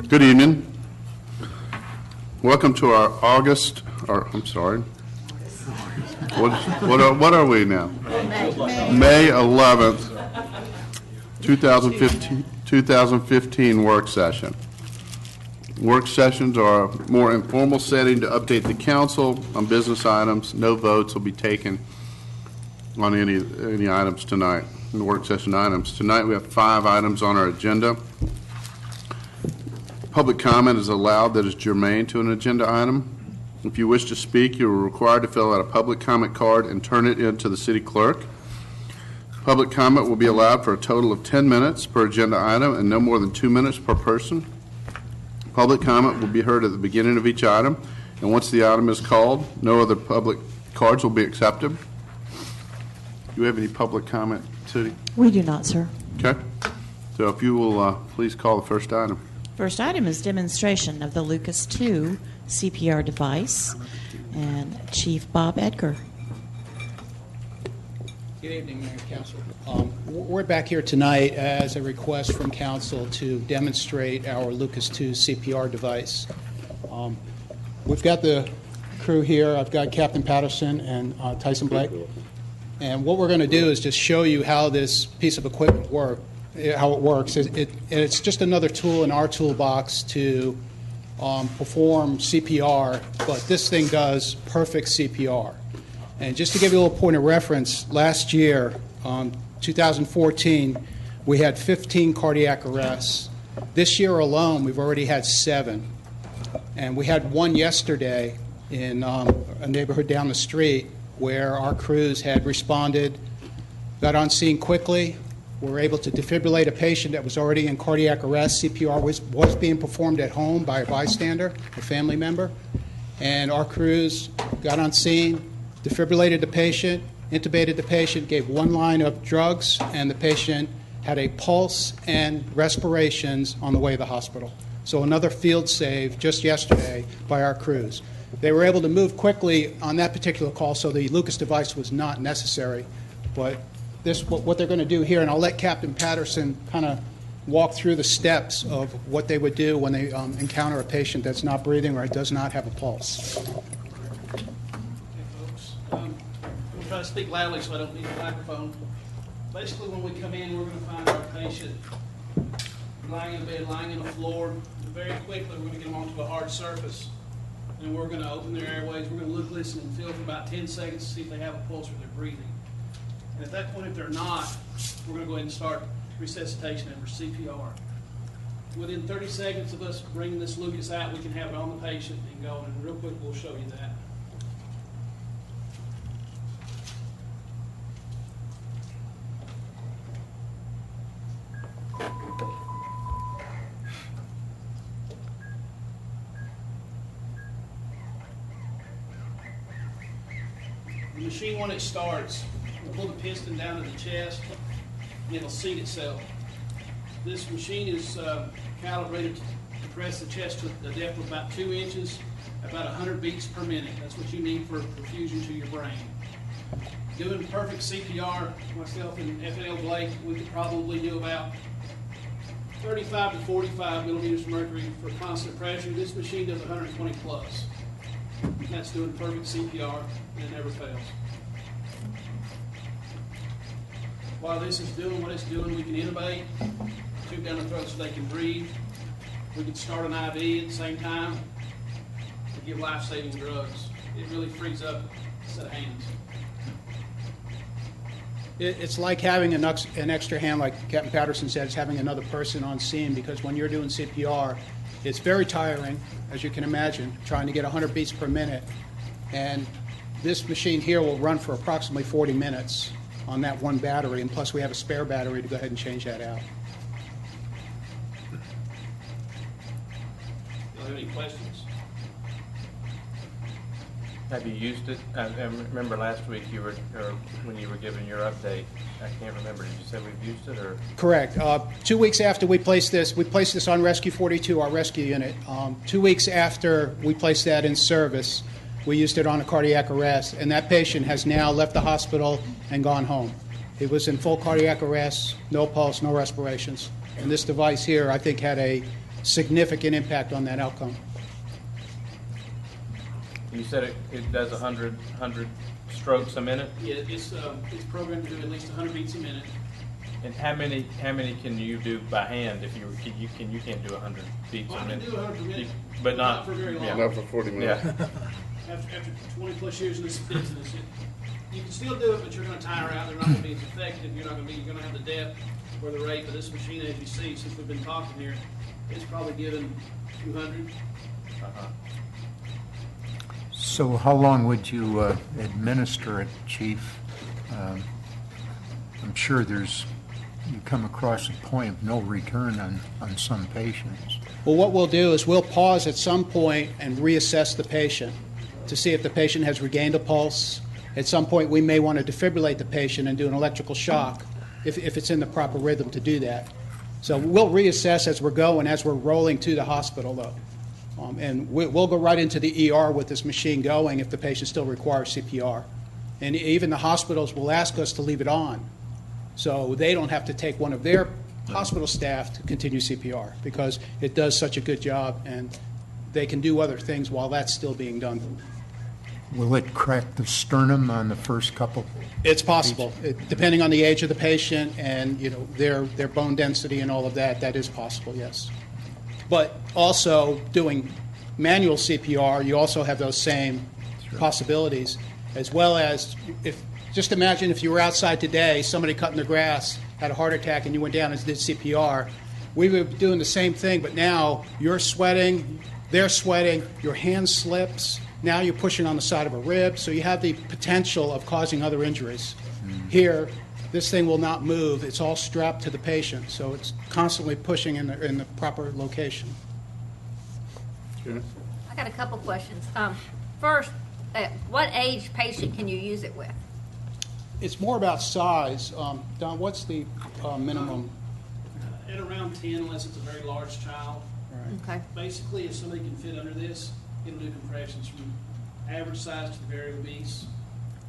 Good evening. Welcome to our what are we now? May 11th, 2015 work session. Work sessions are a more informal setting to update the council on business items. No votes will be taken on any items tonight, in the work session items. Tonight we have 5 items on our agenda. Public comment is allowed that is germane to an agenda item. If you wish to speak, you are required to fill out a public comment card and turn it in to the city clerk. Public comment will be allowed for a total of 10 minutes per agenda item and no more than 2 minutes per person. Public comment will be heard at the beginning of each item, and once the item is called, no other public cards will be accepted. Do you have any public comment, City? We do not, sir. Okay. So if you will please call the first item. First item is demonstration of the Lucas II CPR device, and Chief Bob Edgar. Good evening, Mayor and Council. We're back here tonight as a request from Council to demonstrate our Lucas II CPR device. We've got the crew here. I've got Captain Patterson and Tyson Blake. And what we're going to do is just show you how this piece of equipment works. It's just another tool in our toolbox to perform CPR, but this thing does perfect CPR. And just to give you a little point of reference, last year, 2014, we had 15 cardiac arrests. This year alone, we've already had 7. And we had one yesterday in a neighborhood down the street where our crews had responded, got on scene quickly. We were able to defibrillate a patient that was already in cardiac arrest. CPR was being performed at home by a bystander, a family member. And our crews got on scene, defibrillated the patient, intubated the patient, gave 1 line of drugs, and the patient had a pulse and respirations on the way to the hospital. So another field save just yesterday by our crews. They were able to move quickly on that particular call, so the Lucas device was not necessary. But what they're going to do here, and I'll let Captain Patterson kind of walk through the steps of what they would do when they encounter a patient that's not breathing or does not have a pulse. Okay, folks. I'm going to try to speak loudly so I don't need a microphone. Basically, when we come in, we're going to find our patient lying in bed, lying on the floor. And very quickly, we're going to get them onto a hard surface. And we're going to open their airways. We're going to look, listen, and feel for about 10 seconds to see if they have a pulse or they're breathing. And at that point, if they're not, we're going to go ahead and start resuscitation and CPR. Within 30 seconds of us bringing this Lucas out, we can have it on the patient and go. And real quick, we'll show you that. The machine, when it starts, we'll pull the piston down to the chest, and it'll seat itself. This machine is calibrated to press the chest to the depth of about 2 inches, about 100 beats per minute. That's what you need for perfusion to your brain. Doing perfect CPR, myself and FNL Blake, we could probably do about 35 to 45 millimeters of mercury for constant pressure. This machine does 120 plus. That's doing perfect CPR, and it never fails. While this is doing what it's doing, we can intubate, tube down the throat so they can breathe. We can start an IV at the same time to give life-saving drugs. It really frees up a set of hands. It's like having an extra hand, like Captain Patterson said, it's having another person on scene, because when you're doing CPR, it's very tiring, as you can imagine, trying to get 100 beats per minute. And this machine here will run for approximately 40 minutes on that one battery, and plus we have a spare battery to go ahead and change that out. Do you have any questions? Have you used it? I remember last week when you were giving your update, I can't remember, did you say we've used it? Or? Correct. 2 weeks after we placed this on Rescue 42, our rescue unit. 2 weeks after we placed that in service, we used it on a cardiac arrest, and that patient has now left the hospital and gone home. He was in full cardiac arrest, no pulse, no respirations. And this device here, I think, had a significant impact on that outcome. You said it does 100 strokes a minute? Yeah, it's programmed to do at least 100 beats a minute. And how many can you do by hand if you can't do 100 beats Well, a I can minute? do 100 per minute, But not for very long. Not for 40 minutes. Yeah. After 20 plus years in this business, you can still do it, but you're going to tire out. They're not going to be as effective. You're going to have the depth or the rate. But this machine, as you see, since we've been talking here, it's probably given 200. Uh-huh. So how long would you administer it, Chief? I'm sure you come across a point of no return on some patients. Well, what we'll do is we'll pause at some point and reassess the patient to see if the patient has regained a pulse. At some point, we may want to defibrillate the patient and do an electrical shock if it's in the proper rhythm to do that. So we'll reassess as we're going, as we're rolling to the hospital, though. And we'll go right into the ER with this machine going if the patient still requires CPR. And even the hospitals will ask us to leave it on, so they don't have to take one of their hospital staff to continue CPR, because it does such a good job, and they can do other things while that's still being done. Will it crack the sternum on the first couple? It's possible, depending on the age of the patient and their bone density and all of that. That is possible, yes. But also doing manual CPR, you also have those same possibilities, as well as just imagine if you were outside today, somebody cutting their grass had a heart attack and you went down and did CPR. We were doing the same thing, but now you're sweating, they're sweating, your hand slips, now you're pushing on the side of a rib, so you have the potential of causing other injuries. Here, this thing will not move. It's all strapped to the patient, so it's constantly pushing in the proper location. Okay. I got a couple questions. First, what age patient can you use it with? It's more about size. Don, what's the minimum? At around 10, unless it's a very large child. Okay. Basically, if somebody can fit under this, it'll do compressions from average size to the very obese.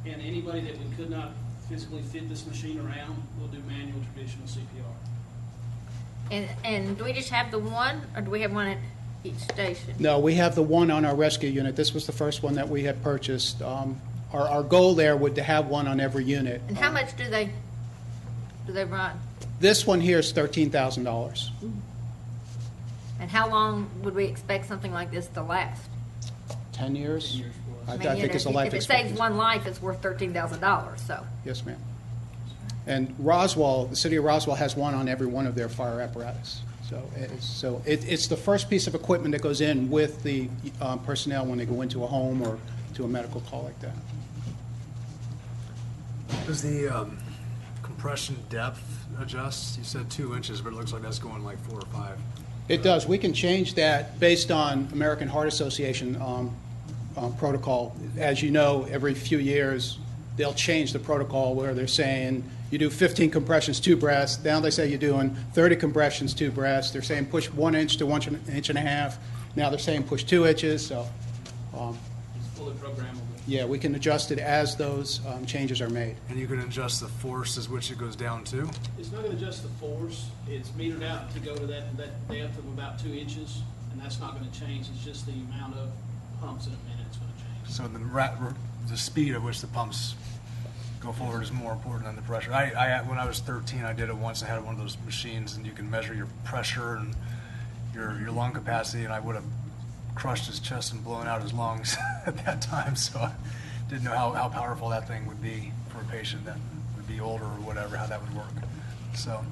And anybody that we could not physically fit this machine around, we'll do manual traditional CPR. And do we just have the one, or do we have one at each station? No, we have the one on our rescue unit. This was the first one that we had purchased. Our goal there would to have one on every unit. And how much do they run? This one here is $13,000. And how long would we expect something like this to last? 10 years? I mean, think it's a life if it expectancy. saves one life, it's worth $13,000. So. Yes, ma'am. And Roswell, the city of Roswell has one on every one of their fire apparatus. So it's the first piece of equipment that goes in with the personnel when they go into a home or to a medical call like that. Does the compression depth adjust? You said 2 inches, but it looks like that's going like 4 or 5. It does. We can change that based on American Heart Association protocol. As you know, every few years they'll change the protocol where they're saying you do 15 compressions, 2 breaths. Now they say you're doing 30 compressions, 2 breaths. They're saying push 1 inch to 1.5 inches. Now they're saying push 2 inches. So, It's fully programmable. yeah, we can adjust it as those changes are made. And you can adjust the force as which it goes down to? It's not going to adjust the force. It's metered out to go to that depth of about 2 inches, and that's not going to change. It's just the amount of pumps in a minute is going to change. So the speed at which the pumps go forward is more important than the pressure. When I was 13, I did it once. I had one of those machines, and you can measure your pressure and your lung capacity, and I would have crushed his chest and blown out his lungs at that time. So I didn't know how powerful that thing would be for a patient that would be older or whatever, how that would work. So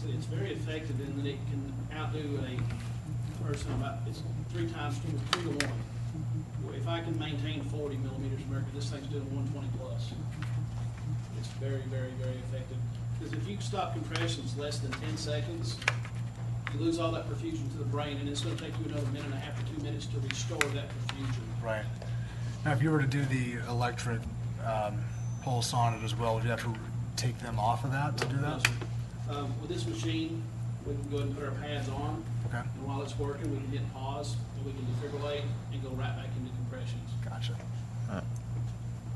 It's very effective in that it can outdo a person about, it's 3 times 2 to 1. If I can maintain 40 millimeters of mercury, this thing's doing 120 plus. It's very, very, very effective. Because if you stop compressions less than 10 seconds, you lose all that perfusion to the brain, and it's going to take you another 1.5 to 2 minutes to restore that perfusion. right. Now, if you were to do the electric pulse on it as well, would you have to take them off of that to do that? With this machine, we can go ahead and put our pads on, Okay, and while it's working, we can hit pause, and we can defibrillate and go right back into compressions. gotcha.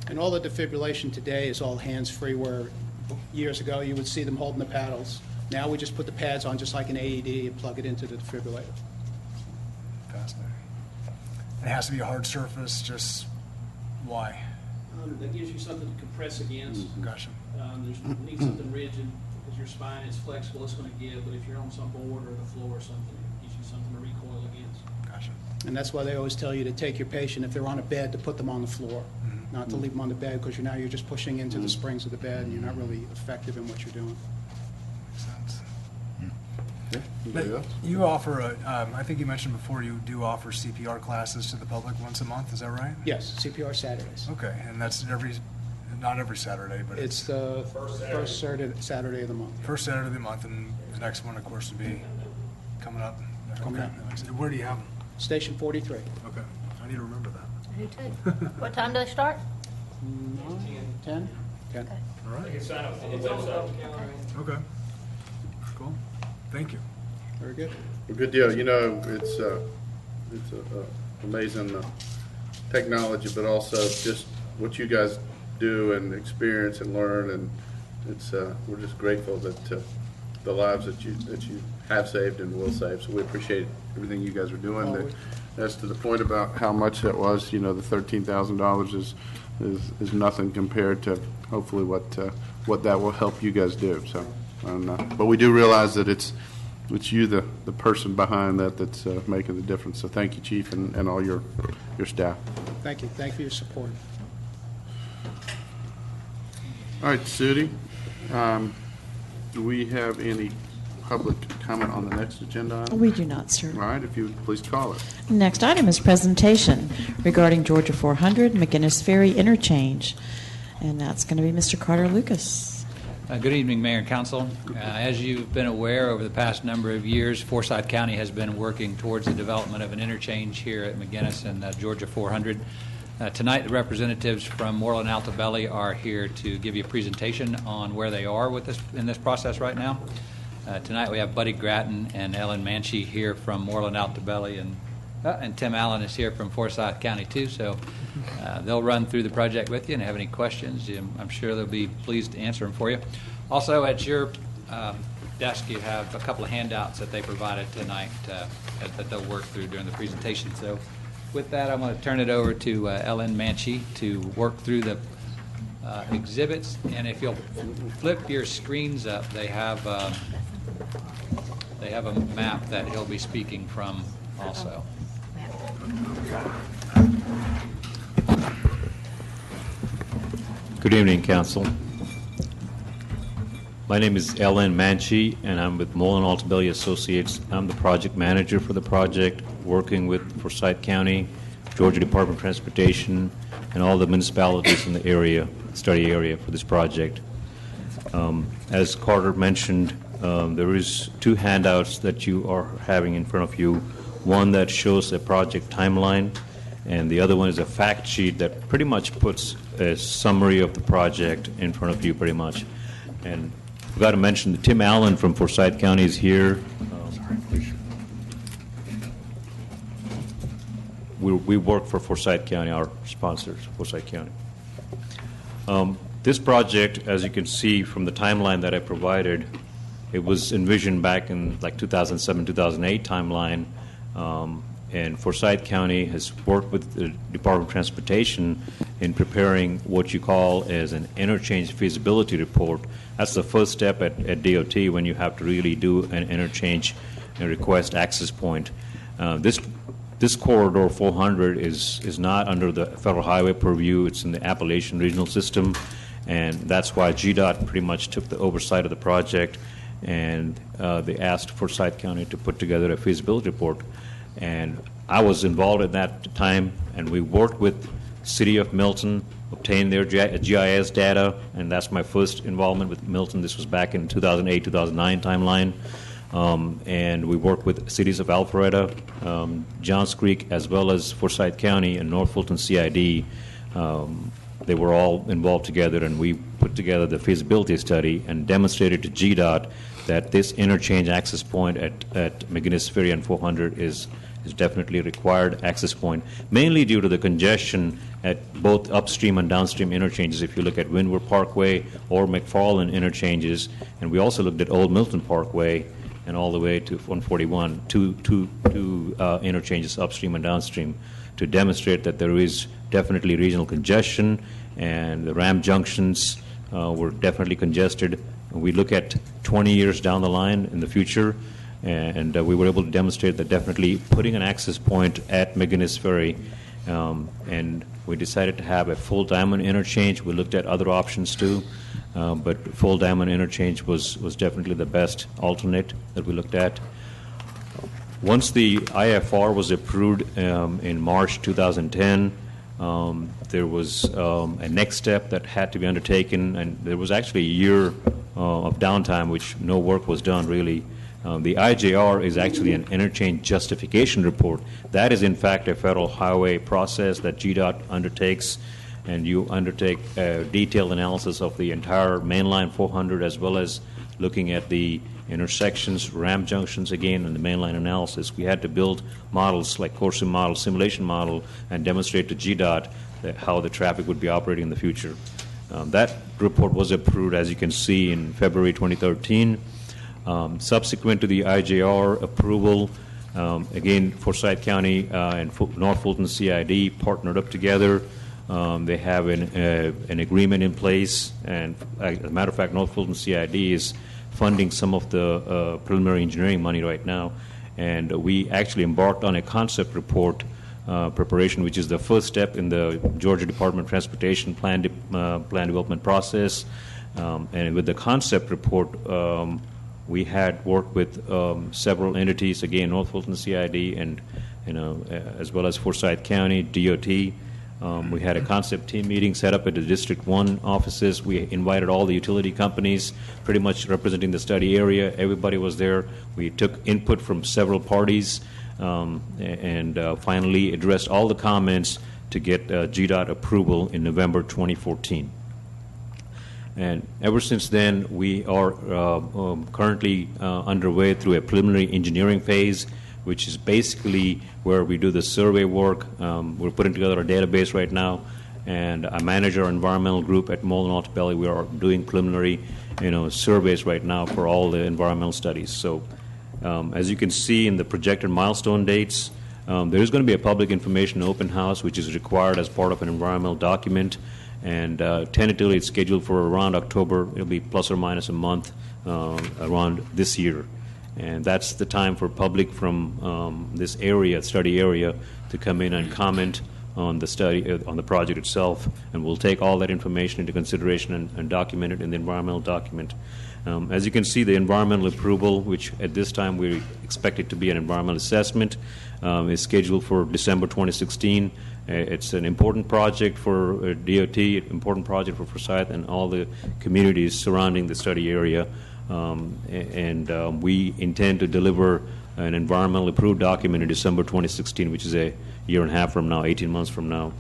And all the defibrillation today is all hands-free, where years ago you would see them holding the paddles. Now we just put the pads on just like an AED and plug it into the defibrillator. Fascinating. It has to be a hard surface, just why? That gives you something to compress against. Gotcha. You need something rigid, because your spine is flexible, it's going to give, but if you're on some board or the floor or something, it gives you something to recoil against. Gotcha. And that's why they always tell you to take your patient, if they're on a bed, to put them on the floor, not to leave them on the bed, because you're just pushing into the springs of the bed, and you're not really effective in what you're doing. Makes sense. Anybody But else? you offer, I think you mentioned before, you do offer CPR classes to the public once a month, is that right? Yes, CPR Saturdays. Okay, and that's not every Saturday, but It's the first Saturday of the month. first Saturday of the month, and the next one, of course, would be coming up. Coming Okay. up. Where do you have them? Station 43. Okay, I need to remember that. I do too. What time do they start? 10? 10. All right. Okay. Cool. Thank you. Very good. Well, good deal. You know, it's amazing technology, but also just what you guys do and experience and learn, and it's we're just grateful that the lives that you have saved and will save. So we appreciate everything you guys are doing. Always. As to the point about how much that was, you know, the $13,000 is nothing compared to hopefully what that will help you guys do. So, but we do realize that it's you, the person behind that's making the difference. So thank you, Chief, and all your staff. Thank you. Thank you for your support. All right, Sudi, do we have any public comment on the next agenda item? We do not, sir. All right, if you would please call it. Next item is presentation regarding Georgia 400 McGinnis Ferry interchange, and that's going to be Mr. Carter Lucas. Good evening, Mayor and Council. As you've been aware, over the past number of years, Forsyth County has been working towards the development of an interchange here at McGinnis and Georgia 400. Tonight, the representatives from Moreland Altabelli are here to give you a presentation on where they are with in this process right now. Tonight, we have Buddy Gratton and Ellen Manchie here from Moreland Altabelli, and Tim Allen is here from Forsyth County too. So they'll run through the project with you, and have any questions, I'm sure they'll be pleased to answer them for you. Also, at your desk, you have a couple of handouts that they provided tonight that they'll work through during the presentation. So with that, I'm going to turn it over to Ellen Manchie to work through the exhibits. And if you'll flip your screens up, they have a map that he'll be speaking from also. Good evening, Council. My name is Ellen Manchie, and I'm with Moreland Altabelli Associates. I'm the project manager for the project, working with Forsyth County, Georgia Department of Transportation, and all the municipalities in the area, study area for this project. As Carter mentioned, there is two handouts that you are having in front of you. One that shows a project timeline, and the other one is a fact sheet that pretty much puts a summary of the project in front of you pretty much. And I forgot to mention that Tim Allen from Forsyth County is here. We work for Forsyth County, our sponsors, Forsyth County. This project, as you can see from the timeline that I provided, it was envisioned back in like 2007, 2008 timeline, and Forsyth County has worked with the Department of Transportation in preparing what you call as an interchange feasibility report. That's the first step at DOT when you have to really do an interchange and request access point. This corridor 400 is not under the federal highway purview. It's in the Appalachian Regional System, and that's why GDOT pretty much took the oversight of the project, and they asked Forsyth County to put together a feasibility report. And I was involved at that time, and we worked with City of Milton, obtained their GIS data, and that's my first involvement with Milton. This was back in 2008, 2009 timeline. And we worked with cities of Alpharetta, Johns Creek, as well as Forsyth County and North Fulton CID. They were all involved together, and we put together the feasibility study and demonstrated to GDOT that this interchange access point at McGinnis Ferry and 400 is is definitely a required access point, mainly due to the congestion at both upstream and downstream interchanges. If you look at Windward Parkway or McFarland interchanges, and we also looked at Old Milton Parkway and all the way to 141, two interchanges upstream and downstream, to demonstrate that there is definitely regional congestion, and the ramp junctions were definitely congested. We look at 20 years down the line in the future, and we were able to demonstrate that definitely putting an access point at McGinnis Ferry, and we decided to have a full diamond interchange. We looked at other options too, but full diamond interchange was definitely the best alternate that we looked at. Once the IFR was approved in March 2010, there was a next step that had to be undertaken, and there was actually a year of downtime, which no work was done really. The IJR is actually an interchange justification report. That is, in fact, a federal highway process that GDOT undertakes, and you undertake a detailed analysis of the entire mainline 400, as well as looking at the intersections, ramp junctions again, and the mainline analysis. We had to build models like coursing model, simulation model, and demonstrate to GDOT how the traffic would be operating in the future. That report was approved, as you can see, in February 2013. Subsequent to the IJR approval, again, Forsyth County and North Fulton CID partnered up together. They have an agreement in place, and as a matter of fact, North Fulton CID is funding some of the preliminary engineering money right now, and we actually embarked on a concept report preparation, which is the first step in the Georgia Department of Transportation plan development process. And with the concept report, we had worked with several entities, again, North Fulton CID and as well as Forsyth County, DOT. We had a concept team meeting set up at the District 1 offices. We invited all the utility companies, pretty much representing the study area. Everybody was there. We took input from several parties, and finally addressed all the comments to get GDOT approval in November 2014. And ever since then, we are currently underway through a preliminary engineering phase, which is basically where we do the survey work. We're putting together a database right now, and I manage our environmental group at Mullen Altobelli. We are doing preliminary, surveys right now for all the environmental studies. So, as you can see in the projected milestone dates, there is going to be a public information open house, which is required as part of an environmental document. And tentatively, it's scheduled for around October. It'll be plus or minus a month around this year. And that's the time for public from this area, study area, to come in and comment on the study, on the project itself. And we'll take all that information into consideration and document it in the environmental document. As you can see, the environmental approval, which at this time we expect it to be an environmental assessment, is scheduled for December 2016. It's an important project for DOT, important project for Forsyth and all the communities surrounding the study area. We intend to deliver an environmental approved document in December 2016, which is a year and a half from now, 18 months from now.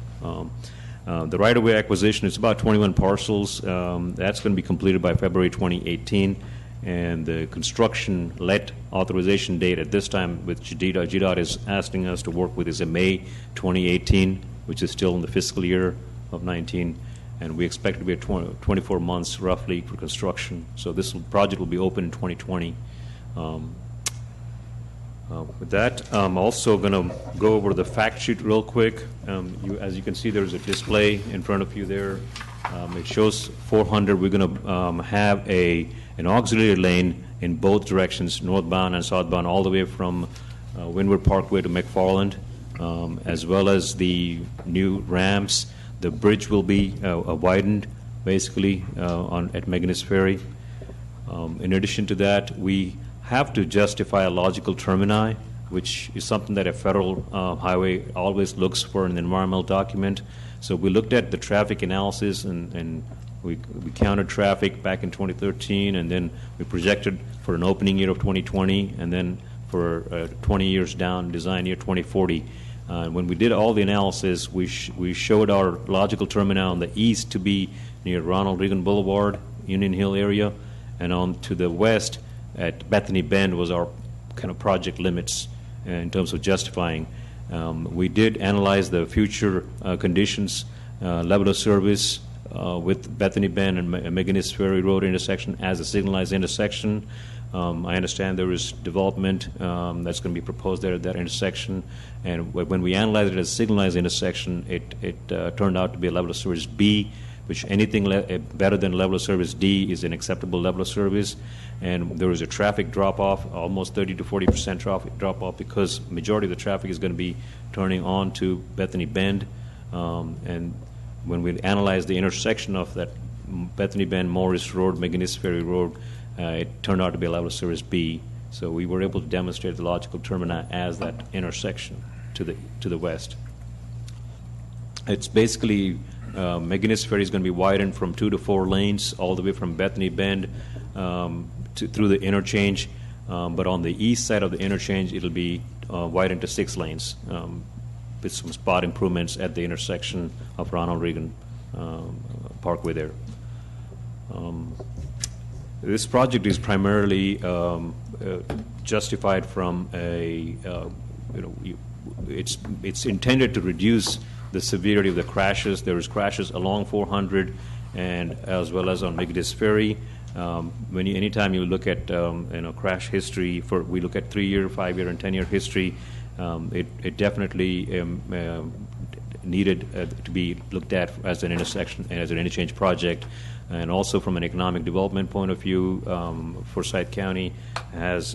The right-of-way acquisition is about 21 parcels. That's going to be completed by February 2018. And the construction let authorization date at this time with GDOT is asking us to work with is in May 2018, which is still in the fiscal year of 19. And we expect it to be 24 months roughly for construction. So this project will be open in 2020. With that, I'm also going to go over the fact sheet real quick. As you can see, there's a display in front of you there. It shows 400. We're going to have an auxiliary lane in both directions, northbound and southbound, all the way from Windward Parkway to McFarland, as well as the new ramps. The bridge will be widened, basically, at McGinnis Ferry. In addition to that, we have to justify a logical termini, which is something that a federal highway always looks for in an environmental document. So we looked at the traffic analysis, and we counted traffic back in 2013, and then we projected for an opening year of 2020, and then for 20 years down, design year 2040. When we did all the analysis, we showed our logical termini on the east to be near Ronald Reagan Boulevard, Union Hill area, and on to the west at Bethany Bend was our kind of project limits. in terms of justifying. We did analyze the future conditions, level of service with Bethany Bend and McGinnis Ferry Road intersection as a signalized intersection. I understand there is development that's going to be proposed there at that intersection, and when we analyzed it as a signalized intersection, it turned out to be a level of service B, which anything better than level of service D is an acceptable level of service. And there is a traffic drop-off, almost 30 to 40% traffic drop-off, because majority of the traffic is going to be turning on to Bethany Bend. And when we analyzed the intersection of that Bethany Bend, Morris Road, McGinnis Ferry Road, it turned out to be a level of service B. So we were able to demonstrate the logical termini as that intersection to the west. It's basically McGinnis Ferry is going to be widened from 2 to 4 lanes all the way from Bethany Bend through the interchange, but on the east side of the interchange it'll be widened to 6 lanes with some spot improvements at the intersection of Ronald Reagan Parkway there. This project is primarily justified from it's intended to reduce the severity of the crashes. There is crashes along 400 and as well as on McGinnis Ferry. Anytime you look at crash history, we look at 3-year, 5-year, and 10-year history. It definitely needed to be looked at as an intersection and as an interchange project. And also from an economic development point of view, Forsyth County has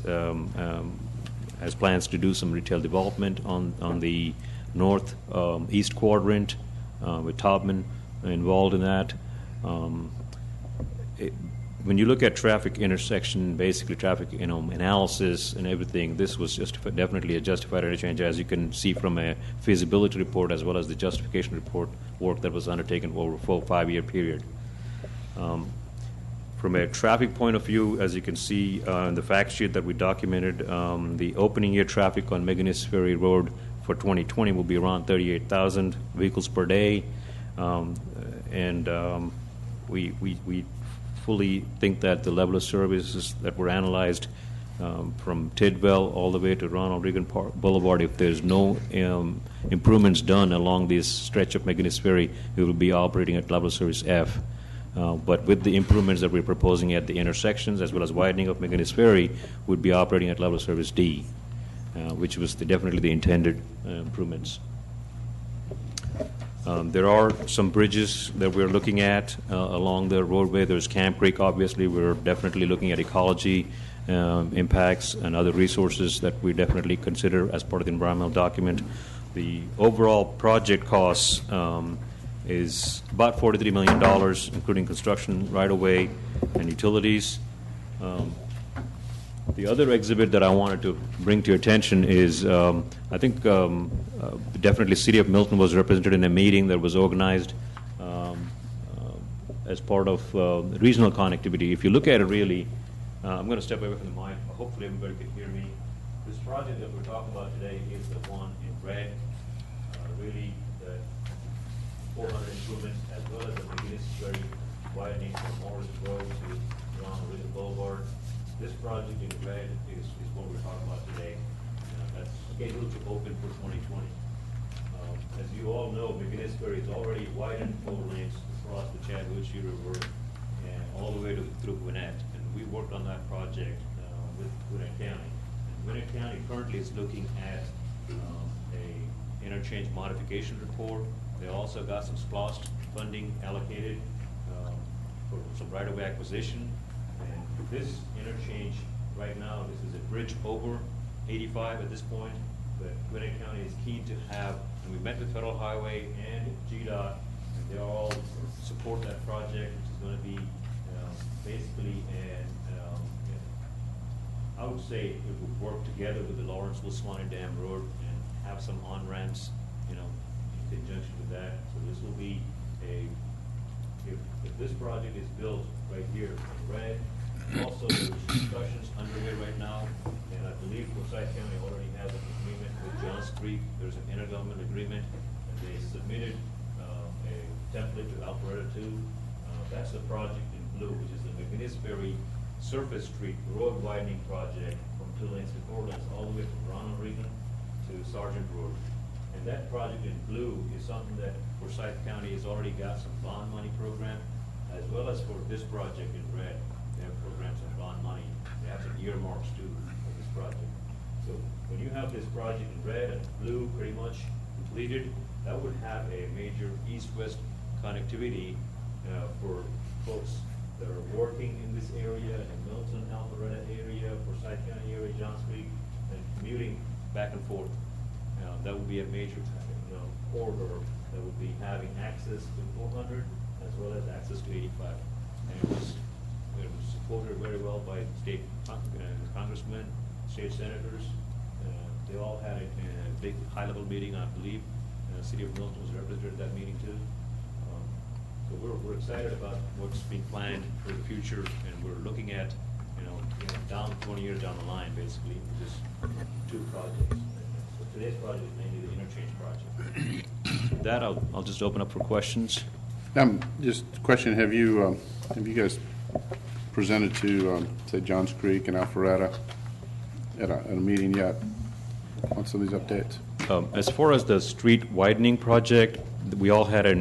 plans to do some retail development on the north east quadrant with Taubman involved in that. When you look at traffic intersection, basically traffic analysis and everything, this was definitely a justified interchange, as you can see from a feasibility report as well as the justification report work that was undertaken over a 4-5 year period. From a traffic point of view, as you can see in the fact sheet that we documented, the opening year traffic on McGinnis Ferry Road for 2020 will be around 38,000 vehicles per day, and we fully think that the level of services that were analyzed from Tidwell all the way to Ronald Reagan Boulevard, if there's no improvements done along this stretch of McGinnis Ferry, it will be operating at level of service F. But with the improvements that we're proposing at the intersections as well as widening of McGinnis Ferry, would be operating at level of service D, which was definitely the intended improvements. There are some bridges that we're looking at along the roadway. There's Camp Creek, obviously. We're definitely looking at ecology impacts and other resources that we definitely consider as part of the environmental document. The overall project costs is about $43 million, including construction, right-of-way, and utilities. The other exhibit that I wanted to bring to your attention is, I think definitely City of Milton was represented in a meeting that was organized as part of regional connectivity. If you look at it really, I'm going to step away from the mic. Hopefully everybody can hear me. This project that we're talking about today is the one in red, really the 400 improvements, as well as the McGinnis Ferry widening from Morris Road to Ronald Reagan Boulevard. This project in red is what we're talking about today. That's scheduled to open for 2020. As you all know, McGinnis Ferry is already widened 4 lanes across the Chattahoochee River and all the way through Gwinnett. And we worked on that project with Gwinnett County. And Gwinnett County currently is looking at a interchange modification report. They also got some SPLOST funding allocated for some right-of-way acquisition. And this interchange right now, this is a bridge over 85 at this point, but Gwinnett County is keen to have, and we met with Federal Highway and GDOT, and they all support that project, which is going to be basically I would say it would work together with the Lawrenceville Swanee Dam Road and have some on-ramps, in conjunction with that. So this will be if this project is built right here in red. Also, there's discussions underway right now, and I believe Forsyth County already has an agreement with Johns Creek. There's an intergovernmental agreement, and they submitted a template to Alpharetta 2. That's the project in blue, which is the McGinnis Ferry Surface Street Road Widening Project from 2 lanes to 4 lanes, all the way from Ronald Reagan to Sergeant Road. And that project in blue is something that Forsyth County has already got some bond money program, as well as for this project in red. They have programs of bond money. They have some earmarks too for this project. So when you have this project in red and blue pretty much completed, that would have a major east-west connectivity for folks that are working in this area, in Milton, Alpharetta area, Forsyth County area, Johns Creek, and commuting back and forth. That would be a major corridor that would be having access to 400 as well as access to 85. And it was supported very well by state congressmen, state senators. They all had a big high-level meeting, I believe. The city of Milton was represented at that meeting too. So we're excited about what's being planned for the future, and we're looking at, down 20 years down the line, basically, with just 2 projects. So today's project is mainly the interchange project. With that, I'll just open up for questions. Just a question, have you guys presented to, say, Johns Creek and Alpharetta at a meeting yet on some of these updates? As far as the street widening project, we all had a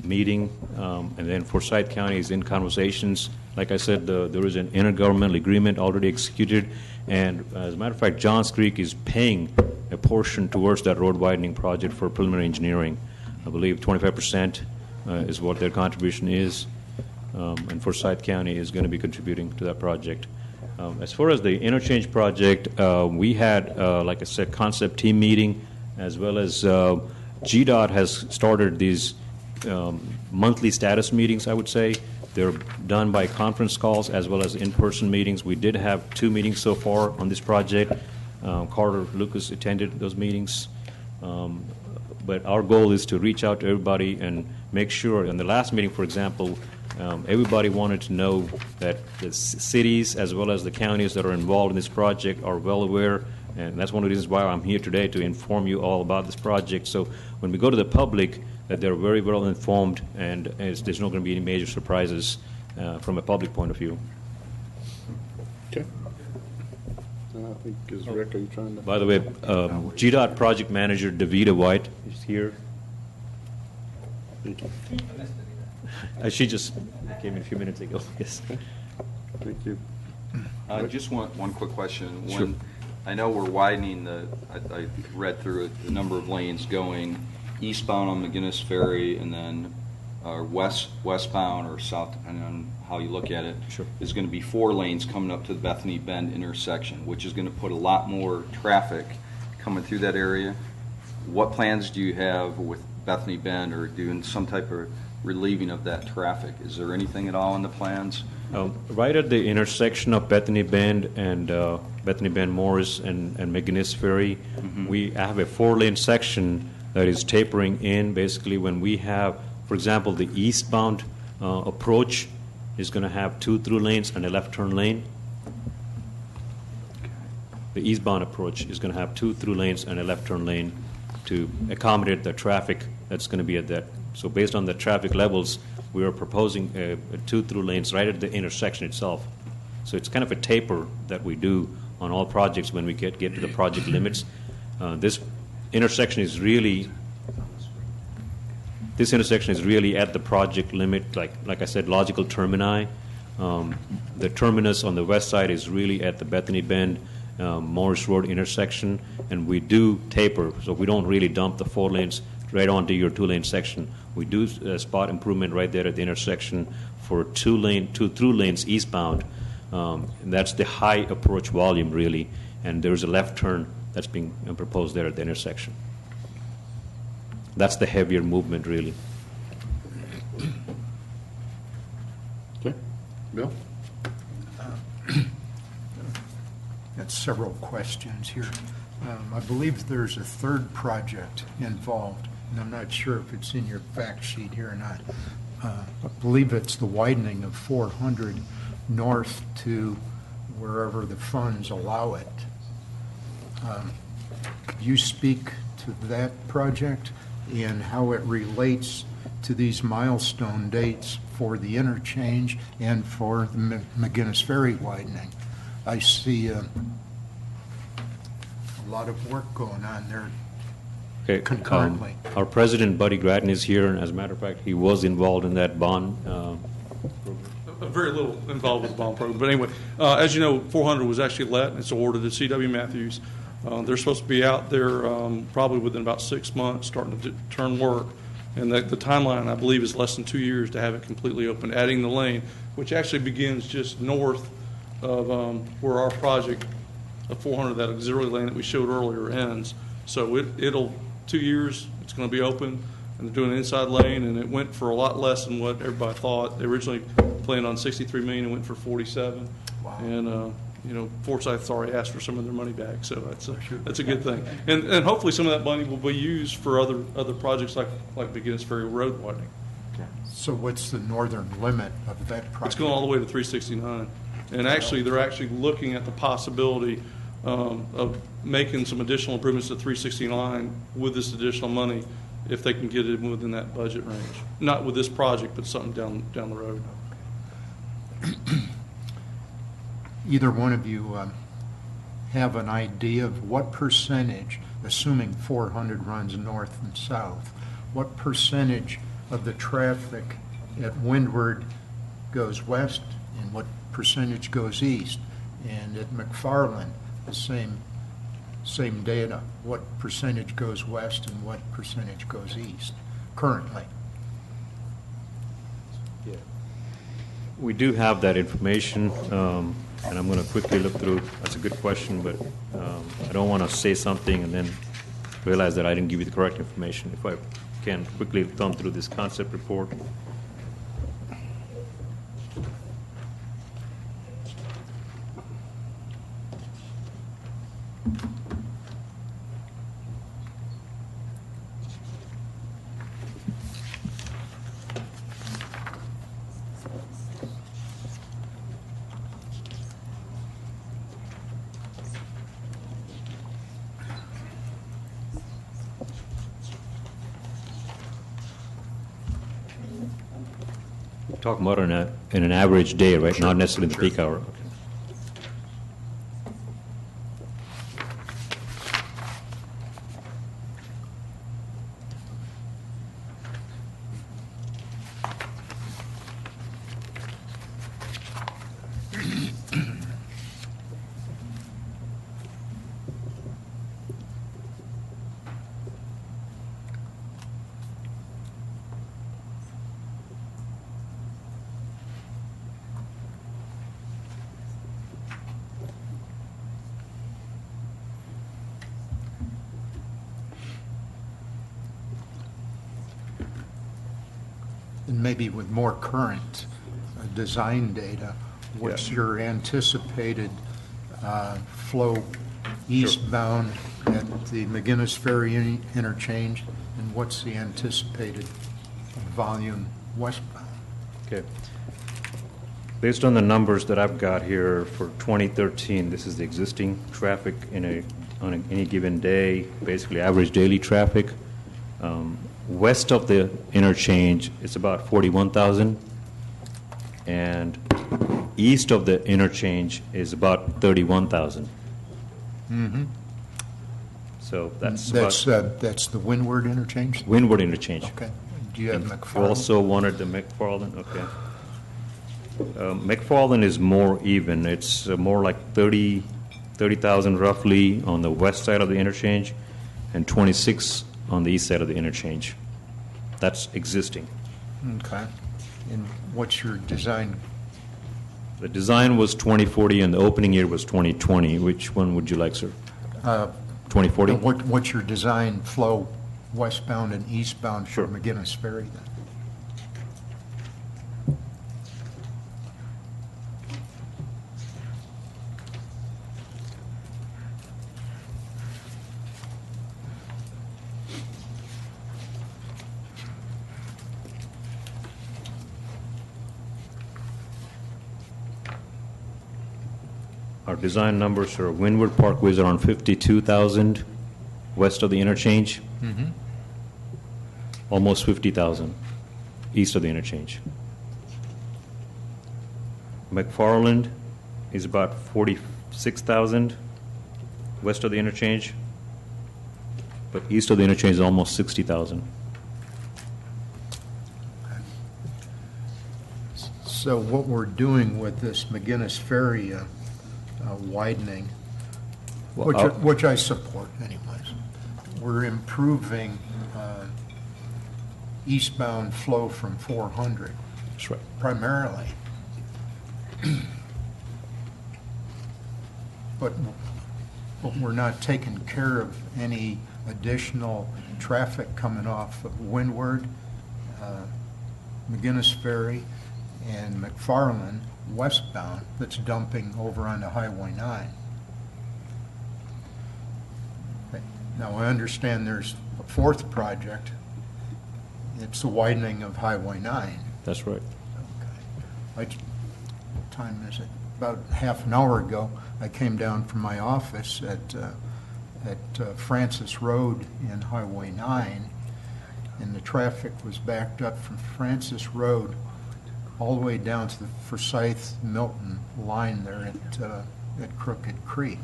meeting, and then Forsyth County is in conversations. Like I said, there is an intergovernmental agreement already executed, and as a matter of fact, Johns Creek is paying a portion towards that road widening project for preliminary engineering. I believe 25% is what their contribution is, and Forsyth County is going to be contributing to that project. As far as the interchange project, we had, like I said, concept team meeting, as well as GDOT has started these monthly status meetings, I would say. They're done by conference calls as well as in-person meetings. We did have 2 meetings so far on this project. Carter Lucas attended those meetings. But our goal is to reach out to everybody and make sure, in the last meeting, for example, everybody wanted to know that the cities as well as the counties that are involved in this project are well aware, and that's one of the reasons why I'm here today, to inform you all about this project. So when we go to the public, that they're very well informed, and there's not going to be any major surprises from a public point of view. Okay. I think, is Rick, are you trying to? By the way, GDOT project manager Davida White is here. Thank you. She just came in a few minutes ago. Yes. Thank you. Just one quick question. Sure. I know we're widening I read through it, the number of lanes going eastbound on McGinnis Ferry, and then westbound or south, depending on how you look at it, Sure. is going to be 4 lanes coming up to the Bethany Bend intersection, which is going to put a lot more traffic coming through that area. What plans do you have with Bethany Bend, or doing some type of relieving of that traffic? Is there anything at all in the plans? Right at the intersection of Bethany Bend and Bethany Bend Morris and McGinnis Ferry, we have a 4-lane section that is tapering in. Basically, when we have, for example, the eastbound approach is going to have 2 through lanes and a left turn lane. The eastbound approach is going to have 2 through lanes and a left turn lane to accommodate the traffic that's going to be at that. So based on the traffic levels, we are proposing 2 through lanes right at the intersection itself. So it's kind of a taper that we do on all projects when we get to the project limits. This intersection is really at the project limit, like I said, logical termini. The terminus on the west side is really at the Bethany Bend Morris Road intersection, and we do taper, so we don't really dump the 4 lanes right onto your 2-lane section. We do spot improvement right there at the intersection for 2 through lanes eastbound. And that's the high approach volume, really, and there's a left turn that's being proposed there at the intersection. That's the heavier movement, really. Okay. Bill? Got several questions here. I believe there's a 3rd project involved, and I'm not sure if it's in your fact sheet here or not. I believe it's the widening of 400 north to wherever the funds allow it. Could you speak to that project and how it relates to these milestone dates for the interchange and for the McGinnis Ferry widening? I see lot of work going on there. Okay, Concurrently. Our president, Buddy Grattan, is here, and as a matter of fact, he was involved in that bond. Very little involved with the bond program. But anyway, as you know, 400 was actually let. It's awarded to C.W. Matthews. They're supposed to be out there probably within about 6 months, starting to turn work. And the timeline, I believe, is less than 2 years to have it completely open, adding the lane, which actually begins just north of where our project of 400, that auxiliary lane that we showed earlier, ends. So it'll 2 years, it's going to be open, and they're doing an inside lane, and it went for a lot less than what everybody thought. They originally planned on $63 million and went for 47. Wow. And Forsyth's already asked for some of their money back, so that's a good thing. And hopefully some of that money will be used for other projects like McGinnis Ferry Road widening. So what's the northern limit of that project? It's going all the way to 369. And actually, they're actually looking at the possibility of making some additional improvements to 369 with this additional money if they can get it within that budget range. Not with this project, but something down the road. Either one of you have an idea of what percentage, assuming 400 runs north and south, what percentage of the traffic at Windward goes west and what percentage goes east? And at McFarland, the same data, what percentage goes west and what percentage goes east currently? Yeah. We do have that information, and I'm going to quickly look through. That's a good question, but I don't want to say something and then realize that I didn't give you the correct information. If I can quickly thumb through this concept report. Talking about in an average day, right? Not necessarily in the peak hour. Okay. And maybe with more current design data, what's your anticipated flow eastbound at the McGinnis Ferry interchange, and what's the anticipated volume westbound? Okay. Based on the numbers that I've got here for 2013, this is the existing traffic on any given day, basically average daily traffic. West of the interchange, it's about 41,000, and east of the interchange is about 31,000. Mm-hmm. So that's That's the Windward interchange? Windward interchange. Okay. Do you have You McFarland? also wanted the McFarland, okay. McFarland is more even. It's more like 30,000 roughly on the west side of the interchange and 26 on the east side of the interchange. That's existing. Okay. And what's your design? The design was 2040 and the opening year was 2020. Which one would you like, sir? 2040? What's your design flow westbound and eastbound for Sure. McGinnis Ferry then? Our design numbers are Windward Parkway is around 52,000 west of the interchange. Mm-hmm. Almost 50,000 east of the interchange. McFarland is about 46,000 west of the interchange, But east of the interchange is almost 60,000. So what we're doing with this McGinnis Ferry widening, Well, which I support anyways, we're improving eastbound flow from 400 That's right. primarily. But we're not taking care of any additional traffic coming off of Windward, McGinnis Ferry, and McFarland westbound that's dumping over onto Highway 9. Now, I understand there's a fourth project. It's the widening of Highway 9. That's right. What time is it? About half an hour ago, I came down from my office at Francis Road in Highway 9, and the traffic was backed up from Francis Road all the way down to the Forsyth-Milton line there at Crooked Creek.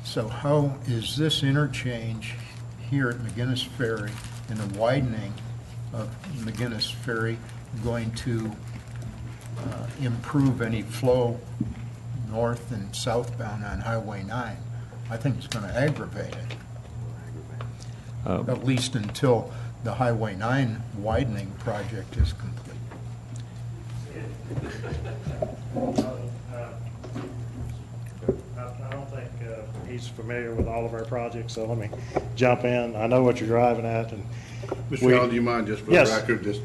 So how is this interchange here at McGinnis Ferry and the widening of McGinnis Ferry going to improve any flow north and southbound on Highway 9? I think it's going to aggravate it, at least until the Highway 9 widening project is complete. I don't think he's familiar with all of our projects, so let me jump in. I know what you're driving at. And Mr. Allen, do you mind, just for the Yes. record, just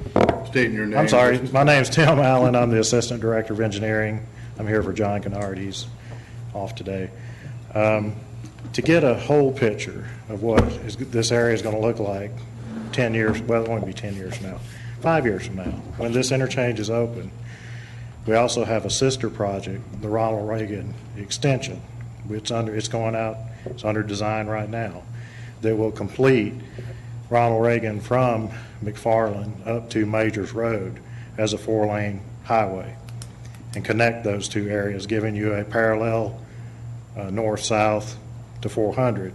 stating your name? I'm sorry. My name's Tim Allen. I'm the Assistant Director of Engineering. I'm here for John Kennard. He's off today. To get a whole picture of what this area is going to look like 10 years, well, it won't be 10 years from now, 5 years from now, when this interchange is open, we also have a sister project, the Ronald Reagan Extension. It's under design right now, that will complete Ronald Reagan from McFarland up to Majors Road as a 4-lane highway and connect those two areas, giving you a parallel north-south to 400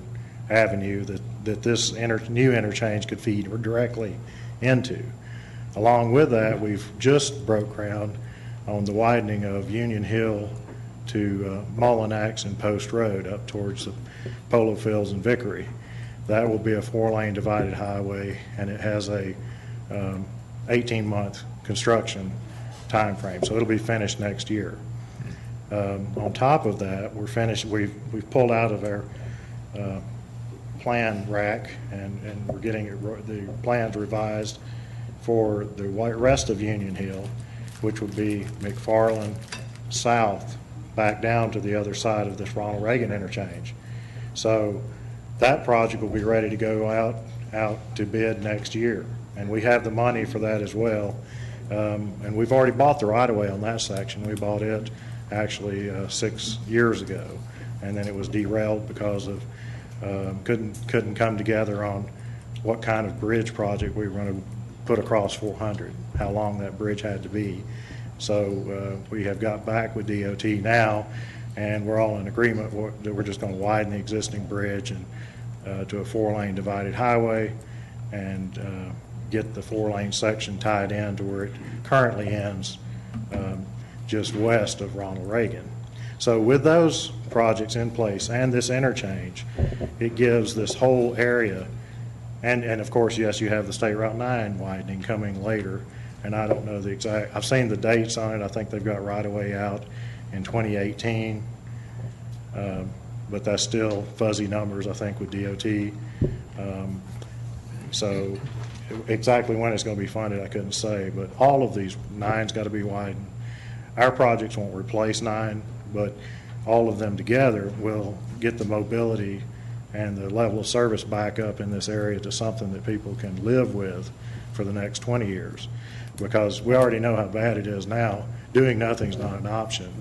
Avenue that this new interchange could feed directly into. Along with that, we've just broke ground on the widening of Union Hill to Mullinax and Post Road up towards the Polo Fields and Vickery. That will be a 4-lane divided highway, and it has a 18-month construction time frame, so it'll be finished next year. On top of that, we've pulled out of our plan rack, and we're getting the plans revised for the rest of Union Hill, which would be McFarland south back down to the other side of this Ronald Reagan interchange. So that project will be ready to go out to bid next year, and we have the money for that as well. And we've already bought the right-of-way on that section. We bought it actually 6 years ago, and then it was derailed because of couldn't come together on what kind of bridge project we were going to put across 400, how long that bridge had to be. So we have got back with DOT now, and we're all in agreement that we're just going to widen the existing bridge and to a 4-lane divided highway and get the 4-lane section tied in to where it currently ends just west of Ronald Reagan. So with those projects in place and this interchange, it gives this whole area, and of course, yes, you have the State Route 9 widening coming later, and I don't know the exact, I've seen the dates on it. I think they've got right-of-way out in 2018, but that's still fuzzy numbers, I think, with DOT. So exactly when it's going to be funded, I couldn't say, but all of these 9's got to be widened. Our projects won't replace 9, but all of them together will get the mobility and the level of service back up in this area to something that people can live with for the next 20 years. Because we already know how bad it is now. Doing nothing is not an option.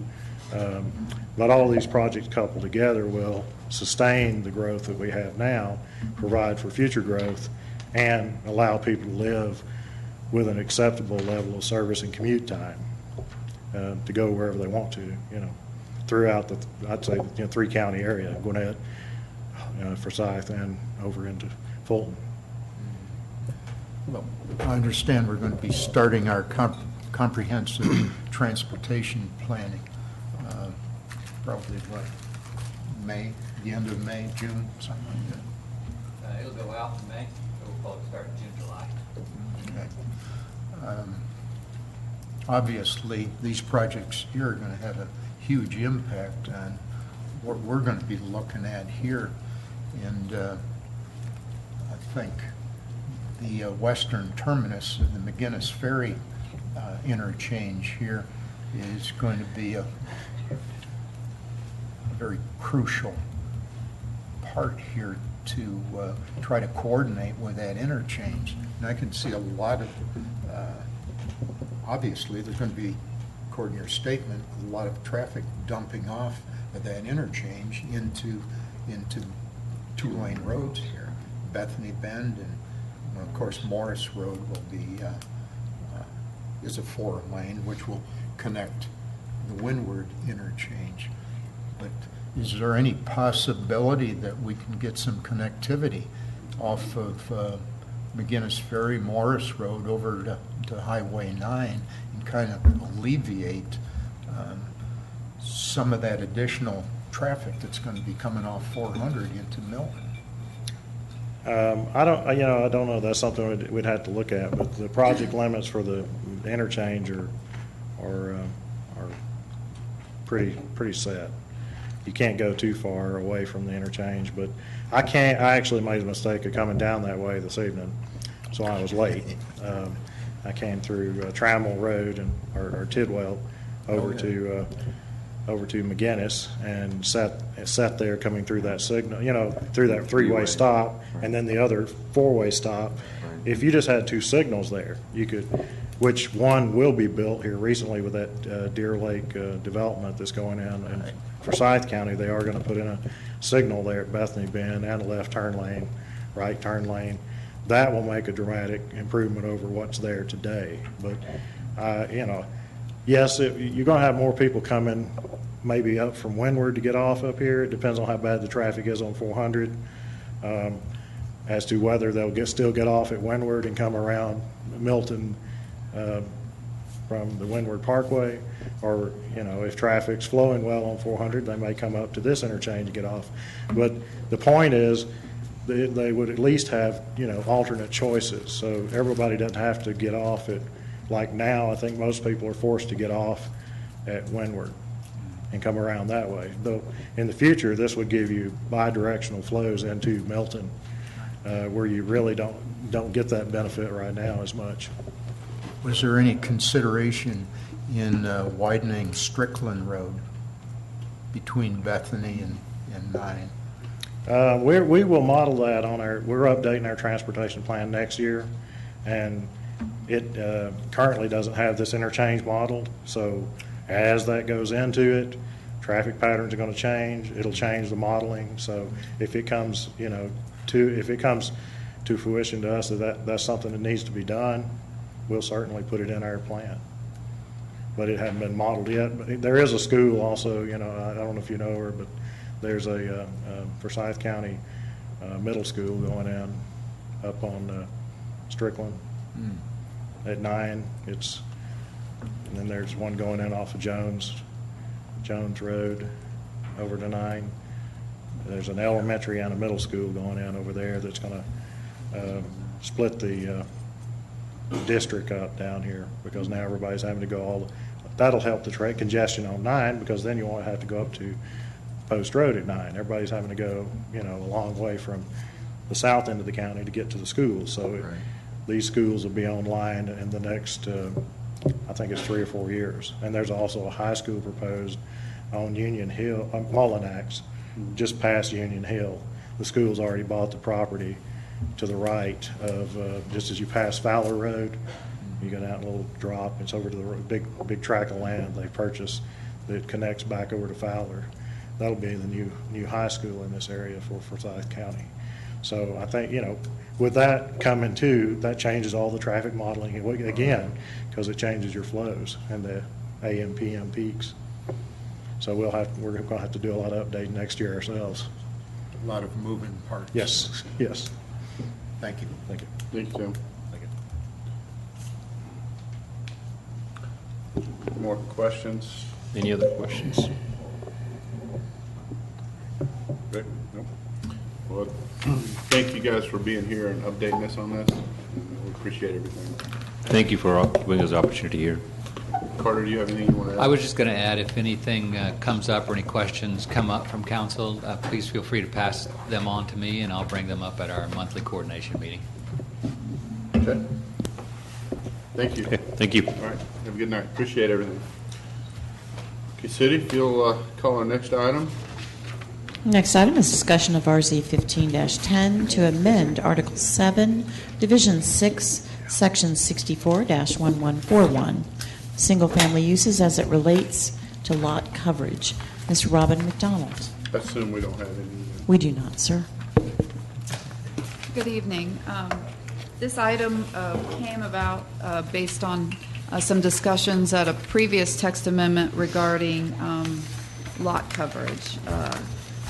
But all these projects coupled together will sustain the growth that we have now, provide for future growth, and allow people to live with an acceptable level of service and commute time to go wherever they want to, throughout the, I'd say, 3-county area, Gwinnett, Forsyth and over into Fulton. Well, I understand we're going to be starting our comprehensive transportation planning, probably what, May, the end of May, June, something like that. It'll go out in May, so we'll probably start in June, July. Okay. Obviously, these projects here are going to have a huge impact on what we're going to be looking at here. And I think the western terminus of the McGinnis Ferry interchange here is going to be a very crucial part here to try to coordinate with that interchange. And I can see a lot of, obviously, there's going to be, according to your statement, a lot of traffic dumping off of that interchange into two-lane roads here. Bethany Bend and, of course, Morris Road will be, is a 4-lane, which will connect the Windward interchange. But is there any possibility that we can get some connectivity off of McGinnis Ferry, Morris Road over to Highway 9 and kind of alleviate some of that additional traffic that's going to be coming off 400 into Milton? I don't know. That's something we'd have to look at. But the project limits for the interchange are pretty set. You can't go too far away from the interchange. But I actually made a mistake of coming down that way this evening, so I was late. I came through Trammell Road or Tidwell over to McGinnis and sat there coming through that signal, through that three-way stop, and then the other four-way stop. If you just had two signals there, you could, which one will be built here recently with that Deer Lake development that's going in. And Forsyth County, they are going to put in a signal there at Bethany Bend and a left turn lane, right turn lane. That will make a dramatic improvement over what's there today. But, yes, you're going to have more people coming maybe up from Windward to get off up here. It depends on how bad the traffic is on 400 as to whether they'll still get off at Windward and come around Milton from the Windward Parkway, or, if traffic's flowing well on 400, they may come up to this interchange to get off. But the point is, they would at least have, alternate choices. So everybody doesn't have to get off at, like now, I think most people are forced to get off at Windward and come around that way. Though in the future, this would give you bi-directional flows into Milton, where you really don't get that benefit right now as much. Was there any consideration in widening Strickland Road between Bethany and 9? We will model that we're updating our transportation plan next year, and it currently doesn't have this interchange modeled. So as that goes into it, traffic patterns are going to change. It'll change the modeling. So if it comes, to fruition to us that's something that needs to be done, we'll certainly put it in our plan. But it hasn't been modeled yet. But there is a school also. I don't know if you know her, but there's a Forsyth County middle school going in up on Strickland at 9. And then there's one going in off of Jones Road over to 9. There's an elementary and a middle school going in over there that's going to split the district up down here, because now everybody's having to go that'll help the congestion on 9, because then you won't have to go up to Post Road at 9. Everybody's having to go, a long way from the south end of the county to get to the schools. So these schools will be online in the next, I think it's 3 or 4 years. And there's also a high school proposed on Union Hill, Mullinax, just past Union Hill. The school's already bought the property to the right of, just as you pass Fowler Road, you go down a little drop. It's over to the big tract of land they purchased that connects back over to Fowler. That'll be the new high school in this area for Forsyth County. So I think, with that coming too, that changes all the traffic modeling again, because it changes your flows and the AM, PM peaks. So we're going to have to do a lot of updating next year ourselves. A lot of moving parts. Yes, yes. Thank you. Thank you. Thank you, Tim. Thank you. More questions? Any other questions? Rick? Nope. Well, thank you guys for being here and updating us on this. We appreciate everything. Thank you for giving us the opportunity here. Carter, do you have anything you want to add? I was just going to add, if anything comes up or any questions come up from council, please feel free to pass them on to me, and I'll bring them up at our monthly coordination meeting. Okay. Thank you. Okay, thank you. All right. Have a good night. Appreciate everything. Okay, City, if you'll call our next item. Next item is discussion of RZ 15-10 to amend Article 7, Division 6, Section 64-1141, single-family uses as it relates to lot coverage. Ms. Robin McDonald. I assume we don't have any. We do not, sir. Good evening. This item came about based on some discussions at a previous text amendment regarding lot coverage.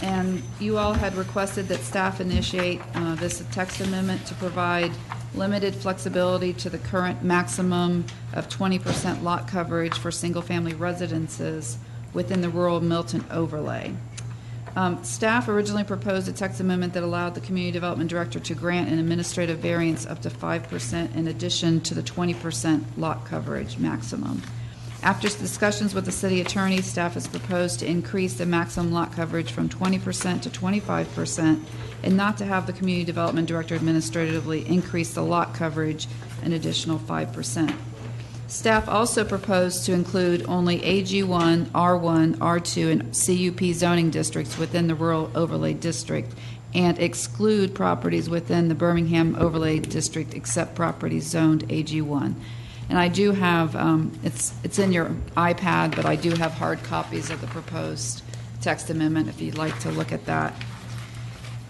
And you all had requested that staff initiate this text amendment to provide limited flexibility to the current maximum of 20% lot coverage for single-family residences within the rural Milton overlay. Staff originally proposed a text amendment that allowed the Community Development Director to grant an administrative variance up to 5% in addition to the 20% lot coverage maximum. After discussions with the City Attorney, staff has proposed to increase the maximum lot coverage from 20% to 25% and not to have the Community Development Director administratively increase the lot coverage an additional 5%. Staff also proposed to include only AG1, R1, R2, and CUP zoning districts within the Rural Overlay District and exclude properties within the Birmingham Overlay District except properties zoned AG1. And I do have, it's in your iPad, but I do have hard copies of the proposed text amendment if you'd like to look at that.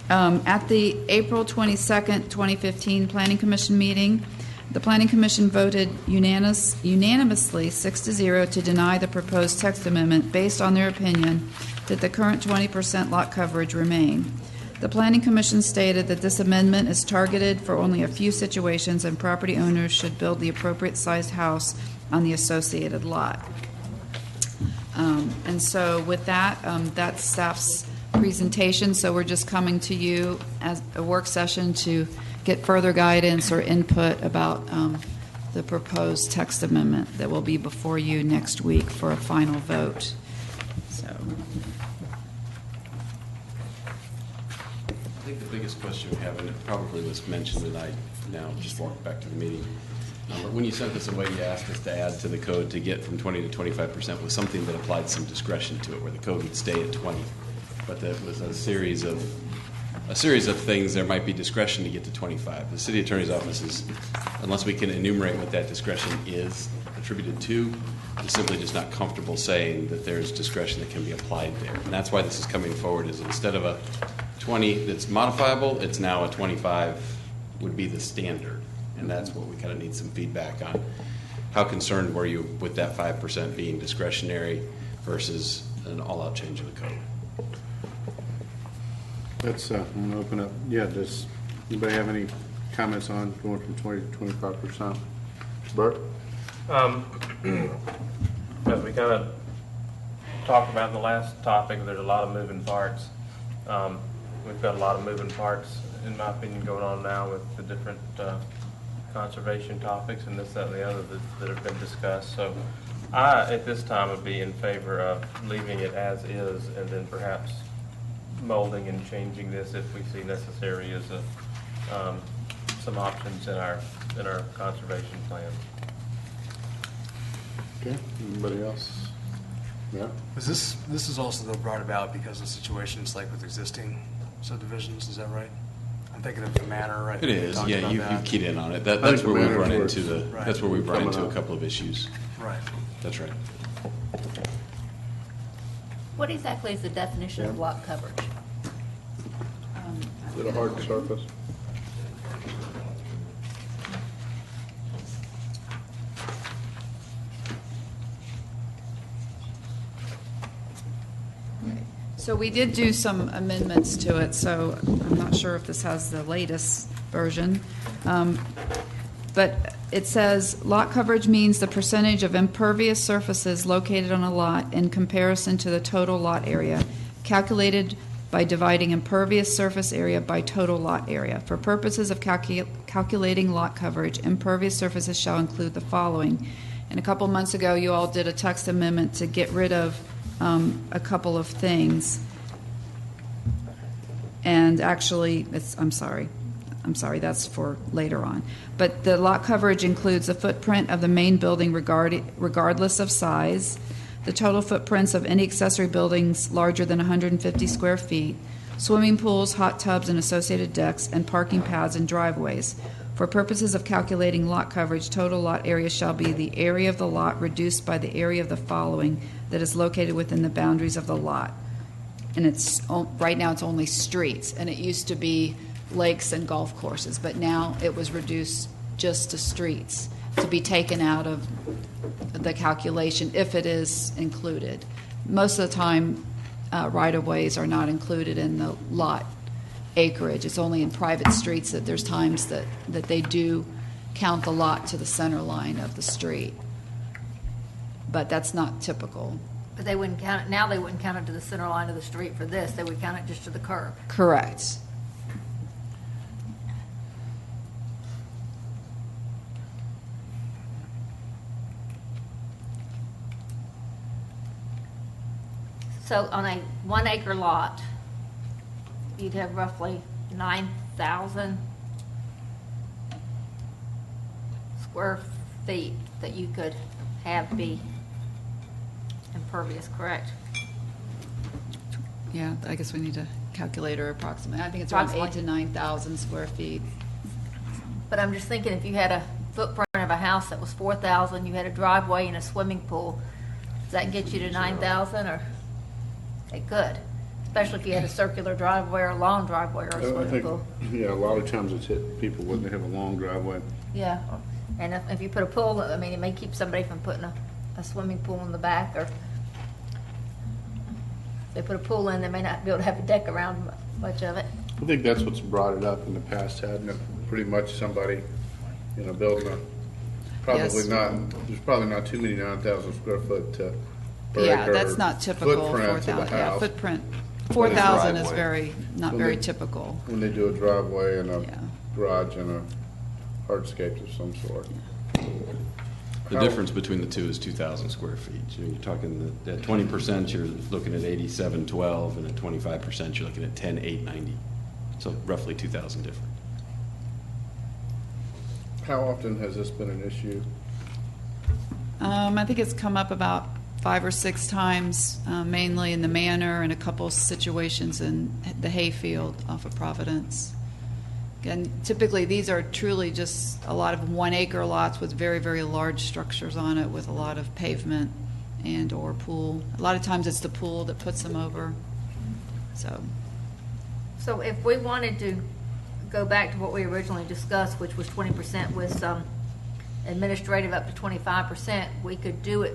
At the April 22nd, 2015 Planning Commission meeting, the Planning Commission voted unanimously 6-0 to deny the proposed text amendment based on their opinion that the current 20% lot coverage remain. The Planning Commission stated that this amendment is targeted for only a few situations and property owners should build the appropriate sized house on the associated lot. And so with that, that's staff's presentation. So we're just coming to you as a work session to get further guidance or input about the proposed text amendment that will be before you next week for a final vote. So. I think the biggest question we have, and it probably was mentioned, and I now just walked back to the meeting. But when you sent this away, you asked us to add to the code to get from 20 to 25% with something that applied some discretion to it, where the code would stay at 20. But that was a series of things. There might be discretion to get to 25. The city attorney's office is, unless we can enumerate what that discretion is attributed to, is simply just not comfortable saying that there's discretion that can be applied there. And that's why this is coming forward, is instead of a 20 that's modifiable, it's now a 25 would be the standard. And that's what we kind of need some feedback on. How concerned were you with that 5% being discretionary versus an all-out change of the code? Let's I'm going to open up. Yeah, does anybody have any comments on going from 20 to 25%? Bert? As we kind of talked about in the last topic, there's a lot of moving parts. We've got a lot of moving parts, in my opinion, going on now with the different conservation topics and this, that, and the other that have been discussed. So I, at this time, would be in favor of leaving it as is and then perhaps molding and changing this if we see necessary as some options in our conservation plan. Okay. Anybody else? Yeah. This is also though brought about because of situations like with existing subdivisions. Is that right? I'm thinking of the manor, right? It is. Yeah, you keyed in on it. That's where we've run into that's where we've run into a couple of issues. Right. That's right. What exactly is the definition of lot coverage? Is it a hard surface? So we did do some amendments to it, so I'm not sure if this has the latest version. But it says, lot coverage means the percentage of impervious surfaces located on a lot in comparison to the total lot area, calculated by dividing impervious surface area by total lot area. For purposes of calculating lot coverage, impervious surfaces shall include the following. And a couple months ago, you all did a text amendment to get rid of a couple of things. And actually, I'm sorry, that's for later on. But the lot coverage includes the footprint of the main building regardless of size, the total footprints of any accessory buildings larger than 150 square feet, swimming pools, hot tubs, and associated decks, and parking pads and driveways. For purposes of calculating lot coverage, total lot area shall be the area of the lot reduced by the area of the following that is located within the boundaries of the lot. And it's right now it's only streets, and it used to be lakes and golf courses, but now it was reduced just to streets to be taken out of the calculation if it is included. Most of the time, right-of-ways are not included in the lot acreage. It's only in private streets that there's times that they do count the lot to the center line of the street. But that's not typical. But they wouldn't count it, now they wouldn't count it to the center line of the street for this. They would count it just to the curb. Correct. So on a 1 acre lot, you'd have roughly 9,000 square feet that you could have be impervious, correct? Yeah, I guess we need to calculate or approximate. I think it's around 8,000 to 9,000 square feet. But I'm just thinking if you had a footprint of a house that was 4,000, you had a driveway and a swimming pool, does that get you to 9,000 or? It could, especially if you had a circular driveway or a long driveway or a swimming pool. Yeah, a lot of times it's hit people when they have a long driveway. Yeah, and if you put a pool, I mean, it may keep somebody from putting a swimming pool in the back, or if they put a pool in, they may not be able to have a deck around much of it. I think that's what's brought it up in the past, hadn't it? Pretty much somebody, building a, there's probably not too many 9,000 square foot per acre that's not typical. footprint of the 4,000. Yeah, house. footprint. 4,000 is driveway. not very typical. When they do a driveway and a Yeah. garage and a hardscape of some sort. The difference between the two is 2,000 square feet. You're talking at 20%, you're looking at 8712, and at 25%, you're looking at 10890. So roughly 2,000 different. How often has this been an issue? I think it's come up about 5 or 6 times, mainly in the Manor and a couple situations in the hayfield off of Providence. Again, typically these are truly just a lot of 1 acre lots with very, very large structures on it with a lot of pavement and or pool. A lot of times it's the pool that puts them over. So if we wanted to go back to what we originally discussed, which was 20% with some administrative up to 25%, we could do it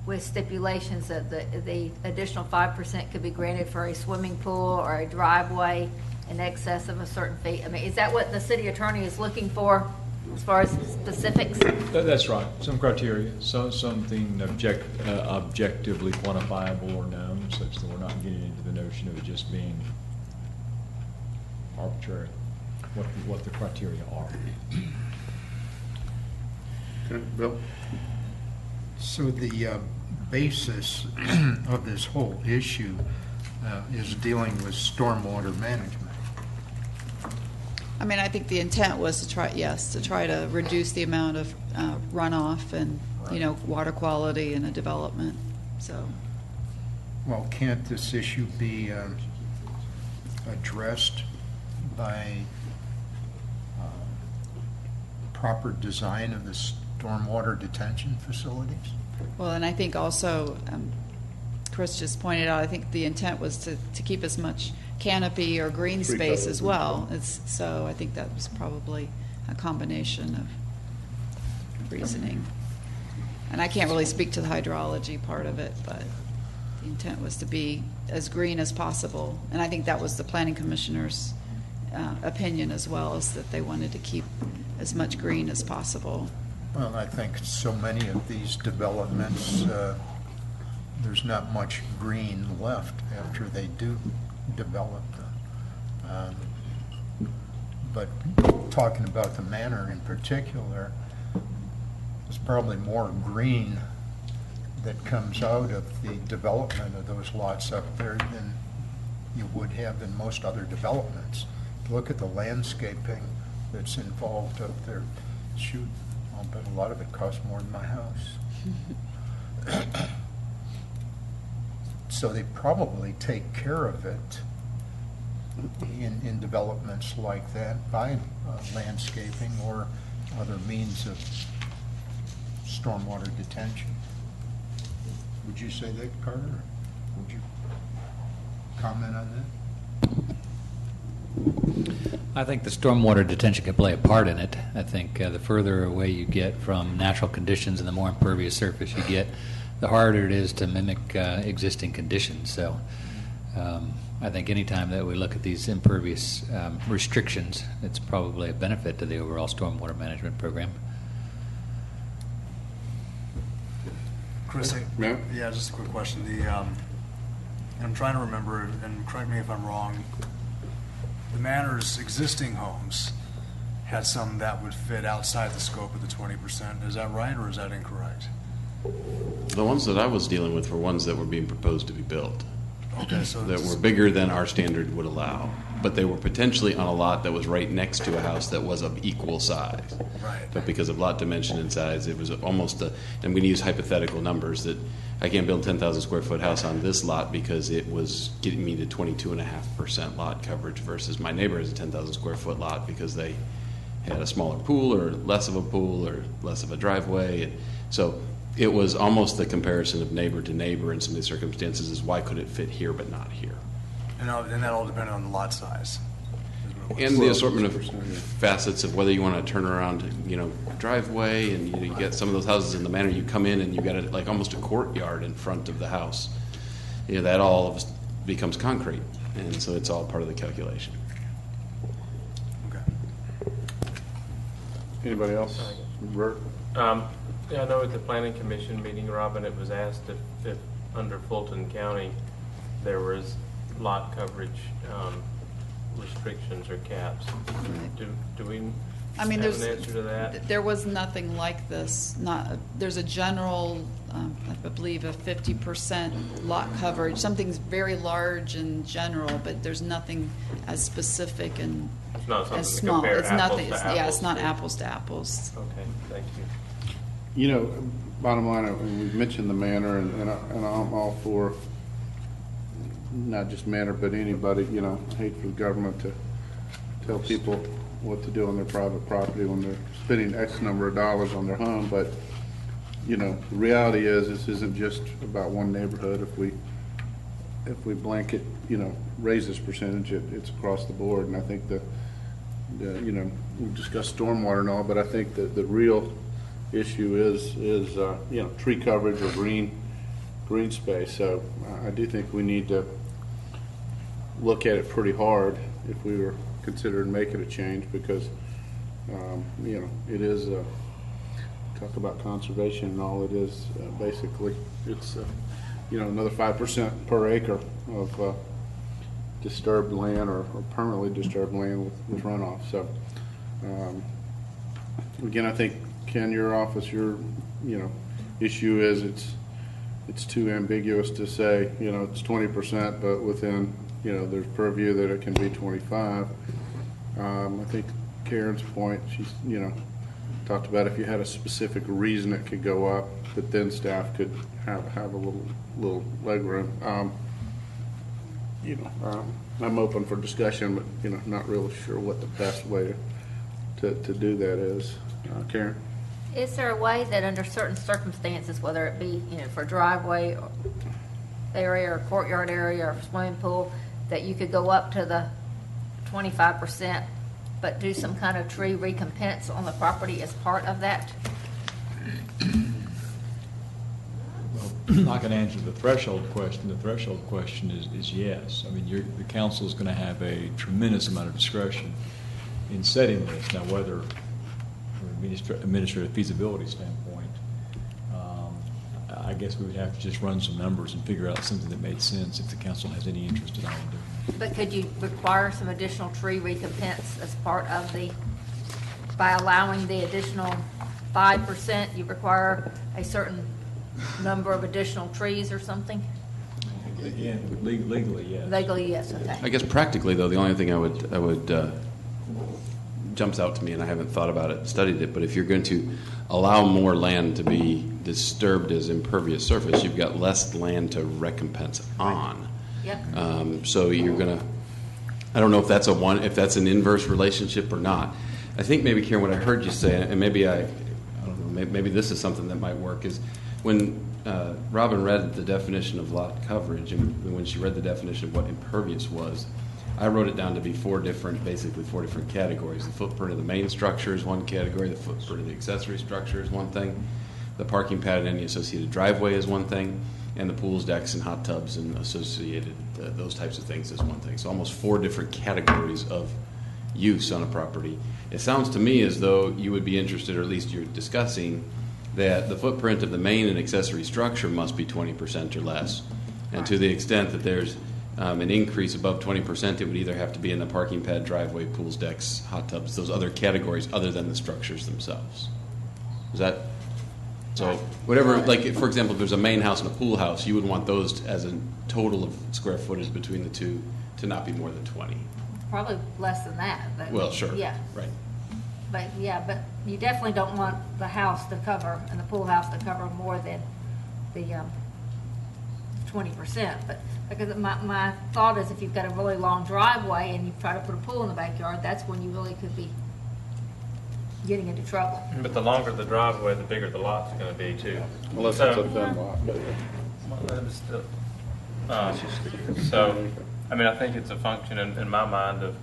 with stipulations that the additional 5% could be granted for a swimming pool or a driveway in excess of a certain fee. I mean, is that what the city attorney is looking for as far as specifics? That's right. Some criteria, something objectively quantifiable or known, such that we're not getting into the notion of it just being arbitrary, what the criteria are. Okay, Bill? So the basis of this whole issue is dealing with stormwater management. I mean, I think the intent was to try to reduce the amount of runoff and, water quality in a development, so. Well, can't this issue be addressed by proper design of the stormwater detention facilities? Well, and I think also, Chris just pointed out, I think the intent was to keep as much canopy or green space as well. So I think that was probably a combination of reasoning. And I can't really speak to the hydrology part of it, but The intent was to be as green as possible, and I think that was the planning commissioner's opinion as well, is that they wanted to keep as much green as possible. Well, I think so many of these developments, there's not much green left after they do develop them. But talking about the manor in particular, there's probably more green that comes out of the development of those lots up there than you would have in most other developments. Look at the landscaping that's involved up there. Shoot, I'll bet a lot of it costs more than my house. So they probably take care of it in developments like that by landscaping or other means of stormwater detention. Would you say that, Carter? Would you comment on that? I think the stormwater detention can play a part in it. I think the further away you get from natural conditions and the more impervious surface you get, the harder it is to mimic existing conditions. So I think any time that we look at these impervious restrictions, it's probably a benefit to the overall stormwater management program. Chris, yeah, just a quick question. I'm trying to remember, and correct me if I'm wrong, the manor's existing homes had some that would fit outside the scope of the 20%. Is that right, or is that incorrect? The ones that I was dealing with were ones that were being proposed to be built. Okay, so that were bigger than our standard would allow, but they were potentially on a lot that was right next to a house that was of equal size. Right. But because of lot dimension and size, it was almost I'm going to use hypothetical numbers, that I can't build a 10,000 square foot house on this lot because it was getting me to 22.5% lot coverage versus my neighbor has a 10,000 square foot lot because they had a smaller pool or less of a pool or less of a driveway. And so it was almost the comparison of neighbor to neighbor in some of these circumstances is why could it fit here but not here? And that all depended on the lot size. And the assortment of facets of whether you want to turn around, driveway, and you get some of those houses in the manor, you come in and you got like almost a courtyard in front of the house. That all becomes concrete, and so it's all part of the calculation. Okay. Anybody else? Bert? Yeah, I know at the Planning Commission meeting, Robin, it was asked if under Fulton County there was lot coverage restrictions or caps. Do we have an answer to that? There was nothing like this. There's a general, I believe, a 50% lot coverage. Something's very large in general, but there's nothing as specific and it's not something as to small. compare It's apples nothing. to apples. Yeah, it's not apples to apples. Okay, thank you. Bottom line, we've mentioned the manor, and I'm all for not just manor, but anybody, I hate for the government to tell people what to do on their private property when they're spending X number of dollars on their home, but, the reality is this isn't just about one neighborhood. If we blanket, raise this percentage, it's across the board, and I think we've discussed stormwater and all, but I think that the real issue is tree coverage or green space. So I do think we need to look at it pretty hard if we were considering making a change, because it is talk about conservation and all. It is basically it's another 5% per acre of disturbed land or permanently disturbed land with runoff. So again, I think, Ken, your office, your issue is it's too ambiguous to say it's 20%, but within there's purview that it can be 25. I think Karen's point, she's talked about if you had a specific reason it could go up, but then staff could have a little leg room. I'm open for discussion, but not really sure what the best way to do that is. Karen? Is there a way that under certain circumstances, whether it be, for driveway or area or courtyard area or swimming pool, that you could go up to the 25%, but do some kind of tree recompense on the property as part of that? I can answer the threshold question. The threshold question is yes. I mean, the council is going to have a tremendous amount of discretion in setting this. Now, whether from an administrative feasibility standpoint, I guess we would have to just run some numbers and figure out something that made sense if the council has any interest at all in doing it. But could you require some additional tree recompense as part of by allowing the additional 5%, you require a certain number of additional trees or something? Again, legally, yes. Legally, yes, okay. I guess practically, though, the only thing I would jumps out to me, and I haven't thought about it, studied it, but if you're going to allow more land to be disturbed as impervious surface, you've got less land to recompense on. Yep. So you're going to, I don't know if that's an inverse relationship or not. I think maybe, Karen, what I heard you say, and maybe I don't know, maybe this is something that might work, is when Robin read the definition of lot coverage, and when she read the definition of what impervious was, I wrote it down to be basically four different categories. The footprint of the main structure is one category, the footprint of the accessory structure is one thing, the parking pad and any associated driveway is one thing, and the pools, decks, and hot tubs and associated those types of things is one thing. So almost four different categories of use on a property. It sounds to me as though you would be interested, or at least you're discussing, that the footprint of the main and accessory structure must be 20% or less. And to the extent that there's an increase above 20%, it would either have to be in the parking pad, driveway, pools, decks, hot tubs, those other categories other than the structures themselves. Is that? So whatever, like for example, if there's a main house and a pool house, you would want those as a total of square footage between the two to not be more than 20. Probably less than that. But Well, sure. Yeah. Right. But you definitely don't want the house to cover, and the pool house to cover more than the 20%. But because my thought is if you've got a really long driveway and you try to put a pool in the backyard, that's when you really could be getting into trouble. But the longer the driveway, the bigger the lot's going to be too. Unless it's a thin lot. So, I mean, I think it's a function in my mind of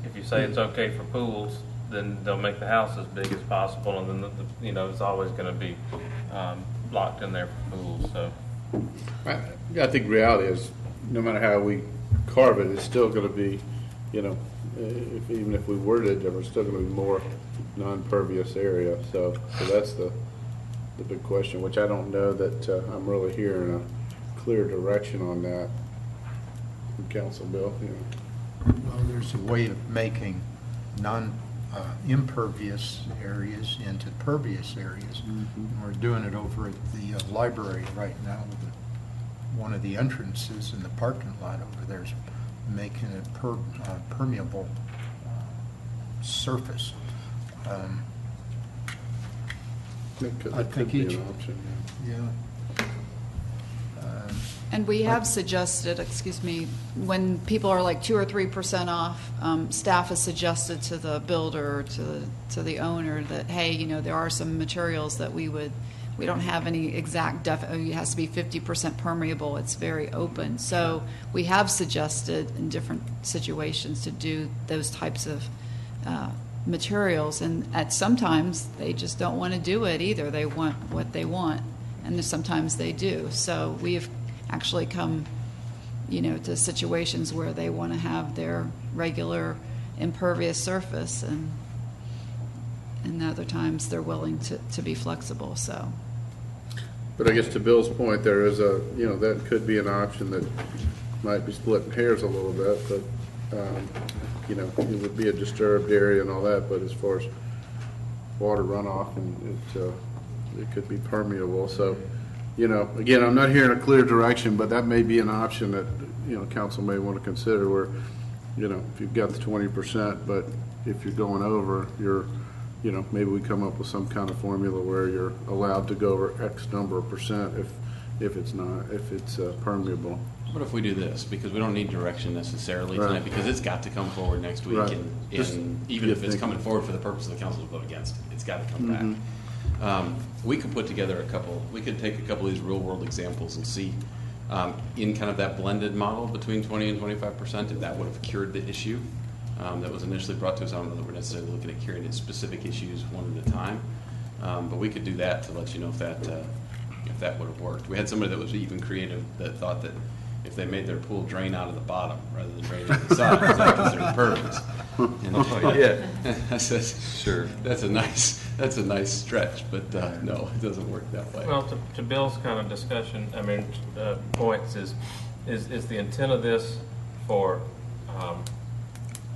if you say it's okay for pools, then they'll make the house as big as possible, and then it's always going to be locked in there for pools. So, I think reality is no matter how we carve it, it's still going to be, even if we worded it different, it's still going to be more non-pervious area. So that's the big question, which I don't know that I'm really hearing a clear direction on that from Council Bill. Well, there's a way of making impervious areas into pervious areas. Mm-hmm. We're doing it over at the library right now with one of the entrances in the parking lot over there is making it permeable surface. That could be an option. Yeah. And we have suggested, when people are like 2 or 3% off, staff has suggested to the builder or to the owner that, hey, there are some materials that we don't have any exact it has to be 50% permeable. It's very open. So we have suggested in different situations to do those types of materials, and sometimes they just don't want to do it either. They want what they want, and sometimes they do. So we have actually come, to situations where they want to have their regular impervious surface, and other times they're willing to be flexible. So. But I guess to Bill's point, there is that could be an option that might be splitting hairs a little bit, but it would be a disturbed area and all that. But as far as water runoff, and it could be permeable. So, again, I'm not hearing a clear direction, but that may be an option that council may want to consider. Where, if you've got the 20%, but if you're going over, maybe we come up with some kind of formula where you're allowed to go over X number of percent if it's permeable. What if we do this? Because we don't need direction necessarily Right. tonight, because it's got to come forward next week, Right. and even if it's coming forward for the purpose of the council to vote against it, it's got to come back. We could put together we could take a couple of these real world examples and see in kind of that blended model between 20 and 25% if that would have cured the issue that was initially brought to us. I don't know that we're necessarily looking at curing specific issues one at a time, but we could do that to let you know if that if that would have worked. We had somebody that was even creative that thought that if they made their pool drain out of the bottom rather than drain out of the side, that was their purpose. And, yeah, I said, Sure. that's a nice stretch, but no, it doesn't work that way. Well, to Bill's kind of discussion, points is the intent of this for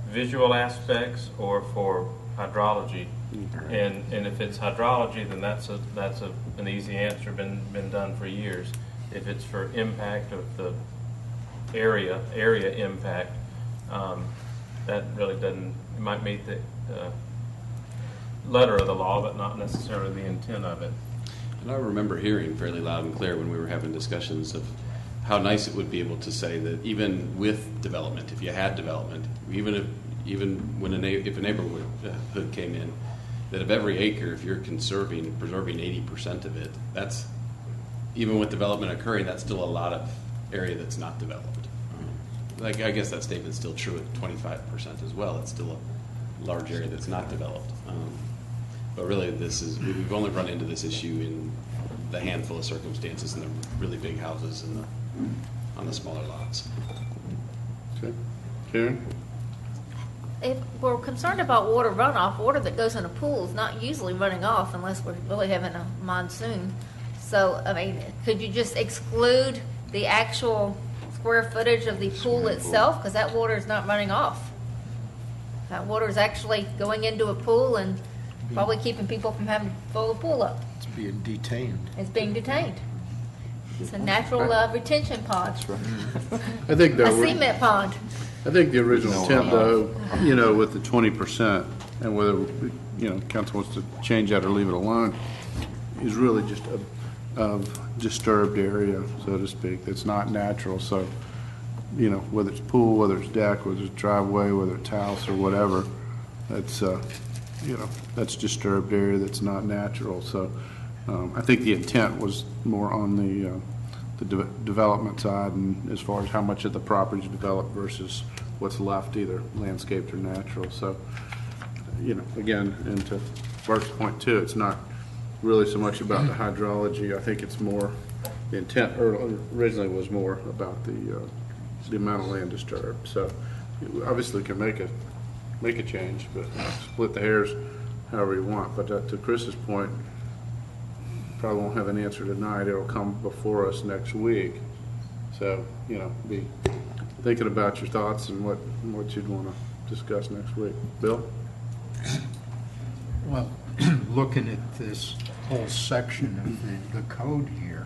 visual aspects or for hydrology? And if it's hydrology, then that's an easy answer, been done for years. If it's for impact of the area impact, that really doesn't, it might meet the letter of the law, but not necessarily the intent of it. And I remember hearing fairly loud and clear when we were having discussions of how nice it would be able to say that even with development, if you had development, even when if a neighborhood came in, that of every acre, if you're preserving 80% of it, that's, even with development occurring, that's still a lot of area that's not developed. Like, I guess that statement's still true at 25% as well. It's still a large area that's not developed. But really, we've only run into this issue in the handful of circumstances in the really big houses and on the smaller lots. Okay. Karen? If we're concerned about water runoff, water that goes in a pool is not usually running off unless we're really having a monsoon. So, could you just exclude the actual square footage of the pool itself? Because that water is not running off. That water is actually going into a pool and probably keeping people from having to fill the pool up. It's being detained. It's being detained. It's a natural retention pond. I think A cement pond. I think the original intent, though, with the 20%, and whether, council wants to change that or leave it alone, is really just a disturbed area, so to speak, that's not natural. So, whether it's pool, whether it's deck, whether it's driveway, whether it's house or whatever, that's, that's disturbed area that's not natural. So, I think the intent was more on the development side, and as far as how much of the property is developed versus what's left, either landscaped or natural. So, again, and to Bart's point too, it's not really so much about the hydrology. I think it's more, the intent originally was more about the amount of land disturbed. So, you obviously can make a change, but split the hairs however you want. But to Chris's point, probably won't have an answer tonight. It'll come before us next week. So, be thinking about your thoughts and what you'd want to discuss next week. Bill? Well, looking at this whole section of the code here,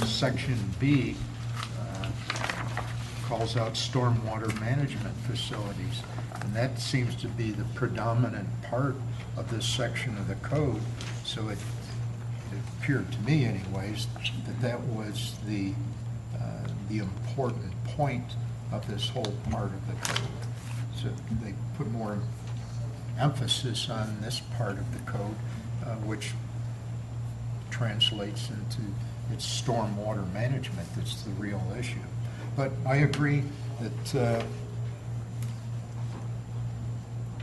Section B calls out stormwater management facilities, and that seems to be the predominant part of this section of the code. So it appeared to me anyways that was the important point of this whole part of the code. So they put more emphasis on this part of the code, which translates into its stormwater management that's the real issue. But I agree that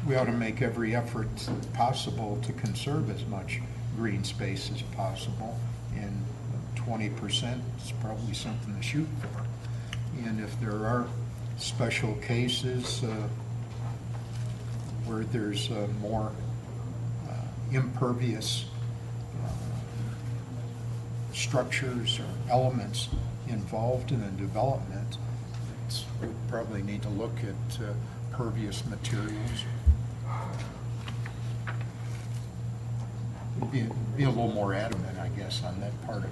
we ought to make every effort possible to conserve as much green space as possible, and 20% is probably something to shoot for. And if there are special cases where there's more impervious structures or elements involved in the development, we probably need to look at pervious materials. Be a little more adamant, I guess, on that part of it.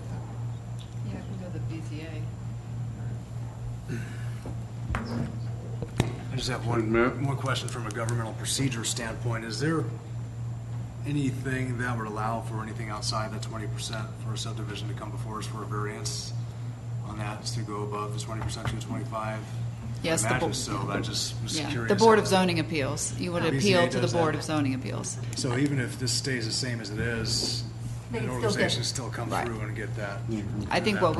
Yeah, we go the BZA. I just have one question from a governmental procedure standpoint. Is there anything that would allow for anything outside that 20% for a subdivision to come before us for a variance on that, to go above the 20% to 25%? Yes, I imagine so, but I just was curious. The Board of Zoning Appeals. You would appeal to the Board of Zoning Appeals. So even if this stays the same as it is, an organization still come through and get that. I think what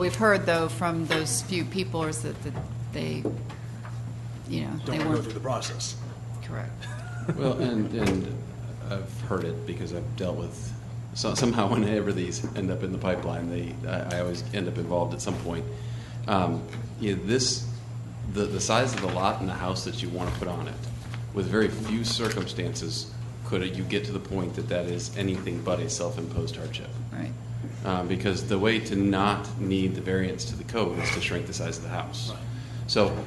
we've heard though from those few people is that they, Don't they want to go weren't through the process. correct. Well, and I've heard it because I've dealt with So somehow, whenever these end up in the pipeline, I always end up involved at some point. The size of the lot and the house that you want to put on it, with very few circumstances, could you get to the point that is anything but a self-imposed hardship. Right. Because the way to not need the variance to the code is to shrink the size of the house. Right. So,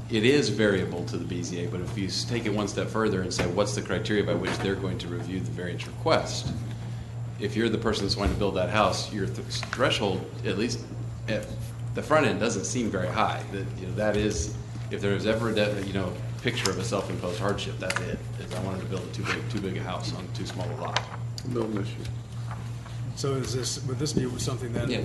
it is variable to the BZA, but if you take it one step further and say, what's the criteria by which they're going to review the variance request? If you're the person that's going to build that house, your threshold, at least at the front end, doesn't seem very high. That is, if there's ever a picture of a self-imposed hardship, that's it. Is I wanted to build a too big a house on too small a lot. Building issue. So would this be something that? Yeah.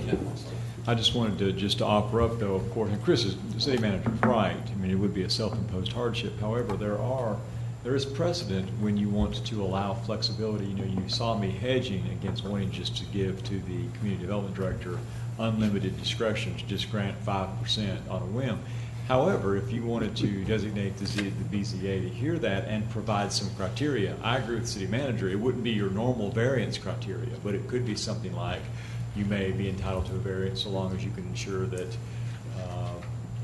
I just wanted to offer up, though, of course, and Chris, the city manager, is right. I mean, it would be a self-imposed hardship. However, there is precedent when you want to allow flexibility. You saw me hedging against wanting just to give to the community development director unlimited discretion to just grant 5% on a whim. However, if you wanted to designate the BZA to hear that and provide some criteria, I agree with the city manager. It wouldn't be your normal variance criteria, but it could be something like you may be entitled to a variance so long as you can ensure that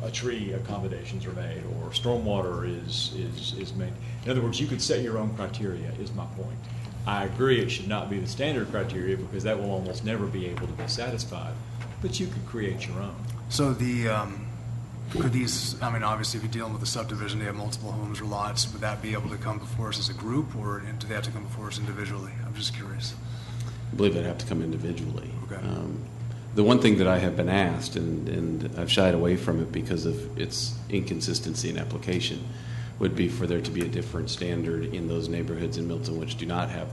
a tree accommodations are made or stormwater is made. In other words, you could set your own criteria, is my point. I agree it should not be the standard criteria because that will almost never be able to be satisfied, but you could create your own. So could these, obviously if you're dealing with a subdivision, they have multiple homes or lots, would that be able to come before us as a group or do they have to come before us individually? I'm just curious. I believe they'd have to come individually. Okay. The one thing that I have been asked, and I've shied away from it because of its inconsistency in application, would be for there to be a different standard in those neighborhoods in Milton which do not have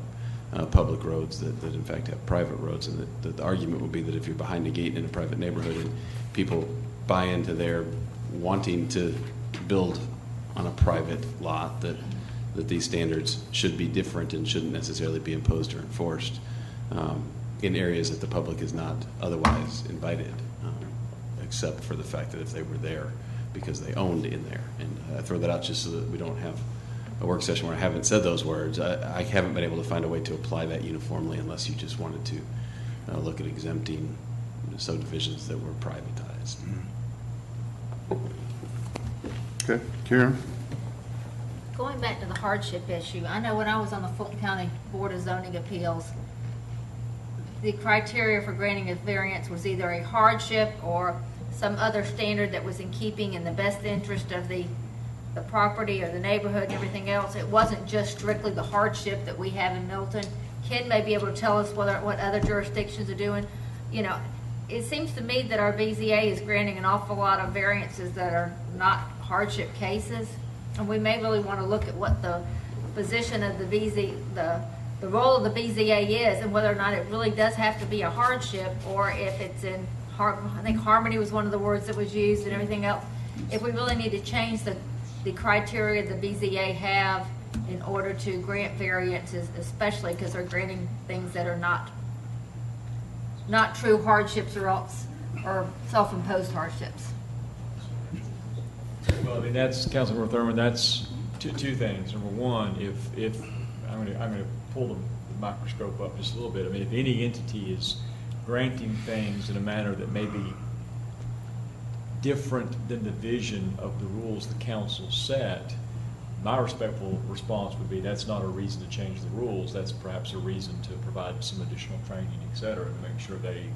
public roads, that in fact have private roads. And the argument would be that if you're behind a gate in a private neighborhood and people buy into their wanting to build on a private lot, that these standards should be different and shouldn't necessarily be imposed or enforced in areas that the public is not otherwise invited, except for the fact that if they were there because they owned in there. And I throw that out just so that we don't have a work session where I haven't said those words. I haven't been able to find a way to apply that uniformly unless you just wanted to look at exempting subdivisions that were privatized. Okay, Karen? Going back to the hardship issue, I know when I was on the Fulton County Board of Zoning Appeals, the criteria for granting a variance was either a hardship or some other standard that was in keeping in the best interest of the property or the neighborhood and everything else. It wasn't just strictly the hardship that we have in Milton. Ken may be able to tell us what other jurisdictions are doing. It seems to me that our BZA is granting an awful lot of variances that are not hardship cases, and we may really want to look at what the position of the role of the BZA is, and whether or not it really does have to be a hardship, or if it's in, I think harmony was one of the words that was used, and everything else. If we really need to change the criteria the BZA have in order to grant variances, especially because they're granting things that are not true hardships or self-imposed hardships. Well, that's, Councilmember Thurman, that's two things. Number one, if I'm going to pull the microscope up just a little bit. If any entity is granting things in a manner that may be different than the vision of the rules the council set, my respectful response would be that's not a reason to change the rules. That's perhaps a reason to provide some additional training, et cetera, to make sure they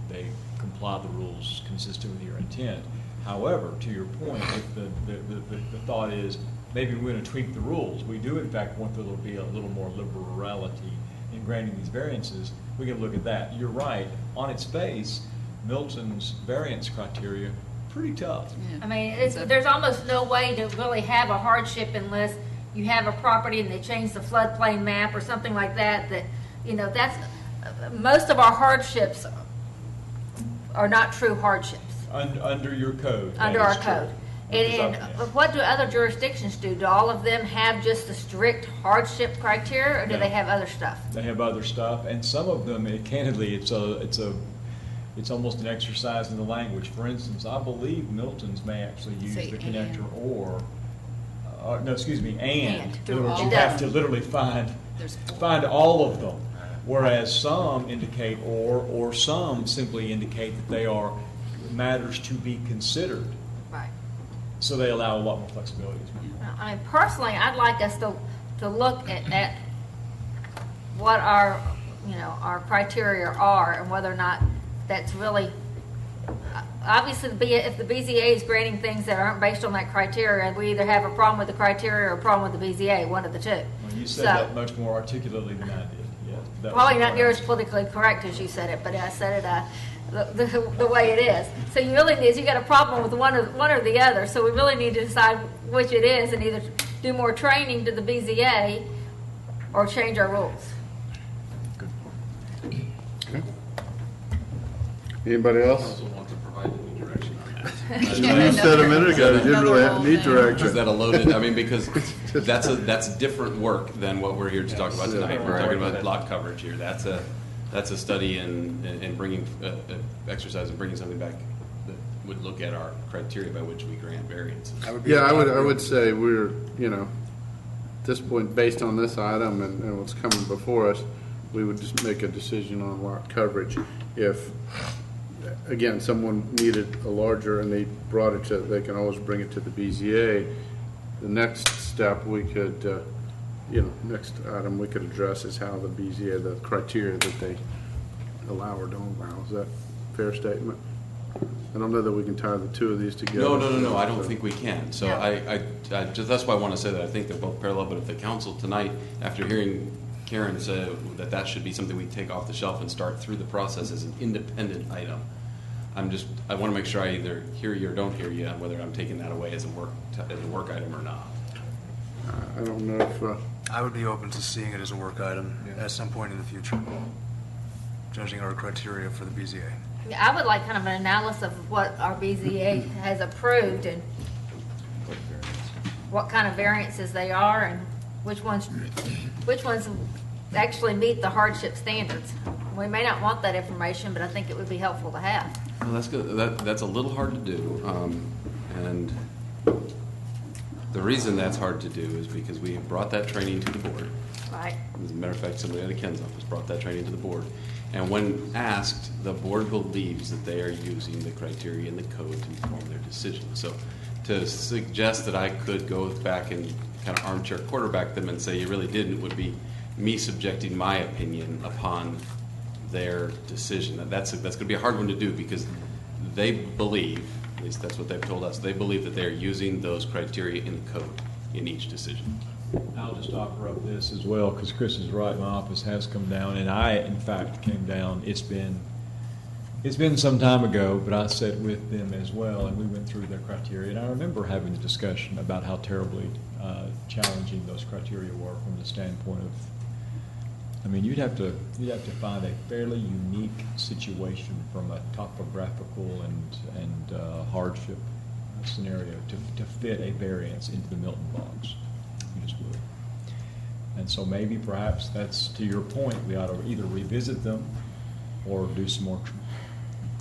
comply the rules consistent with your intent. However, to your point, if the thought is maybe we're going to tweak the rules, we do in fact want there to be a little more liberality in granting these variances, we can look at that. You're right. On its face, Milton's variance criteria, pretty tough. Yeah. There's almost no way to really have a hardship unless you have a property and they change the floodplain map or something like that. That's most of our hardships are not true hardships. Under your code. Under our code. And what do other jurisdictions do? Do all of them have just the strict hardship criteria, or do they have other stuff? They have other stuff, and some of them, candidly, it's almost an exercise in the language. For instance, I believe Milton's may actually use the connector or, and. In other words, you have to literally find all of them. Whereas some indicate or some simply indicate that they are matters to be considered. Right. So they allow a lot more flexibility as well. I mean, personally, I'd like us to look at what our, our criteria are and whether or not that's really, obviously, if the BZA is granting things that aren't based on that criteria, we either have a problem with the criteria or a problem with the BZA, one of the two. Well, you said that much more articulately than I did. Yeah, probably not near as politically correct as you said it, but I said it the way it is. So you really need, you got a problem with one or the other. So we really need to decide which it is and either do more training to the BZA or change our rules. Okay. Anybody else? Council wants to provide any direction on that. You said a minute ago you didn't really need direction. Is that a loaded, I mean, because that's different work than what we're here to talk about tonight. We're talking about lot coverage here. That's a study in bringing exercise and bringing something back that would look at our criteria by which we grant variances. Yeah, I would say we're, at this point, based on this item and what's coming before us, we would just make a decision on lot coverage. If, again, someone needed a larger and they brought it to, they can always bring it to the BZA. The next step we could, next item we could address is how the BZA, the criteria that they allow or don't allow. Is that a fair statement? I don't know that we can tie the two of these together. No. I don't think we can. So I just, that's why I want to say that I think they're both parallel. But if the council tonight, after hearing Karen say that should be something we take off the shelf and start through the process as an independent item, I want to make sure I either hear you or don't hear you on whether I'm taking that away as a work item or not. I don't know if... I would be open to seeing it as a work item at some point in the future, judging our criteria for the BZA. Yeah, I would like kind of an analysis of what our BZA has approved and what kind of variances they are and which ones actually meet the hardship standards. We may not want that information, but I think it would be helpful to have. Well, that's good. That's a little hard to do, and the reason that's hard to do is because we have brought that training to the board. Right. As a matter of fact, somebody out of Ken's office brought that training to the board. And when asked, the board believes that they are using the criteria in the code to inform their decision. So to suggest that I could go back and kind of armchair quarterback them and say you really didn't would be me subjecting my opinion upon their decision. That's going to be a hard one to do because they believe, at least that's what they've told us, they believe that they are using those criteria in the code in each decision. I'll just offer up this as well, because Chris is right, my office has come down, and I, in fact, came down. It's been some time ago, but I sat with them as well, and we went through their criteria, and I remember having a discussion about how terribly challenging those criteria were from the standpoint of, I mean, you'd have to find a fairly unique situation from a topographical and hardship scenario to fit a variance into the Milton box. You just would. And so maybe perhaps that's, to your point, we ought to either revisit them or do some more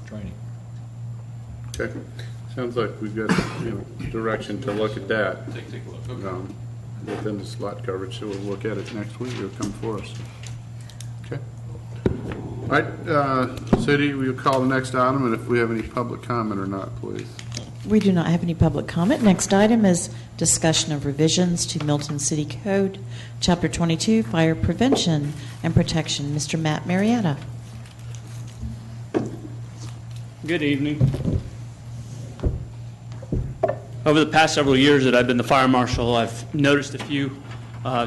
training. Okay. Sounds like we've got direction to look at that. Take a look. Okay. Within this lot coverage, so we'll look at it next week. It'll come for us. Okay. All right, City, we'll call the next item, and if we have any public comment or not, please. We do not have any public comment. Next item is discussion of revisions to Milton City Code, Chapter 22, Fire Prevention and Protection. Mr. Matt Marietta. Good evening. Over the past several years that I've been the fire marshal, I've noticed a few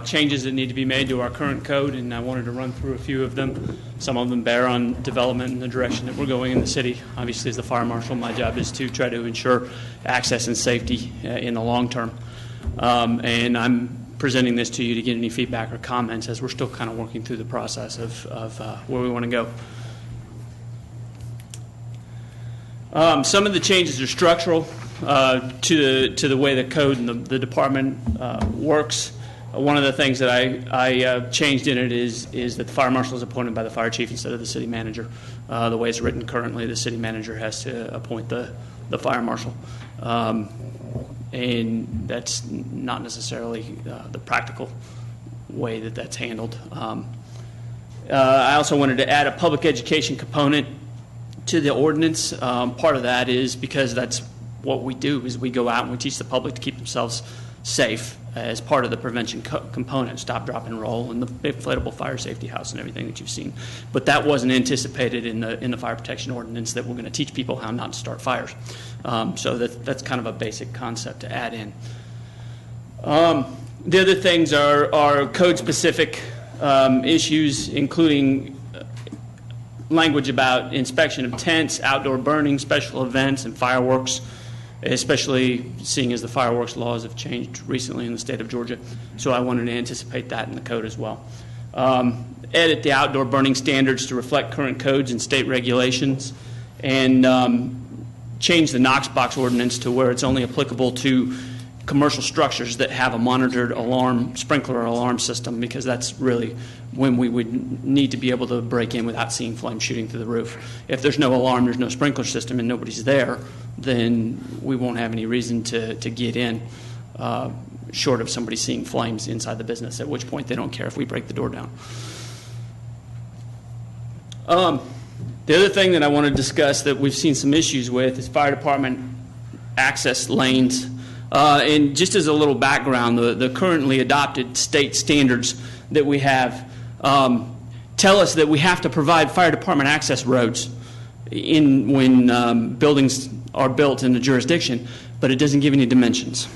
changes that need to be made to our current code, and I wanted to run through a few of them. Some of them bear on development and the direction that we're going in the city. Obviously, as the fire marshal, my job is to try to ensure access and safety in the long term. And I'm presenting this to you to get any feedback or comments as we're still kind of working through the process of where we want to go. Some of the changes are structural to the way the code and the department works. One of the things that I changed in it is that the fire marshal is appointed by the fire chief instead of the city manager. The way it's written currently, the city manager has to appoint the fire marshal. And that's not necessarily the practical way that that's handled. I also wanted to add a public education component to the ordinance. Part of that is because that's what we do, is we go out and we teach the public to keep themselves safe as part of the prevention component, stop, drop, and roll, and the inflatable fire safety house and everything that you've seen. But that wasn't anticipated in the fire protection ordinance, that we're going to teach people how not to start fires. So that's kind of a basic concept to add in. The other things are code-specific issues, including language about inspection of tents, outdoor burning, special events, and fireworks, especially seeing as the fireworks laws have changed recently in the state of Georgia. So I wanted to anticipate that in the code as well. Edit the outdoor burning standards to reflect current codes and state regulations, and change the Knox box ordinance to where it's only applicable to commercial structures that have a monitored alarm, sprinkler alarm system, because that's really when we would need to be able to break in without seeing flames shooting through the roof. If there's no alarm, there's no sprinkler system, and nobody's there, then we won't have any reason to get in, short of somebody seeing flames inside the business, at which point they don't care if we break the door down. The other thing that I want to discuss that we've seen some issues with is fire department access lanes. And just as a little background, the currently adopted state standards that we have tell us that we have to provide fire department access roads when buildings are built in the jurisdiction, but it doesn't give any dimensions,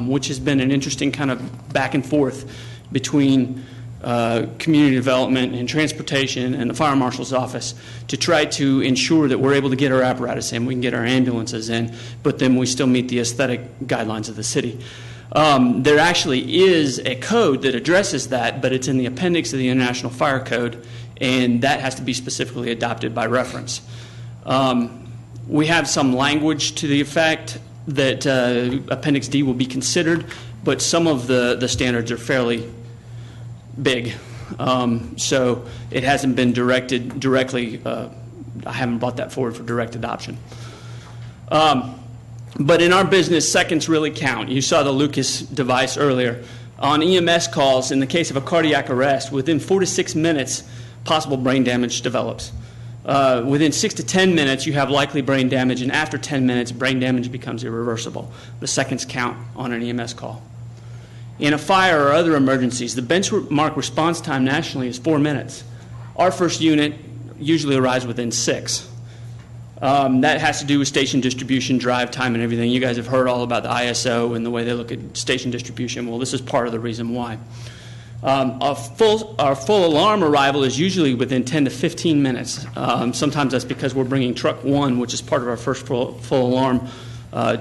which has been an interesting kind of back and forth between community development and transportation and the fire marshal's office to try to ensure that we're able to get our apparatus in, we can get our ambulances in, but then we still meet the aesthetic guidelines of the city. There actually is a code that addresses that, but it's in the appendix of the International Fire Code, and that has to be specifically adopted by reference. We have some language to the effect that Appendix D will be considered, but some of the standards are fairly big, so it hasn't been directly. I haven't brought that forward for direct adoption. But in our business, seconds really count. You saw the Lucas device earlier. On EMS calls, in the case of a cardiac arrest, within 4 to 6 minutes, possible brain damage develops. Within 6 to 10 minutes, you have likely brain damage, and after 10 minutes, brain damage becomes irreversible. The seconds count on an EMS call. In a fire or other emergencies, the benchmark response time nationally is 4 minutes. Our first unit usually arrives within 6. That has to do with station distribution, drive time, and everything. You guys have heard all about the ISO and the way they look at station distribution. Well, this is part of the reason why. Our full alarm arrival is usually within 10 to 15 minutes. Sometimes that's because we're bringing truck 1, which is part of our first full alarm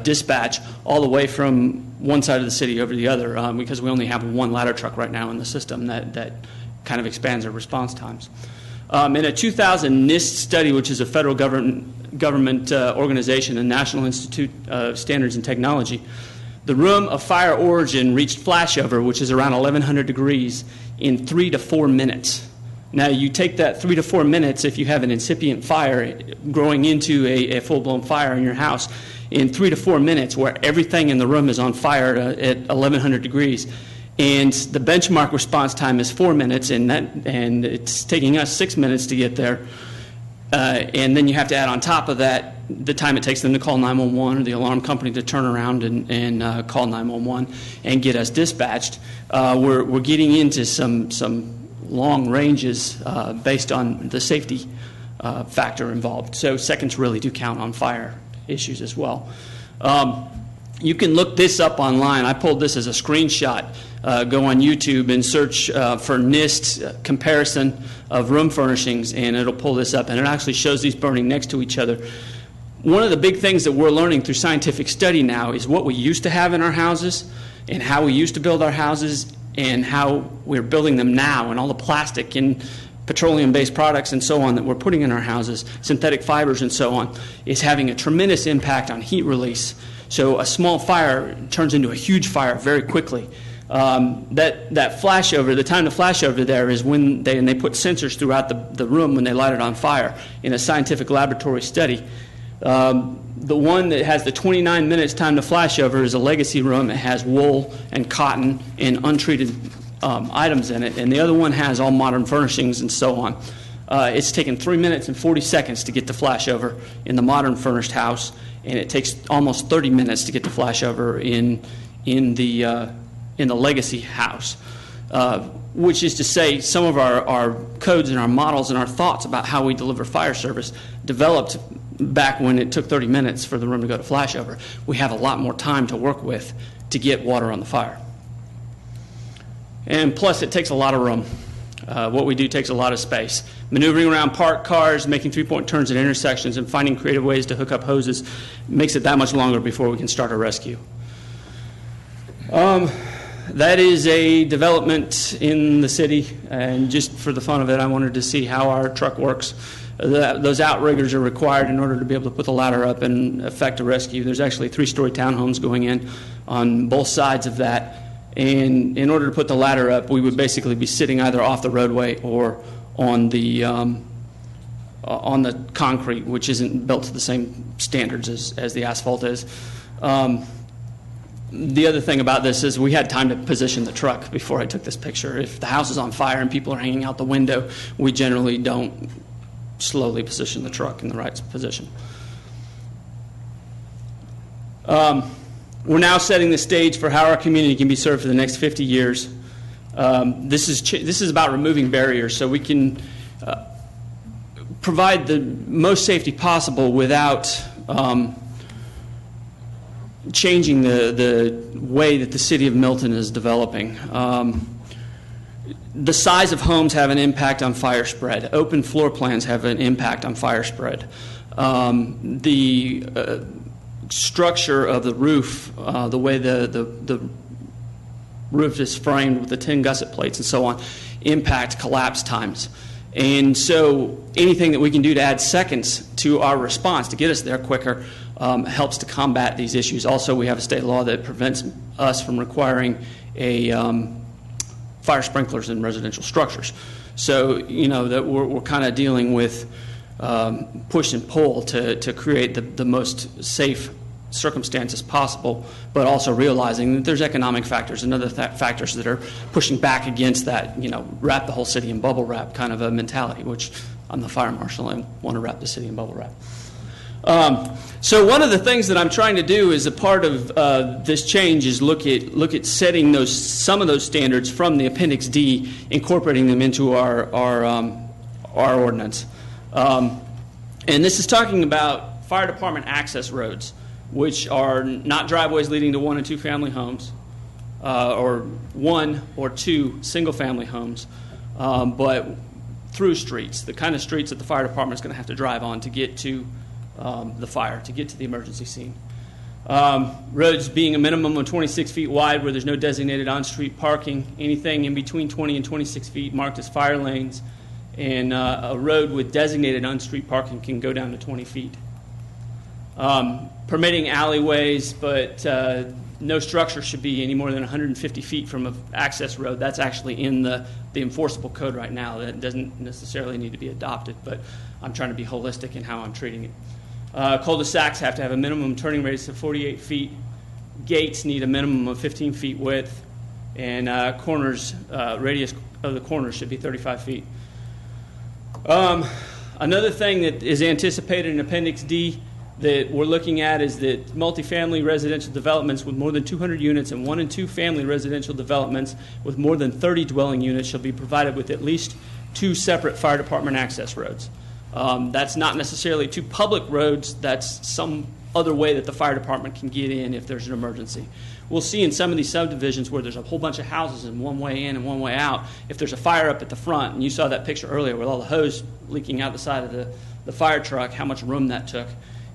dispatch, all the way from one side of the city over to the other, because we only have one ladder truck right now in the system that kind of expands our response times. In a 2000 NIST study, which is a federal government organization, the National Institute of Standards and Technology, the room of fire origin reached flashover, which is around 1100 degrees, in 3 to 4 minutes. Now, you take that 3 to 4 minutes, if you have an incipient fire growing into a full-blown fire in your house, in 3 to 4 minutes, where everything in the room is on fire at 1100 degrees, and the benchmark response time is 4 minutes, and it's taking us 6 minutes to get there, and then you have to add on top of that the time it takes them to call 911 or the alarm company to turn around and call 911 and get us dispatched. We're getting into some long ranges based on the safety factor involved. So seconds really do count on fire issues as well. You can look this up online. I pulled this as a screenshot. Go on YouTube and search for NIST comparison of room furnishings, and it'll pull this up. And it actually shows these burning next to each other. One of the big things that we're learning through scientific study now is what we used to have in our houses and how we used to build our houses and how we're building them now, and all the plastic and petroleum-based products and so on that we're putting in our houses, synthetic fibers and so on, is having a tremendous impact on heat release. So a small fire turns into a huge fire very quickly. That flashover, the time to flashover there is when they put sensors throughout the room when they light it on fire in a scientific laboratory study. The one that has the 29 minutes time to flashover is a legacy room. It has wool and cotton and untreated items in it, and the other one has all modern furnishings and so on. It's taken 3 minutes and 40 seconds to get to flashover in the modern furnished house, and it takes almost 30 minutes to get to flashover in the legacy house. Which is to say, some of our codes and our models and our thoughts about how we deliver fire service developed back when it took 30 minutes for the room to go to flashover. We have a lot more time to work with to get water on the fire. And plus, it takes a lot of room. What we do takes a lot of space. Maneuvering around parked cars, making three-point turns at intersections, and finding creative ways to hook up hoses makes it that much longer before we can start a rescue. That is a development in the city, and just for the fun of it, I wanted to see how our truck works. Those outriggers are required in order to be able to put the ladder up and effect a rescue. There's actually 3-story townhomes going in on both sides of that, and in order to put the ladder up, we would basically be sitting either off the roadway or on the concrete, which isn't built to the same standards as the asphalt is. The other thing about this is we had time to position the truck before I took this picture. If the house is on fire and people are hanging out the window, we generally don't slowly position the truck in the right position. We're now setting the stage for how our community can be served for the next 50 years. This is about removing barriers so we can provide the most safety possible without changing the way that the city of Milton is developing. The size of homes have an impact on fire spread. Open floor plans have an impact on fire spread. The structure of the roof, the way the roof is framed with the tin gusset plates and so on, impact collapse times. And so anything that we can do to add seconds to our response to get us there quicker helps to combat these issues. Also, we have a state law that prevents us from requiring a fire sprinklers in residential structures. So, you know, that we're kind of dealing with push and pull to create the most safe circumstances possible, but also realizing that there's economic factors and other factors that are pushing back against that, you know, wrap the whole city in bubble wrap kind of a mentality, which I'm the fire marshal and want to wrap the city in bubble wrap. So one of the things that I'm trying to do as a part of this change is look at setting some of those standards from the Appendix D, incorporating them into our ordinance. And this is talking about fire department access roads, which are not driveways leading to 1 and 2 family homes, or 1 or 2 single family homes, but through streets, the kind of streets that the fire department is going to have to drive on to get to the fire, to get to the emergency scene. Roads being a minimum of 26 feet wide where there's no designated on-street parking, anything in between 20 and 26 feet marked as fire lanes, and a road with designated on-street parking can go down to 20 feet. Permitting alleyways, but no structure should be any more than 150 feet from an access road. That's actually in the enforceable code right now. That doesn't necessarily need to be adopted, but I'm trying to be holistic in how I'm treating it. Cul-de-sacs have to have a minimum turning radius of 48 feet. Gates need a minimum of 15 feet width, and corners, radius of the corners should be 35 feet. Another thing that is anticipated in Appendix D that we're looking at is that multifamily residential developments with more than 200 units and 1 and 2 family residential developments with more than 30 dwelling units shall be provided with at least 2 separate fire department access roads. That's not necessarily 2 public roads. That's some other way that the fire department can get in if there's an emergency. We'll see in some of these subdivisions where there's a whole bunch of houses and one way in and one way out, if there's a fire up at the front, and you saw that picture earlier with all the hose leaking out the side of the fire truck, how much room that took.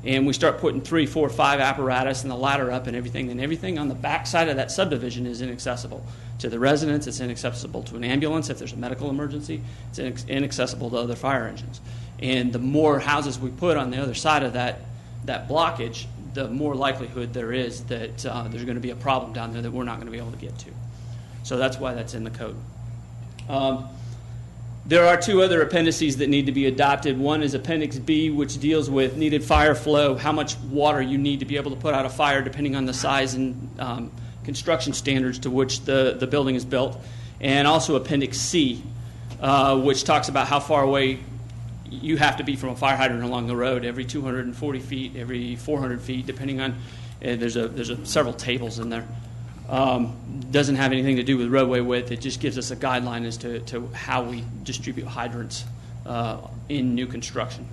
And we start putting 3, 4, 5 apparatus and the ladder up and everything on the back side of that subdivision is inaccessible to the residents. It's inaccessible to an ambulance if there's a medical emergency. It's inaccessible to other fire engines. And the more houses we put on the other side of that blockage, the more likelihood there is that there's going to be a problem down there that we're not going to be able to get to. So that's why that's in the code. There are 2 other appendices that need to be adopted. One is Appendix B, which deals with needed fire flow, how much water you need to be able to put out a fire depending on the size and construction standards to which the building is built. and also Appendix C, which talks about how far away you have to be from a fire hydrant along the road, every 240 feet, every 400 feet, depending on, there's several tables in there. Doesn't have anything to do with roadway width. It just gives us a guideline as to how we distribute hydrants in new construction.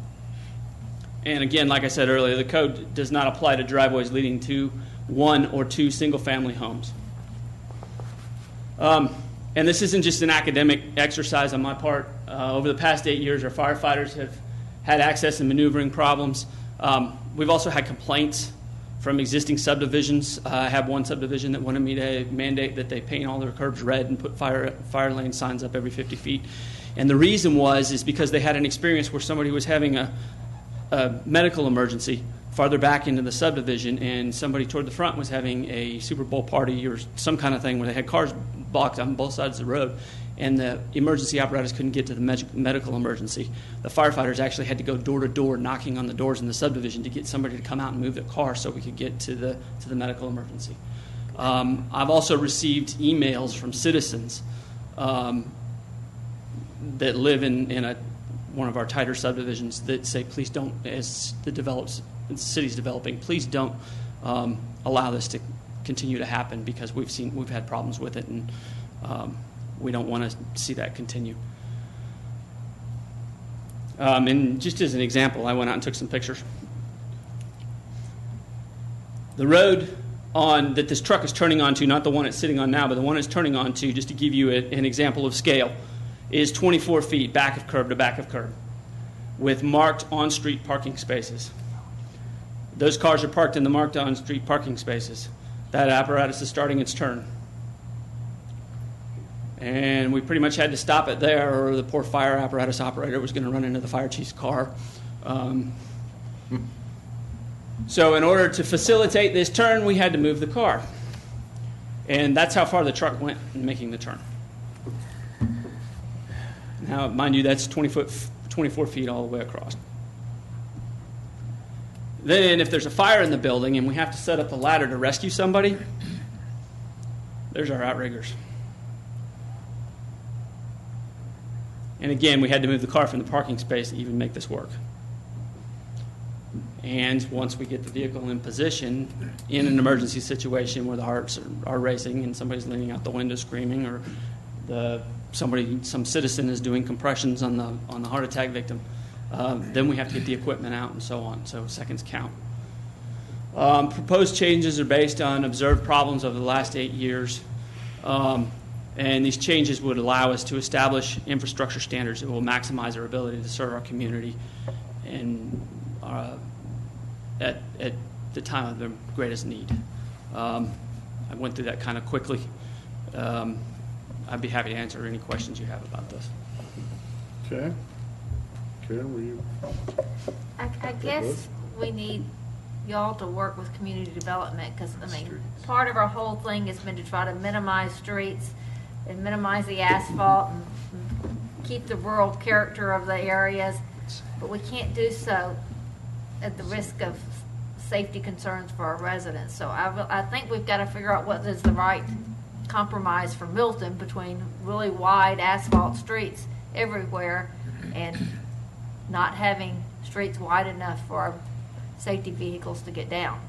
And again, like I said earlier, the code does not apply to driveways leading to 1 or 2 single-family homes. And this isn't just an academic exercise on my part. Over the past 8 years, our firefighters have had access and maneuvering problems. We've also had complaints from existing subdivisions. I have one subdivision that wanted me to mandate that they paint all their curbs red and put fire lane signs up every 50 feet. And the reason is because they had an experience where somebody was having a medical emergency farther back into the subdivision, and somebody toward the front was having a Super Bowl party or some kind of thing where they had cars blocked on both sides of the road, and the emergency apparatus couldn't get to the medical emergency. The firefighters actually had to go door to door knocking on the doors in the subdivision to get somebody to come out and move their car so we could get to the medical emergency. I've also received emails from citizens that live in one of our tighter subdivisions that say, please don't, as the city's developing, please don't allow this to continue to happen, because we've had problems with it, and we don't want to see that continue. And just as an example, I went out and took some pictures. The road that this truck is turning onto, not the one it's sitting on now, but the one it's turning onto, just to give you an example of scale, is 24 feet back of curb to back of curb with marked on-street parking spaces. Those cars are parked in the marked on-street parking spaces. That apparatus is starting its turn. And we pretty much had to stop it there, or the poor fire apparatus operator was going to run into the fire chief's car. So in order to facilitate this turn, we had to move the car. And that's how far the truck went in making the turn. Now, mind you, that's 24 feet all the way across. Then, if there's a fire in the building and we have to set up a ladder to rescue somebody, there's our outriggers. And again, we had to move the car from the parking space to even make this work. And once we get the vehicle in position, in an emergency situation where the hearts are racing and somebody's leaning out the window screaming, or some citizen is doing compressions on the heart attack victim, then we have to get the equipment out and so on. So seconds count. Proposed changes are based on observed problems over the last 8 years. And these changes would allow us to establish infrastructure standards that will maximize our ability to serve our community and at the time of the greatest need. I went through that kind of quickly. I'd be happy to answer any questions you have about this. Okay. Karen, were you? I guess we need y'all to work with community development, because, part of our whole thing has been to try to minimize streets and minimize the asphalt and keep the rural character of the areas, but we can't do so at the risk of safety concerns for our residents. So I think we've got to figure out what is the right compromise for Milton between really wide asphalt streets everywhere and not having streets wide enough for our safety vehicles to get down.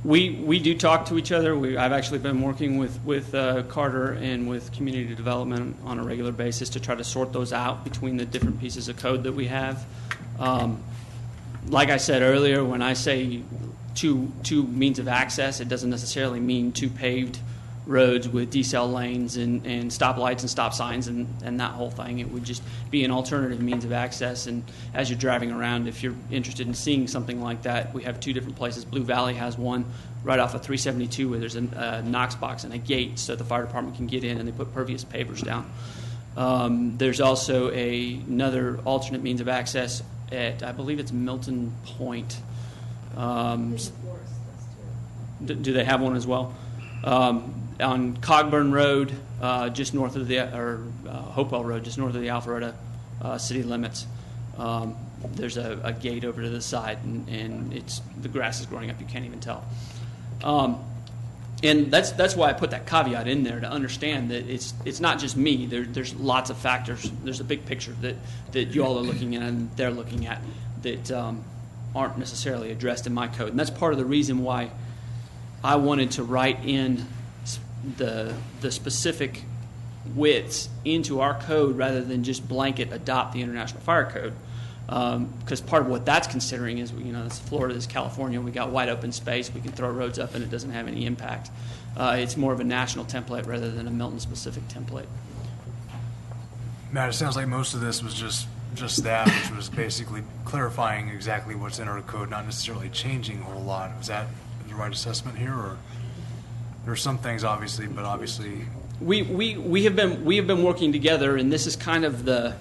We do talk to each other. I've actually been working with Carter and with community development on a regular basis to try to sort those out between the different pieces of code that we have. Like I said earlier, when I say two means of access, it doesn't necessarily mean 2 paved roads with decel lanes and stoplights and stop signs and that whole thing. It would just be an alternative means of access. And as you're driving around, if you're interested in seeing something like that, we have 2 different places. Blue Valley has one right off of 372 where there's a Knox box and a gate so the fire department can get in, and they put pervious pavers down. There's also another alternate means of access at, I believe it's Milton Point. Do they have one as well? On Cogburn Road, just north of Hopewell Road, just north of the Alpharetta city limits. There's a gate over to the side, and the grass is growing up. You can't even tell. And that's why I put that caveat in there, to understand that it's not just me. There's lots of factors. There's a big picture that you all are looking at and they're looking at that aren't necessarily addressed in my code. And that's part of the reason why I wanted to write in the specific widths into our code rather than just blanket adopt the International Fire Code. Because part of what that's considering is, it's Florida, this California, we got wide open space, we can throw roads up and it doesn't have any impact. It's more of a national template rather than a Milton-specific template. Matt, it sounds like most of this was just that, which was basically clarifying exactly what's in our code, not necessarily changing a whole lot. Was that the right assessment here, or there are some things obviously, but obviously we have been working together, and this is kind of the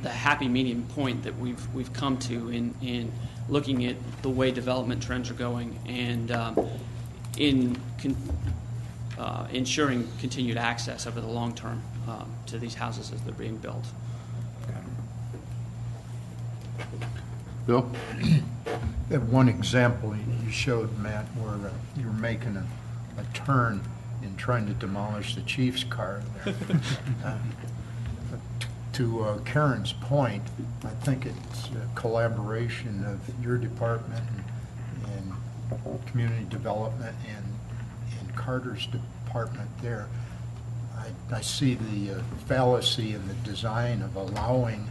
happy medium point that we've come to in looking at the way development trends are going and ensuring continued access over the long term to these houses as they're being built. Bill? That one example you showed, Matt, where you're making a turn in trying to demolish the chief's car there. To Karen's point, I think it's a collaboration of your department and community development and Carter's department there. I see the fallacy in the design of allowing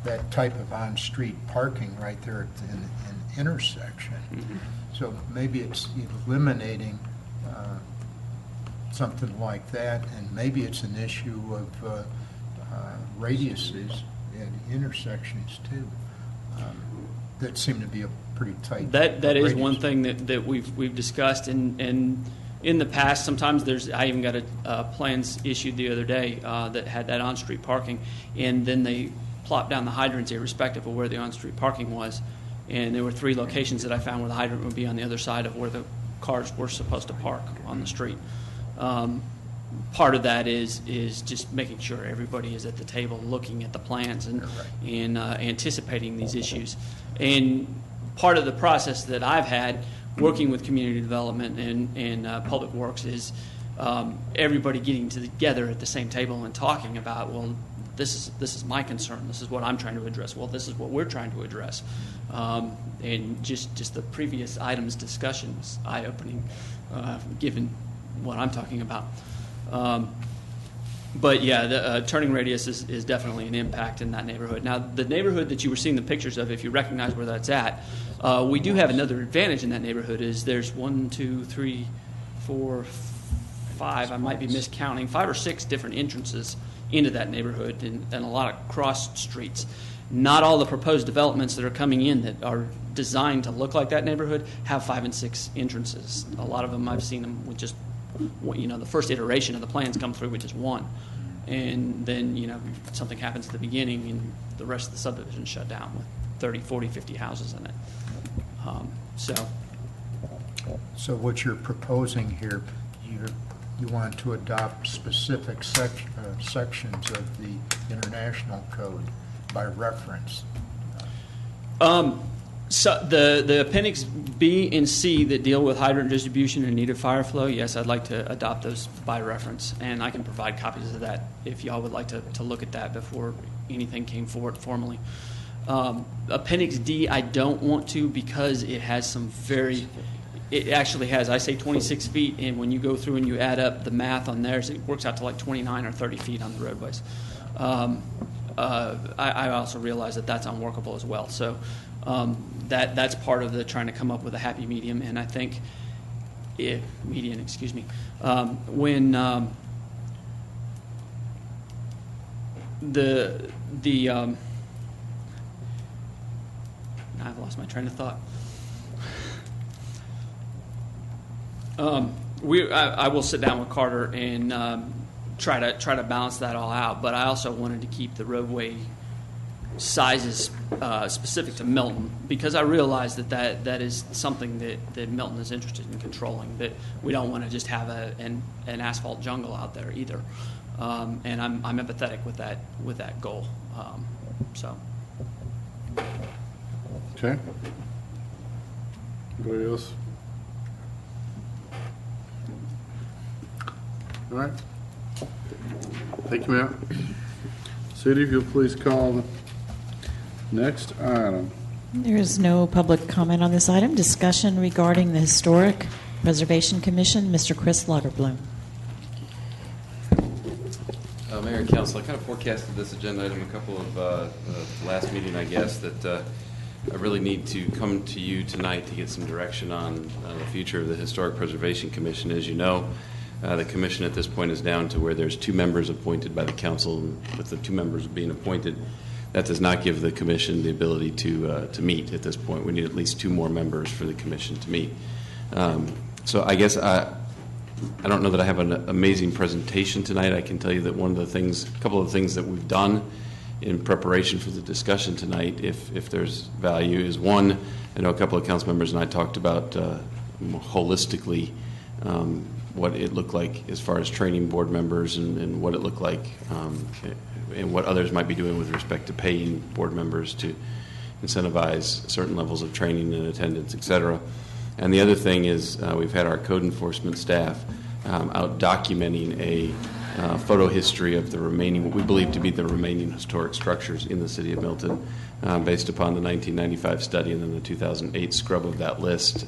that type of on-street parking right there at an intersection. Mm-hmm. So maybe it's eliminating something like that, and maybe it's an issue of radiuses at intersections too, that seem to be a pretty tight. That is radius. one thing that we've discussed, and in the past, sometimes I even got plans issued the other day that had that on-street parking, and then they plopped down the hydrants irrespective of where the on-street parking was, and there were 3 locations that I found where the hydrant would be on the other side of where the cars were supposed to park on the street. Part of that is just making sure everybody is at the table looking at the plans and anticipating these issues. And part of the process that I've had working with community development and public works is everybody getting together at the same table and talking about, well, this is my concern. This is what I'm trying to address. Well, this is what we're trying to address. And just the previous items discussion was eye-opening, given what I'm talking about. But yeah, the turning radius is definitely an impact in that neighborhood. Now, the neighborhood that you were seeing the pictures of, if you recognize where that's at, we do have another advantage in that neighborhood. Is there's 1, 2, 3, 4, 5. I might be miscounting 5 or 6 different entrances into that neighborhood, and a lot of cross streets. Not all the proposed developments that are coming in that are designed to look like that neighborhood have 5 and 6 entrances. A lot of them, I've seen them with just, the first iteration of the plans come through with just 1. And then, something happens at the beginning and the rest of the subdivision shut down with 30, 40, 50 houses in it. So what you're proposing here, you want to adopt specific sections of the international code by reference. So the Appendix B and C that deal with hydrant distribution and needed fire flow, yes, I'd like to adopt those by reference, and I can provide copies of that if y'all would like to look at that before anything came forward formally. Appendix D, I don't want to because it has some it actually has, I say 26 feet, and when you go through and you add up the math on theirs, it works out to like 29 or 30 feet on the roadways. I also realize that that's unworkable as well. So that's part of the trying to come up with a happy medium. And I think, median, excuse me, when I've lost my train of thought. I will sit down with Carter and try to balance that all out. But I also wanted to keep the roadway sizes specific to Milton because I realize that is something that Milton is interested in controlling. That we don't want to just have an asphalt jungle out there either. And I'm empathetic with that goal. Okay. Anybody else? All right. Thank you, Matt. City, if you'll please call the next item. There is no public comment on this item. Discussion regarding the Historic Preservation Commission. Mr. Chris Lauterbloom. Mayor and Council, I kind of forecasted this agenda item a couple of last meeting, I guess, that I really need to come to you tonight to get some direction on the future of the Historic Preservation Commission. As you know, the commission at this point is down to where there's 2 members appointed by the council, and with the 2 members being appointed, that does not give the commission the ability to meet at this point. We need at least 2 more members for the commission to meet. So I guess I don't know that I have an amazing presentation tonight. I can tell you that a couple of the things that we've done in preparation for the discussion tonight, if there's value, is one, I know a couple of council members and I talked about holistically what it looked like as far as training board members and what it looked like and what others might be doing with respect to paying board members to incentivize certain levels of training and attendance, et cetera. And the other thing is we've had our code enforcement staff out documenting a photo history of the remaining, what we believe to be the remaining historic structures in the city of Milton, based upon the 1995 study and then the 2008 scrub of that list.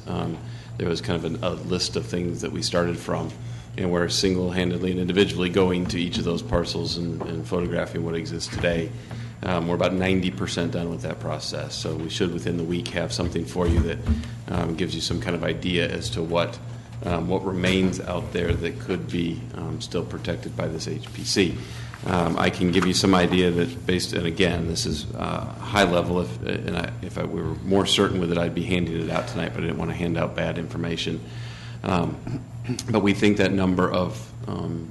There was kind of a list of things that we started from, and we're single-handedly and individually going to each of those parcels and photographing what exists today. We're about 90% done with that process, so we should within the week have something for you that gives you some kind of idea as to what remains out there that could be still protected by this HPC. I can give you some idea that based, and again, this is high level. If I were more certain with it, I'd be handing it out tonight, but I didn't want to hand out bad information. But we think that number of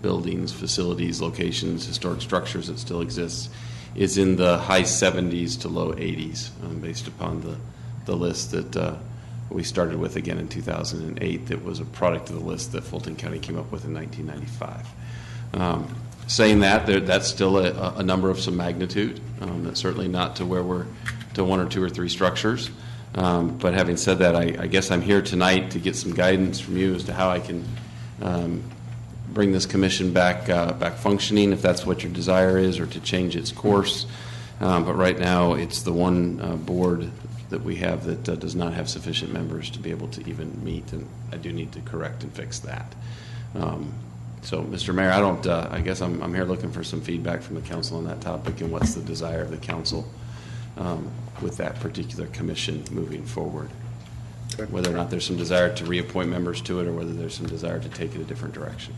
buildings, facilities, locations, historic structures that still exists is in the high 70s to low 80s, based upon the list that we started with again in 2008 that was a product of the list that Fulton County came up with in 1995. Saying that, that's still a number of some magnitude. That's certainly not to where we're to 1 or 2 or 3 structures. But having said that, I guess I'm here tonight to get some guidance from you as to how I can bring this commission back functioning, if that's what your desire is, or to change its course. But right now, it's the one board that we have that does not have sufficient members to be able to even meet, and I do need to correct and fix that. So, Mr. Mayor, I guess I'm here looking for some feedback from the council on that topic and what's the desire of the council with that particular commission moving forward. Okay. Whether or not there's some desire to reappoint members to it or whether there's some desire to take it a different direction.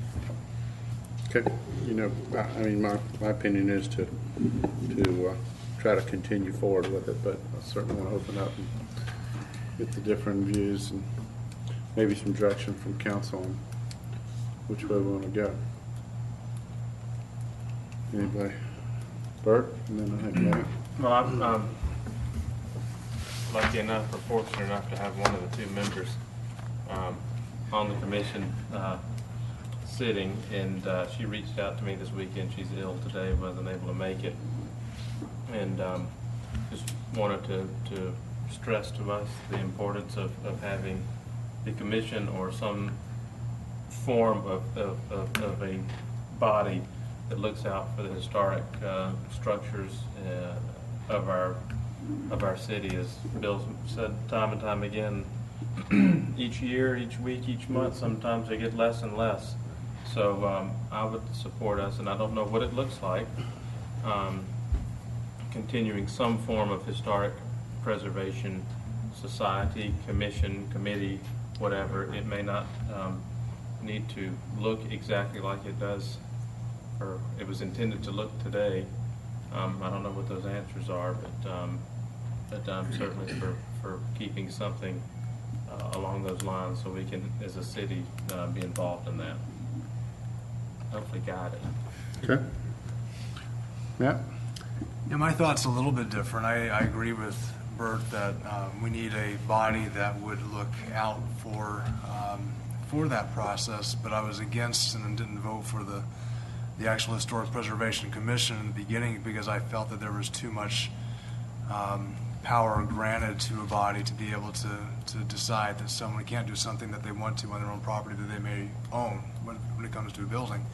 Okay. I mean, my opinion is to try to continue forward with it, but I certainly want to open up and get the different views and maybe some direction from council on which way we want to go. Anybody? Bert? And then I think Matt. Well, I'm lucky enough or fortunate enough to have one of the 2 members on the commission sitting, and she reached out to me this weekend. She's ill today, wasn't able to make it, and just wanted to stress to us the importance of having the commission or some form of a body that looks out for the historic structures of our city. As Bill said time and time again, each year, each week, each month, sometimes they get less and less. So I would support us, and I don't know what it looks like, continuing some form of historic preservation society, commission, committee, whatever. It may not need to look exactly like it does, or it was intended to look today. I don't know what those answers are, but I'm certainly for keeping something along those lines so we can, as a city, be involved in that. Hopefully guide it. Okay. Matt? Yeah, my thought's a little bit different. I agree with Bert that we need a body that would look out for that process, but I was against and didn't vote for the actual Historic Preservation Commission in the beginning because I felt that there was too much power granted to a body to be able to decide that someone can't do something that they want to on their own property that they may own when it comes to a building,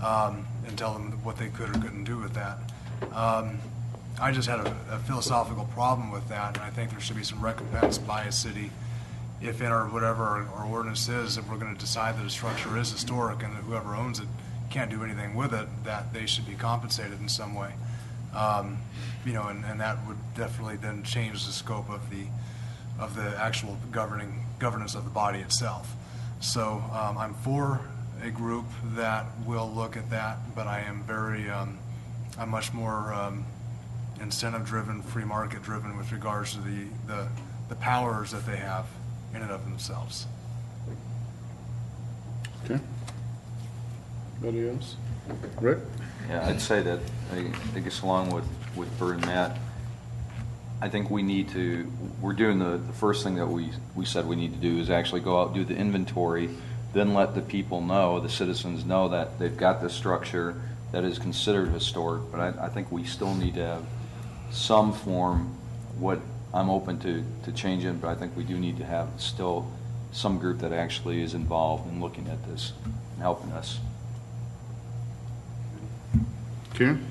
and tell them what they could or couldn't do with that. I just had a philosophical problem with that, and I think there should be some recompense by a city if in our whatever our ordinance is, if we're going to decide that a structure is historic and that whoever owns it can't do anything with it, that they should be compensated in some way. And that would definitely then change the scope of the actual governance of the body itself. So I'm for a group that will look at that, but I am I'm much more incentive-driven, free market-driven with regards to the powers that they have in and of themselves. Okay. Anybody else? Rick? Yeah, I'd say that, I guess along with Bert and Matt, I think we're doing the first thing that we said we need to do is actually go out and do the inventory, then let the people know, the citizens know that they've got this structure that is considered historic, but I think we still need to have some form. What I'm open to changing, but I think we do need to have still some group that actually is involved in looking at this and helping us. Karen?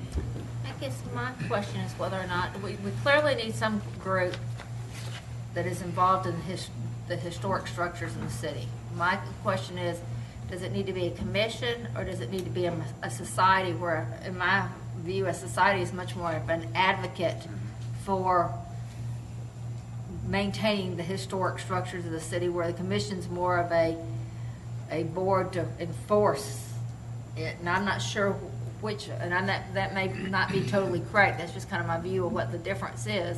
I guess my question is whether or not, we clearly need some group that is involved in the historic structures in the city. My question is, does it need to be a commission, or does it need to be a society where, in my view, a society is much more of an advocate for maintaining the historic structures of the city, where the commission's more of a board to enforce it? And I'm not sure which, and that may not be totally correct. That's just kind of my view of what the difference is.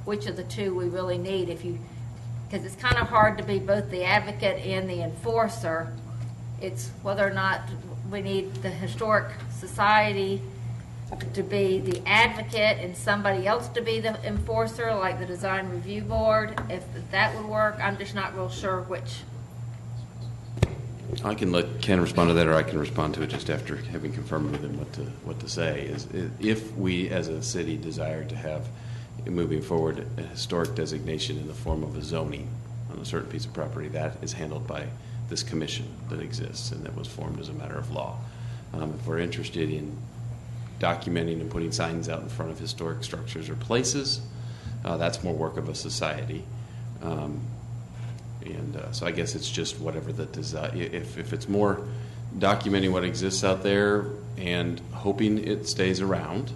Which of the two we really need, because it's kind of hard to be both the advocate and the enforcer. It's whether or not we need the historic society to be the advocate and somebody else to be the enforcer, like the design review board. If that would work, I'm just not real sure which. I can let Ken respond to that, or I can respond to it just after having confirmed with him what to say. Is if we as a city desire to have, moving forward, a historic designation in the form of a zoning on a certain piece of property, that is handled by this commission that exists and that was formed as a matter of law. If we're interested in documenting and putting signs out in front of historic structures or places, that's more work of a society. So I guess it's just whatever the desire. If it's more documenting what exists out there and hoping it stays around,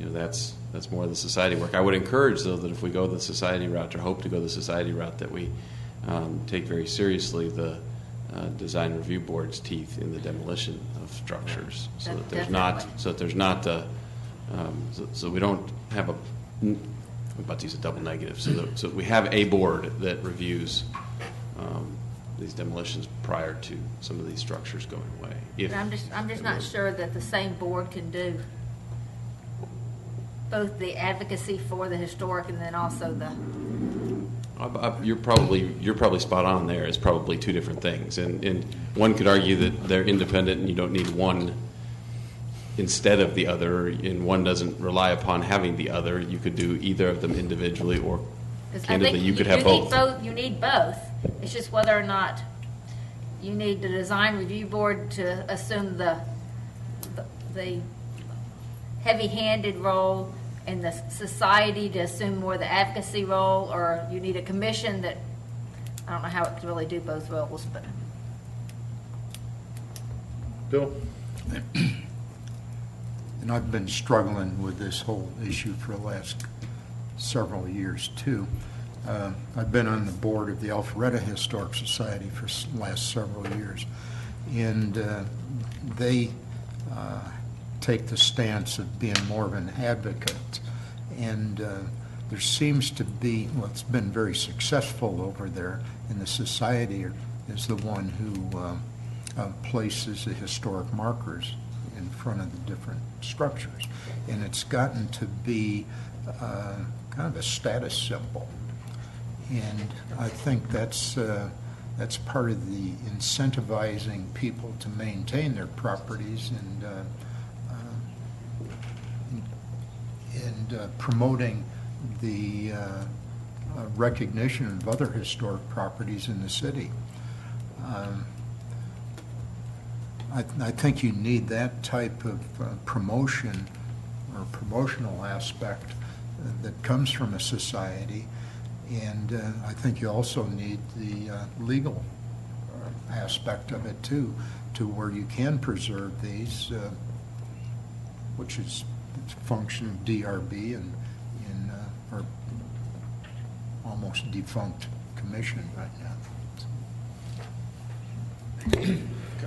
that's more of the society work. I would encourage, though, that if we go the society route, or hope to go the society route, that we take very seriously the design review board's teeth in the demolition of structures, so that we don't have I'm about to use a double negative, so we have a board that reviews these demolitions prior to some of these structures going away. I'm just not sure that the same board can do both the advocacy for the historic and then also the. You're probably spot on there. It's probably two different things, and one could argue that they're independent and you don't need one instead of the other, and one doesn't rely upon having the other. You could do either of them individually, or candidly, you could have both. You need both. It's just whether or not you need the design review board to assume the heavy-handed role and the society to assume more the advocacy role, or you need a commission that, I don't know how it can really do both roles, but. Bill? And I've been struggling with this whole issue for the last several years, too. I've been on the board of the Alpharetta Historic Society for the last several years, and they take the stance of being more of an advocate. And there seems to be, it's been very successful over there, and the society is the one who places the historic markers in front of the different structures. And it's gotten to be kind of a status symbol. And I think that's part of the incentivizing people to maintain their properties and promoting the recognition of other historic properties in the city. I think you need that type of promotion or promotional aspect that comes from a society, and I think you also need the legal aspect of it too, to where you can preserve these, which is a function of DRB and in our almost defunct commission right now.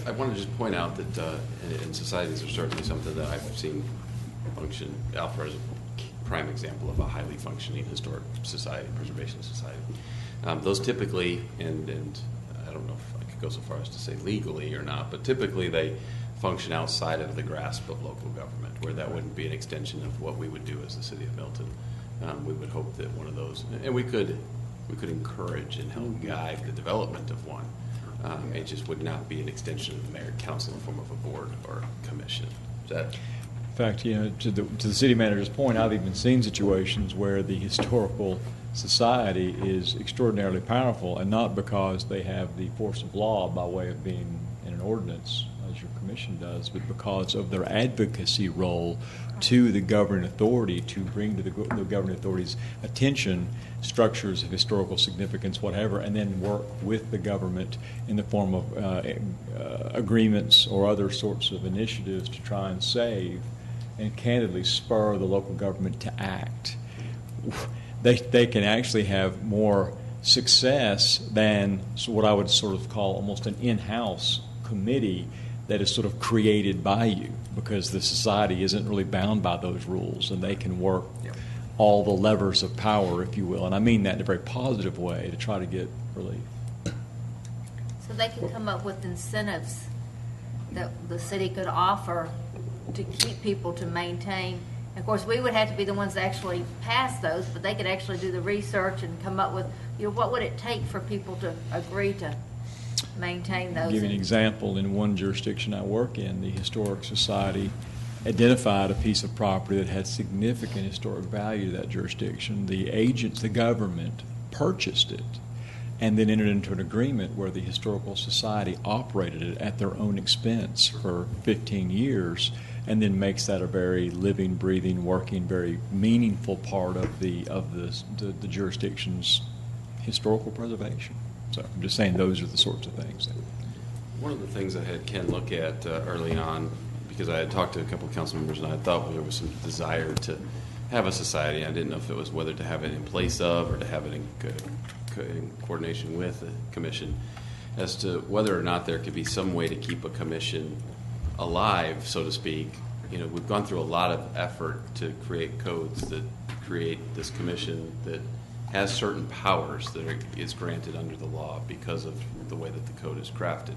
I want to just point out that in societies, there's certainly something that I've seen function. Alpha is a prime example of a highly functioning historic society, preservation society. Those typically, and I don't know if I could go so far as to say legally or not, but typically they function outside of the grasp of local government, where that wouldn't be an extension of what we would do as the city of Milton. We would hope that one of those, and we could encourage and help guide the development of one. It just would not be an extension of the mayor and council in the form of a board or commission. Is that? In fact, to the city manager's point, I've even seen situations where the historical society is extraordinarily powerful, and not because they have the force of law by way of being in an ordinance, as your commission does, but because of their advocacy role to the governing authority, to bring to the governing authority's attention structures of historical significance, whatever, and then work with the government in the form of agreements or other sorts of initiatives to try and save and candidly spur the local government to act. They can actually have more success than what I would sort of call almost an in-house committee that is sort of created by you, because the society isn't really bound by those rules, and they can work all the levers of power, if you will, and I mean that in a very positive way, to try to get relief. So they can come up with incentives that the city could offer to keep people to maintain. Of course, we would have to be the ones that actually pass those, but they could actually do the research and come up with, what would it take for people to agree to maintain those? I'll give you an example. In one jurisdiction I work in, the Historic Society identified a piece of property that had significant historic value to that jurisdiction. The agents, the government, purchased it and then entered into an agreement where the Historical Society operated it at their own expense for 15 years, and then makes that a very living, breathing, working, very meaningful part of the jurisdiction's historical preservation. So I'm just saying those are the sorts of things. One of the things I had Ken look at early on, because I had talked to a couple of council members, and I thought there was some desire to have a society. I didn't know if it was whether to have it in place of or to have it in coordination with the commission, as to whether or not there could be some way to keep a commission alive, so to speak. We've gone through a lot of effort to create codes that create this commission that has certain powers that is granted under the law because of the way that the code is crafted.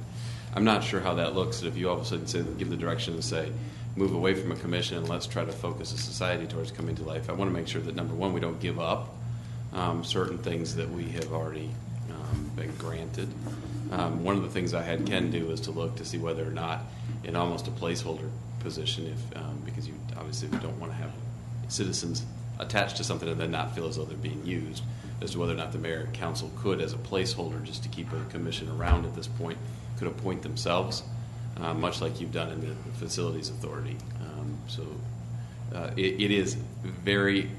I'm not sure how that looks if you all of a sudden give the direction and say, move away from a commission and let's try to focus a society towards coming to life. I want to make sure that, number one, we don't give up certain things that we have already been granted. One of the things I had Ken do is to look to see whether or not, in almost a placeholder position, because you obviously don't want to have citizens attached to something and then not feel as though they're being used, as to whether or not the mayor and council could, as a placeholder, just to keep a commission around at this point, could appoint themselves, much like you've done in the Facilities Authority. It is very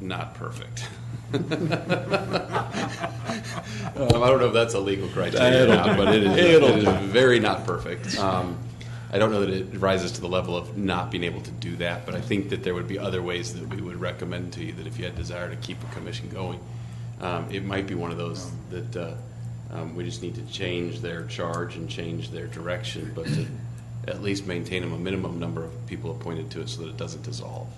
not perfect. I don't know if that's a legal criteria, but it is very not perfect. I don't know that it rises to the level of not being able to do that, but I think that there would be other ways that we would recommend to you that if you had desire to keep a commission going, it might be one of those that we just need to change their charge and change their direction, but to at least maintain them a minimum number of people appointed to it so that it doesn't dissolve.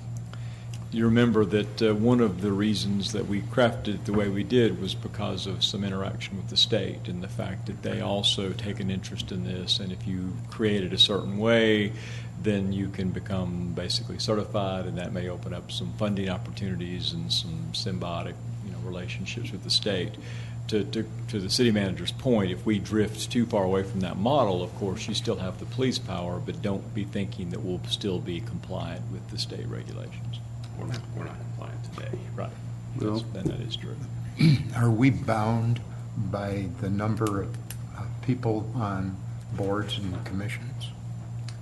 You remember that one of the reasons that we crafted it the way we did was because of some interaction with the state and the fact that they also take an interest in this, and if you create it a certain way, then you can become basically certified, and that may open up some funding opportunities and some symbiotic relationships with the state. To the city manager's point, if we drift too far away from that model, of course, you still have the police power, but don't be thinking that we'll still be compliant with the state regulations. we're not compliant today. Right. No. Then that is true. Are we bound by the number of people on boards and commissions?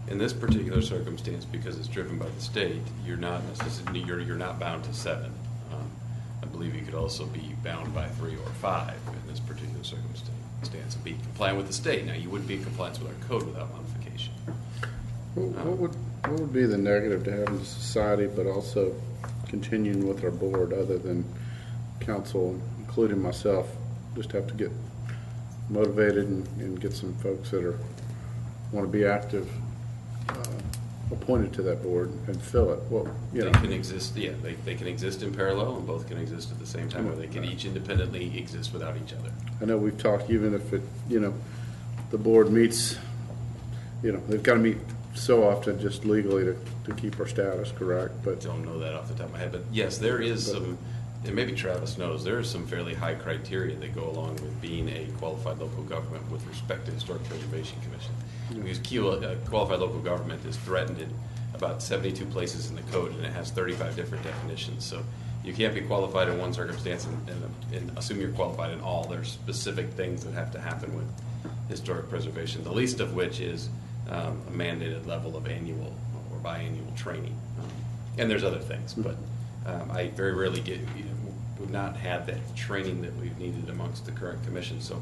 In this particular circumstance, because it's driven by the state, you're not bound to 7. I believe you could also be bound by 3 or 5 in this particular circumstance and be compliant with the state. Now, you wouldn't be in compliance with our code without modification. What would be the negative to having the society, but also continuing with our board, other than council, including myself, just have to get motivated and get some folks that want to be active appointed to that board and fill it? Well, you They know. can exist, yeah, they can exist in parallel, and both can exist at the same time, or they can each independently exist without each other. I know we've talked, even if it, the board meets, they've got to meet so often just legally to keep our status correct, but. Don't know that off the top of my head, but yes, there is some, and maybe Travis knows, there is some fairly high criteria that go along with being a qualified local government with respect to Historic Preservation Commission. Because qualified local government is threatened in about 72 places in the code, and it has 35 different definitions. So you can't be qualified in one circumstance and assume you're qualified in all. There's specific things that have to happen with historic preservation, the least of which is a mandated level of annual or biannual training. And there's other things, but I very rarely we've not had that training that we've needed amongst the current commission. So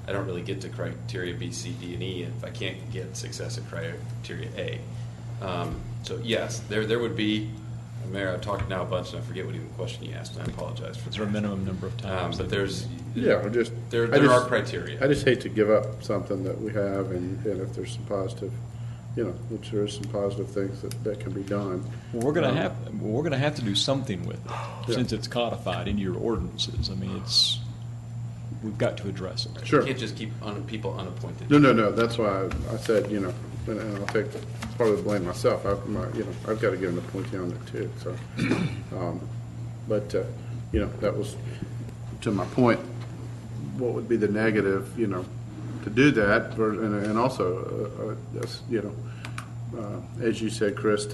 I don't really get to criteria B, C, D, and E if I can't get success at criteria A. So yes, there would be, Mayor, I've talked now a bunch and I forget what even question you asked, and I apologize for that. Is there a minimum number of times? But there's, Yeah, there are criteria. I just hate to give up something that we have, and if there's some positive, which there is some positive things that can be done. Well, we're going to have to do something with it since it's codified into your ordinances. I mean, we've got to address it. Sure. You can't just keep people unappointed. No. That's why I said, and I'll take part of the blame myself. I've got to get an appointee on it too. So, that was to my point. What would be the negative, to do that, and also, as you said, Chris,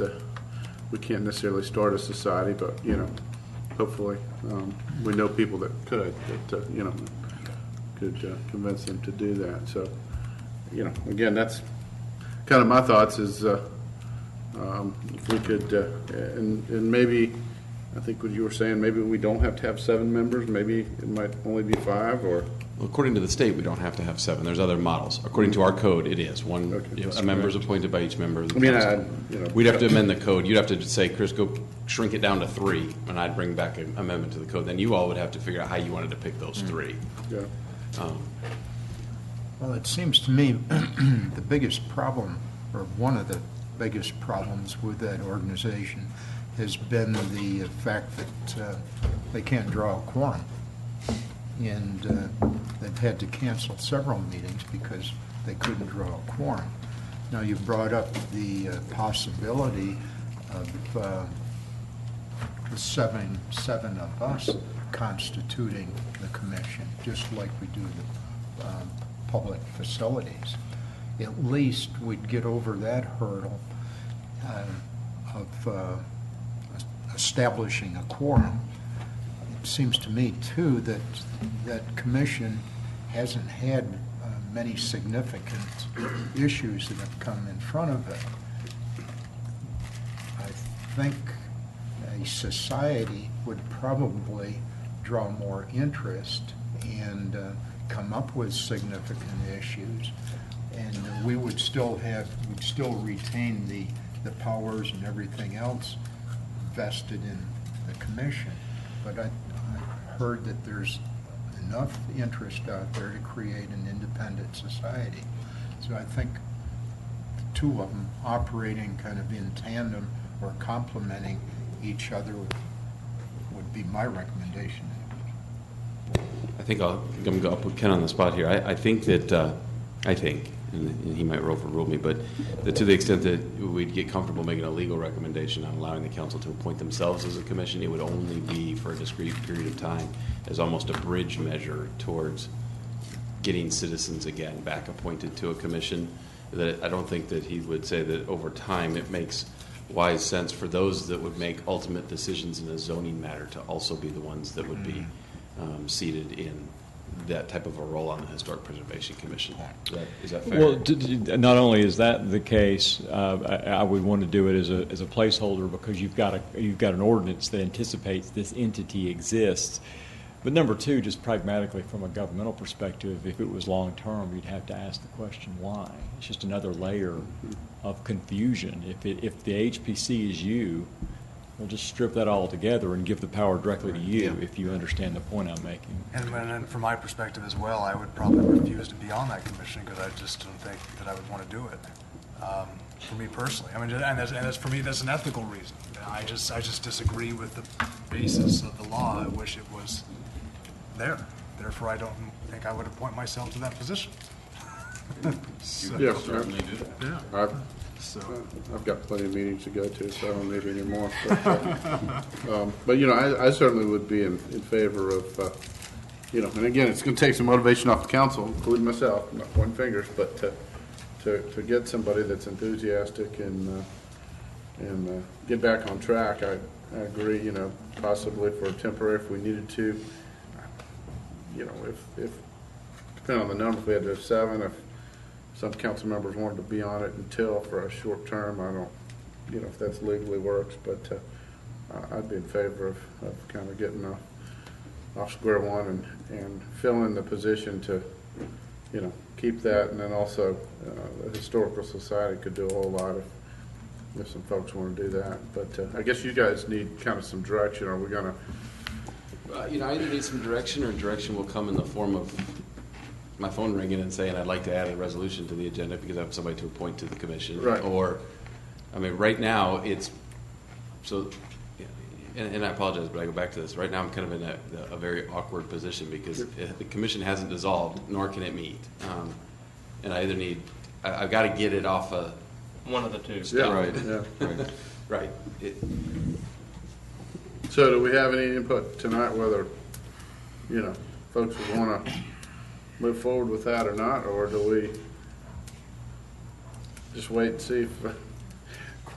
we can't necessarily start a society, but hopefully we know people that could convince them to do that. So, again, that's kind of my thoughts. Is if we could, and maybe, I think what you were saying, maybe we don't have to have 7 members. Maybe it might only be 5, or. Well, according to the state, we don't have to have 7. There's other models. According to our code, it is. A member is appointed by each member of the council. We'd have to amend the code. You'd have to say, Chris, go shrink it down to 3, and I'd bring back an amendment to the code. Then you all would have to figure out how you wanted to pick those 3. Yeah. Well, it seems to me the biggest problem, or one of the biggest problems with that organization, has been the fact that they can't draw a quorum. And they've had to cancel several meetings because they couldn't draw a quorum. Now, you brought up the possibility of the seven of us constituting the commission, just like we do the public facilities. At least we'd get over that hurdle of establishing a quorum. It seems to me, too, that that commission hasn't had many significant issues that have come in front of it. I think a society would probably draw more interest and come up with significant issues, and we'd still retain the powers and everything else vested in the commission. But I heard that there's enough interest out there to create an independent society. So I think the two of them operating kind of in tandem or complementing each other would be my recommendation. I think I'm going to put Ken on the spot here. I think, and he might overrule me, but that to the extent that we'd get comfortable making a legal recommendation on allowing the council to appoint themselves as a commission, it would only be for a discrete period of time as almost a bridge measure towards getting citizens again back appointed to a commission. That I don't think that he would say that over time it makes wise sense for those that would make ultimate decisions in a zoning matter to also be the ones that would be seated in that type of a role on the Historic Preservation Commission. Is that fair? Well, not only is that the case, I would want to do it as a placeholder because you've got an ordinance that anticipates this entity exists. But number two, just pragmatically from a governmental perspective, if it was long-term, you'd have to ask the question why. It's just another layer of confusion. If the HPC is you, we'll just strip that all together and give the power directly to you if you understand the point I'm making. And from my perspective as well, I would probably refuse to be on that commission because I just don't think that I would want to do it. For me personally, I mean, and that's for me, that's an ethical reason. I just disagree with the basis of the law. I wish it was there. Therefore, I don't think I would appoint myself to that position. So, you certainly do that. Yeah. I've got plenty of meetings to go to, so I don't need any more. But I certainly would be in favor of, and again, it's going to take some motivation off the council, including myself. I'm not pointing fingers, but to get somebody that's enthusiastic and get back on track. I agree. Possibly for temporary if we needed to. If depending on the number, if we had to have 7, if some council members wanted to be on it until for a short term, I don't, if that's legally works, but I'd be in favor of kind of getting off square one and filling the position to, keep that, and then also the Historical Society could do a whole lot if some folks want to do that. But I guess you guys need kind of some direction. Are we going to? I either need some direction, or direction will come in the form of my phone ringing and saying I'd like to add a resolution to the agenda because I have somebody to appoint to the commission. Right. Or, right now it's so, and I apologize, but I go back to this. Right now I'm kind of in a very awkward position because the commission hasn't dissolved, nor can it meet. And I either I've got to get it off one of the two. Yeah, right. Yeah. Right. So do we have any input tonight whether, folks would want to move forward with that or not, or do we just wait and see if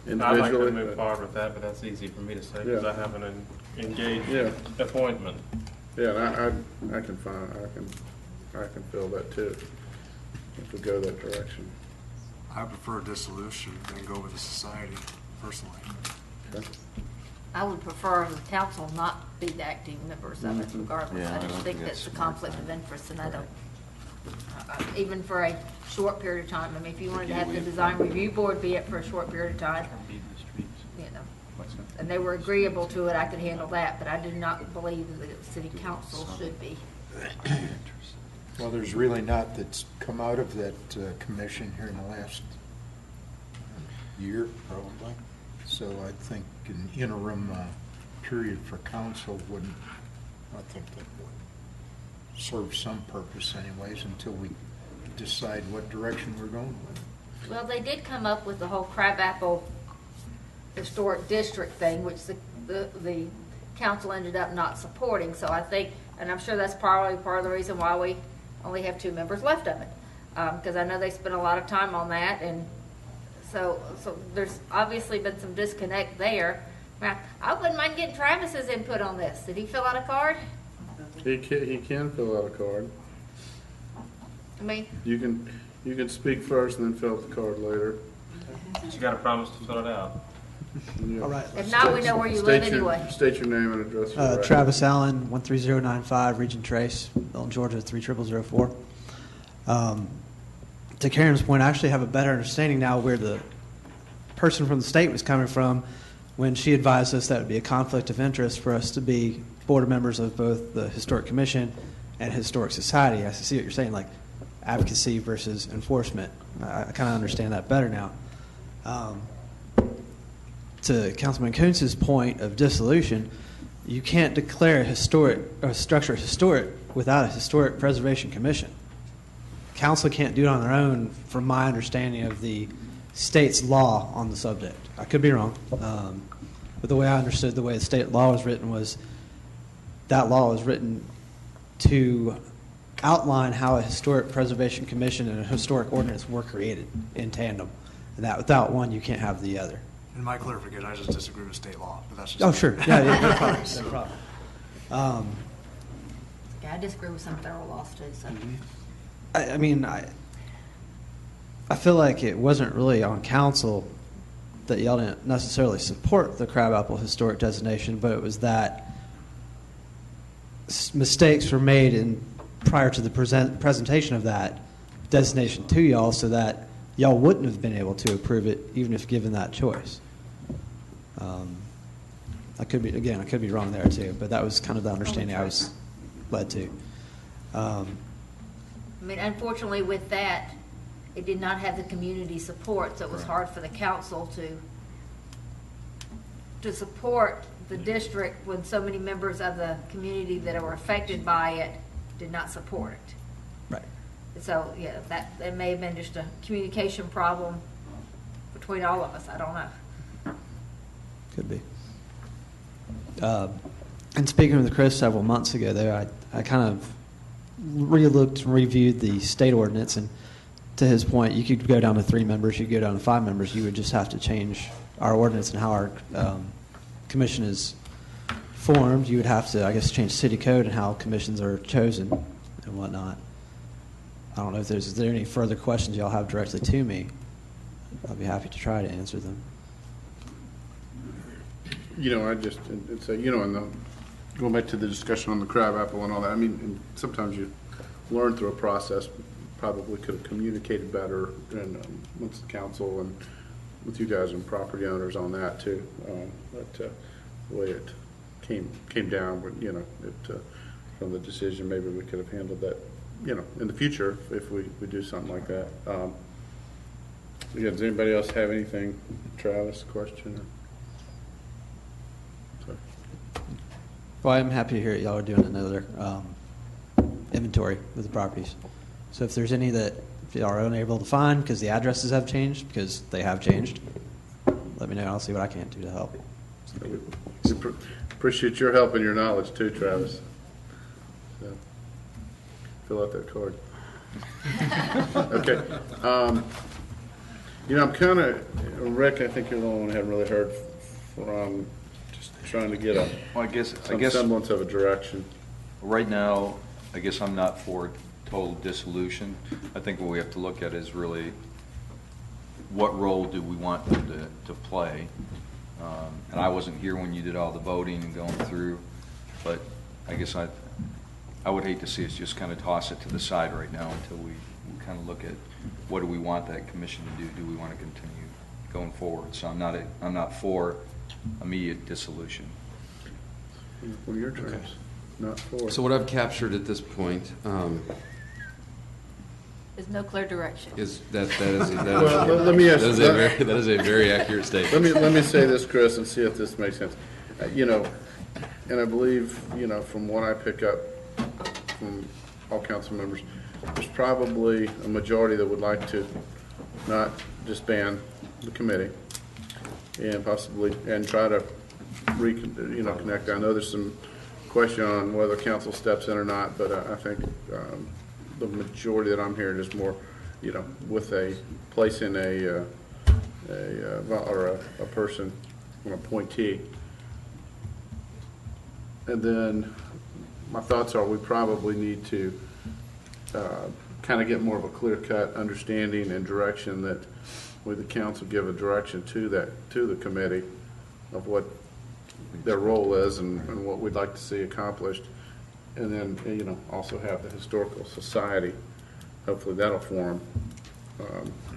individually? I'd like to move forward with that, but that's easy for me to say because I have an engaged appointment. Yeah, and I can feel that too if we go that direction. I prefer dissolution than go with the society personally. Okay. I would prefer the council not be the acting members of it regardless. Yeah, I just think that's a conflict of interest, and I don't, even for a short period of time. I mean, if you wanted to have the design review board be it for a short period of time, and they were agreeable to it, I could handle that, but I do not believe that the city council should be. Well, there's really not that's come out of that commission here in the last year, probably. So I think an interim period for council wouldn't, I think that would serve some purpose anyways until we decide what direction we're going with. Well, they did come up with the whole Crabapple Historic District thing, which the council ended up not supporting. So I think, and I'm sure that's probably part of the reason why we only have 2 members left of it, because I know they spent a lot of time on that, and so there's obviously been some disconnect there. Now, I wouldn't mind getting Travis's input on this. Did he fill out a card? He can fill out a card. I mean, You can speak first and then fill out the card later. But you got to promise to fill it out. Yeah. All right. if not, we know where you live anyway. State your name and address. for the record. Travis Allen, 13095, Region Trace, Milton, Georgia, 30004. To Karen's point, I actually have a better understanding now where the person from the state was coming from when she advised us that would be a conflict of interest for us to be board members of both the Historic Commission and Historic Society. I see what you're saying, like advocacy versus enforcement. I kind of understand that better now. To Councilman Kuntz's point of dissolution, you can't declare a structure historic without a Historic Preservation Commission. Council can't do it on their own, from my understanding of the state's law on the subject. I could be wrong, but the way I understood the way the state law was written was that law was written to outline how a Historic Preservation Commission and a historic ordinance were created in tandem, and that without one you can't have the other. In my clarification, I just disagree with state law, but that's just. Oh, sure. Yeah, no problem. No problem. Yeah, I disagree with some federal laws too, so. I mean, I feel like it wasn't really on council that y'all didn't necessarily support the Crabapple Historic Designation, but it was that mistakes were made prior to the presentation of that designation to y'all, so that y'all wouldn't have been able to approve it even if given that choice. I could be wrong there too, but that was kind of the understanding I was led to. I mean, unfortunately with that, it did not have the community support, so it was hard for the council to support the district when so many members of the community that were affected by it did not support it. Right. So, yeah, that may have been just a communication problem between all of us. I don't know. Could be. And speaking with Chris several months ago, though, I kind of re-looked and reviewed the state ordinance, and to his point, you could go down to 3 members, you could go down to 5 members. You would just have to change our ordinance and how our commission is formed. You would have to, I guess, change city code and how commissions are chosen and whatnot. I don't know if is there any further questions y'all have directly to me. I'll be happy to try to answer them. Going back to the discussion on the crabapple and all that, I mean, and sometimes you learn through a process, probably could have communicated better and with the council and with you guys and property owners on that too. But the way it came down, from the decision, maybe we could have handled that, in the future if we do something like that. Again, does anybody else have anything? Travis, question? Well, I'm happy to hear y'all are doing another inventory of the properties. So if there's any that y'all are unable to find because the addresses have changed, because they have changed, let me know. I'll see what I can do to help. We appreciate your help and your knowledge too, Travis. So, fill out that card. Okay. I'm kind of, Rick, I think you're the only one I haven't really heard from. Just trying to get some semblance of a direction. Right now, I guess I'm not for total dissolution. I think what we have to look at is really what role do we want them to play. And I wasn't here when you did all the voting and going through, but I guess I would hate to see us just kind of toss it to the side right now until we kind of look at what do we want that commission to do. Do we want to continue going forward? So I'm not for immediate dissolution. What are your terms? Okay. Not for. So what I've captured at this point There's no clear direction. Is that let me ask that is a very accurate statement. Let me say this, Chris, and see if this makes sense. And I believe from what I pick up from all council members, there's probably a majority that would like to not disband the committee and possibly try to connect. I know there's some question on whether council steps in or not, but I think the majority that I'm hearing is more, with a place in a person, an appointee. And then my thoughts are we probably need to kind of get more of a clear-cut understanding and direction that the council give a direction to the committee of what their role is and what we'd like to see accomplished. And then, also have the Historical Society. Hopefully that'll form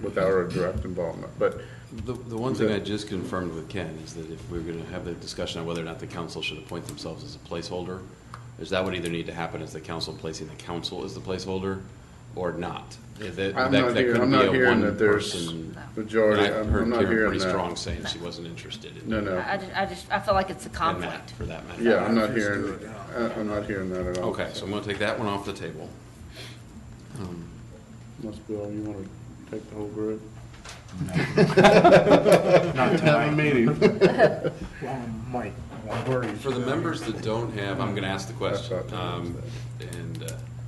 without our direct involvement. But the one thing I just confirmed with Ken is that if we're going to have the discussion on whether or not the council should appoint themselves as a placeholder, is that would either need to happen as the council placing the council as the placeholder or not. I'm not hearing that there's majority. I'm not hearing pretty that. Strong saying she wasn't interested in No. I feel like it's a conflict. For that matter. Yeah, I'm not hearing. I'm not hearing that at all. Okay, so I'm going to take that one off the table. Unless Bill, you want to take the whole group? Not have a meeting. Mike. For the members that don't have, I'm going to ask the question.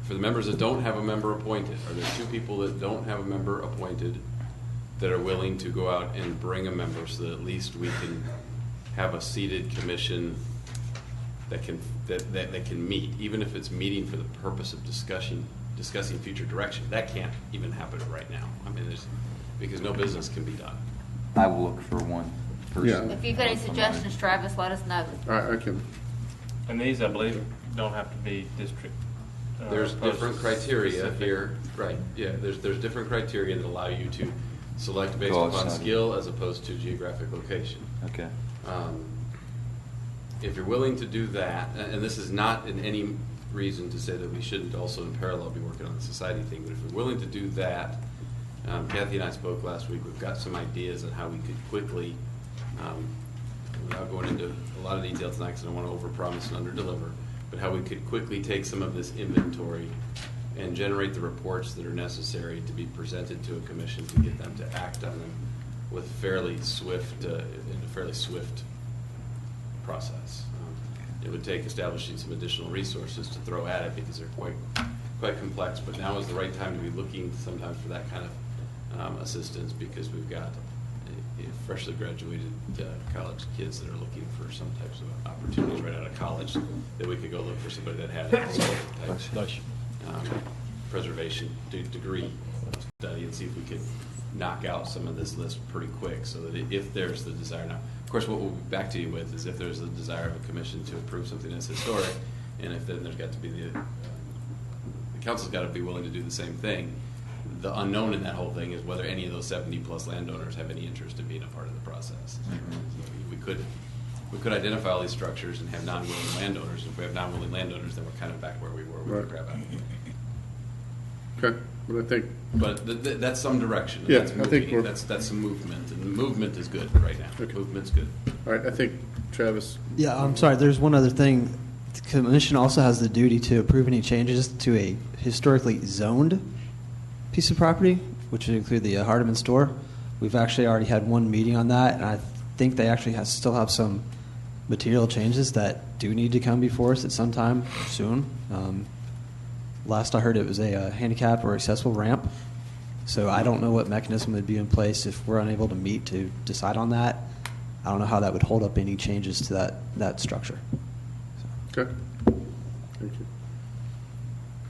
For the members that don't have a member appointed, are there 2 people that don't have a member appointed that are willing to go out and bring a member so that at least we can have a seated commission that can meet, even if it's meeting for the purpose of discussing future direction. That can't even happen right now. I mean, because no business can be done. I will look for one person. If you've got any suggestions, Travis, let us know. I can. And these, I believe, don't have to be district. There's different criteria specific. here, right? Yeah, there's different criteria that allow you to select based upon skill as opposed to geographic location. Okay. If you're willing to do that, and this is not in any reason to say that we shouldn't also in parallel be working on the society thing, but if you're willing to do that, Kathy and I spoke last week. We've got some ideas on how we could quickly, without going into a lot of detail tonight because I don't want to overpromise and underdeliver, but how we could quickly take some of this inventory and generate the reports that are necessary to be presented to a commission to get them to act on them with fairly swift, in a fairly swift process. It would take establishing some additional resources to throw at it because they're quite complex, but now is the right time to be looking sometimes for that kind of assistance because we've got freshly graduated college kids that are looking for some types of opportunities right out of college that we could go look for somebody that had a preservation degree study and see if we could knock out some of this list pretty quick so that if there's the desire. Now, of course, what we'll be back to you with is if there's a desire of a commission to approve something that's historic, and if then there's got to be the council's got to be willing to do the same thing. The unknown in that whole thing is whether any of those 70-plus landowners have any interest in being a part of the process. So we could identify all these structures and have non-willing landowners. If we have non-willing landowners, then we're kind of back where we were with the grab out. Okay, but I think. But that's some direction. Yeah, That's I think we're. that's some movement, and movement is good right now. Okay. Movement's good. All right, I think Travis. Yeah, I'm sorry. There's one other thing. The commission also has the duty to approve any changes to a historically zoned piece of property, which would include the Hardeman store. We've actually already had one meeting on that, and I think they actually still have some material changes that do need to come before us at some time soon. Last I heard, it was a handicap or accessible ramp. So I don't know what mechanism would be in place if we're unable to meet to decide on that. I don't know how that would hold up any changes to that structure. Okay. Thank you.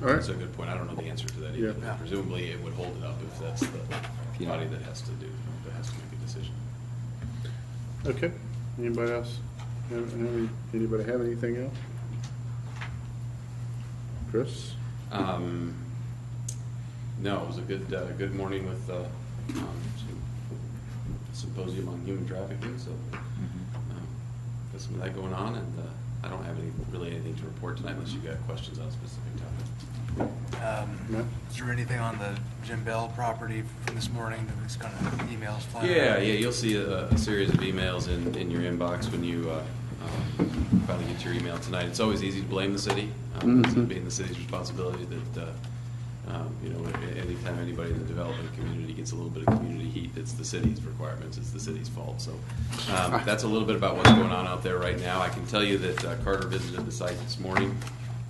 All right. That's a good point. I don't know the answer to that either. Yeah. Presumably, it would hold it up if that's the body that has to make a decision. Okay. Anybody else? Anybody have anything else? Chris? No, it was a good morning with symposium on human trafficking. So got some of that going on, and I don't have anything to report tonight unless you got questions on a specific topic. Is there anything on the Jim Bell property from this morning that was kind of emails flying? Yeah, you'll see a series of emails in your inbox when you finally get your email tonight. It's always easy to blame the city. It's being the city's responsibility that anytime anybody in the development community gets a little bit of community heat, it's the city's requirements, it's the city's fault. So that's a little bit about what's going on out there right now. I can tell you that Carter visited the site this morning.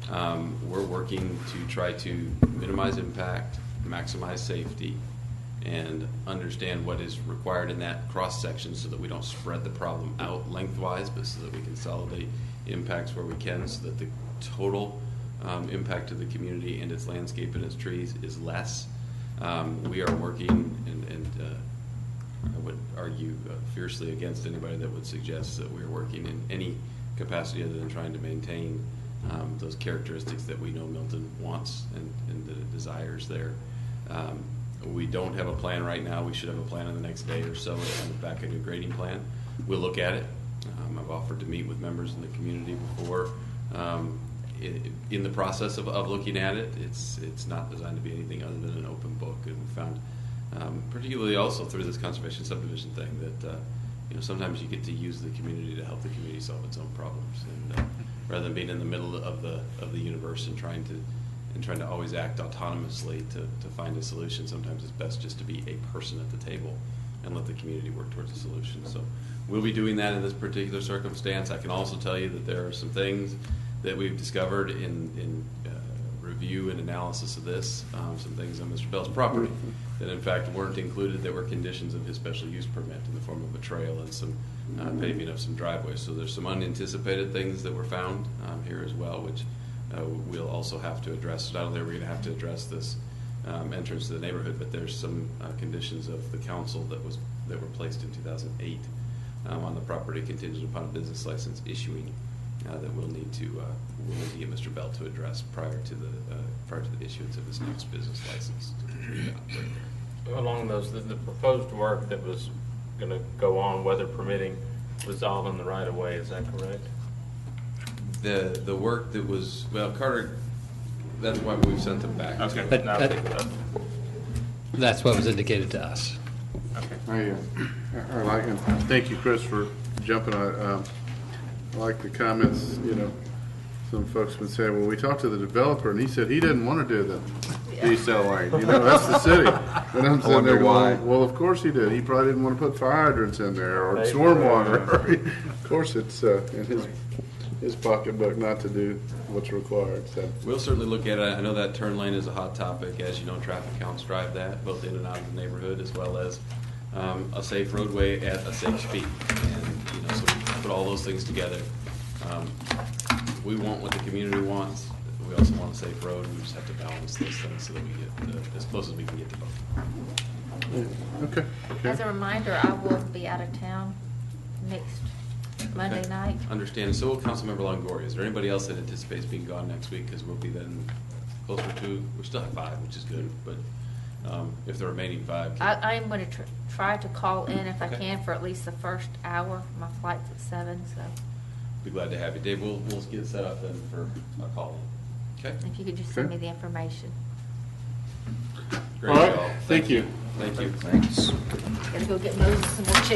We're working to try to minimize impact, maximize safety, and understand what is required in that cross-section so that we don't spread the problem out lengthwise, but so that we consolidate impacts where we can so that the total impact to the community and its landscape and its trees is less. We are working, and I would argue fiercely against anybody that would suggest that we're working in any capacity other than trying to maintain those characteristics that we know Milton wants and that it desires there. We don't have a plan right now. We should have a plan in the next day or so and back a new grading plan. We'll look at it. I've offered to meet with members in the community before. In the process of looking at it, it's not designed to be anything other than an open book. And we found, particularly also through this conservation subdivision thing, that sometimes you get to use the community to help the community solve its own problems, and rather than being in the middle of the universe and trying to always act autonomously to find a solution, sometimes it's best just to be a person at the table and let the community work towards a solution. So we'll be doing that in this particular circumstance. I can also tell you that there are some things that we've discovered in review and analysis of this, some things on Mr. Bell's property that in fact weren't included, that were conditions of his special use permit in the form of a trail and some paving of some driveways. So there's some unanticipated things that were found here as well, which we'll also have to address. Not only are we going to have to address this entrance to the neighborhood, but there's some conditions of the council that were placed in 2008 on the property contingent upon a business license issuing that we'll need to get Mr. Bell to address prior to the issuance of his next business license to continue to operate there. Along those, the proposed work that was going to go on, weather permitting, was all in the right of way. Is that correct? The work that was, well, Carter, that's why we've sent them back. Okay. But Now I'll take it up. that's what was indicated to us. I like, and thank you, Chris, for jumping on. I like the comments, some folks would say, well, we talked to the developer and he said he didn't want to do the decel lane. That's the city. And I'm sitting there going, well, of course he did. He probably didn't want to put fire hydrants in there or stormwater. Of course it's in his pocketbook not to do what's required. So we'll certainly look at it. I know that turn lane is a hot topic. As you know, traffic counts drive that, both in and out of the neighborhood, as well as a safe roadway at a safe speed. And, so we put all those things together. We want what the community wants. We also want a safe road. We just have to balance those things so that we get as close as we can get to both. Okay. As a reminder, I will be out of town next Monday night. Understand. So will Councilmember Longoria. Is there anybody else that anticipates being gone next week? Because we'll be then closer to, we still have 5, which is good, but if the remaining 5 I am going to try to call in if I Okay. can for at least the first hour. My flight's at 7, so be glad to have you. Dave, we'll get set up then for a call. Okay? if you could just send me the information. Great. All right. Y'all. Thank you. Thank you. Gotta go get Moses some more chicken.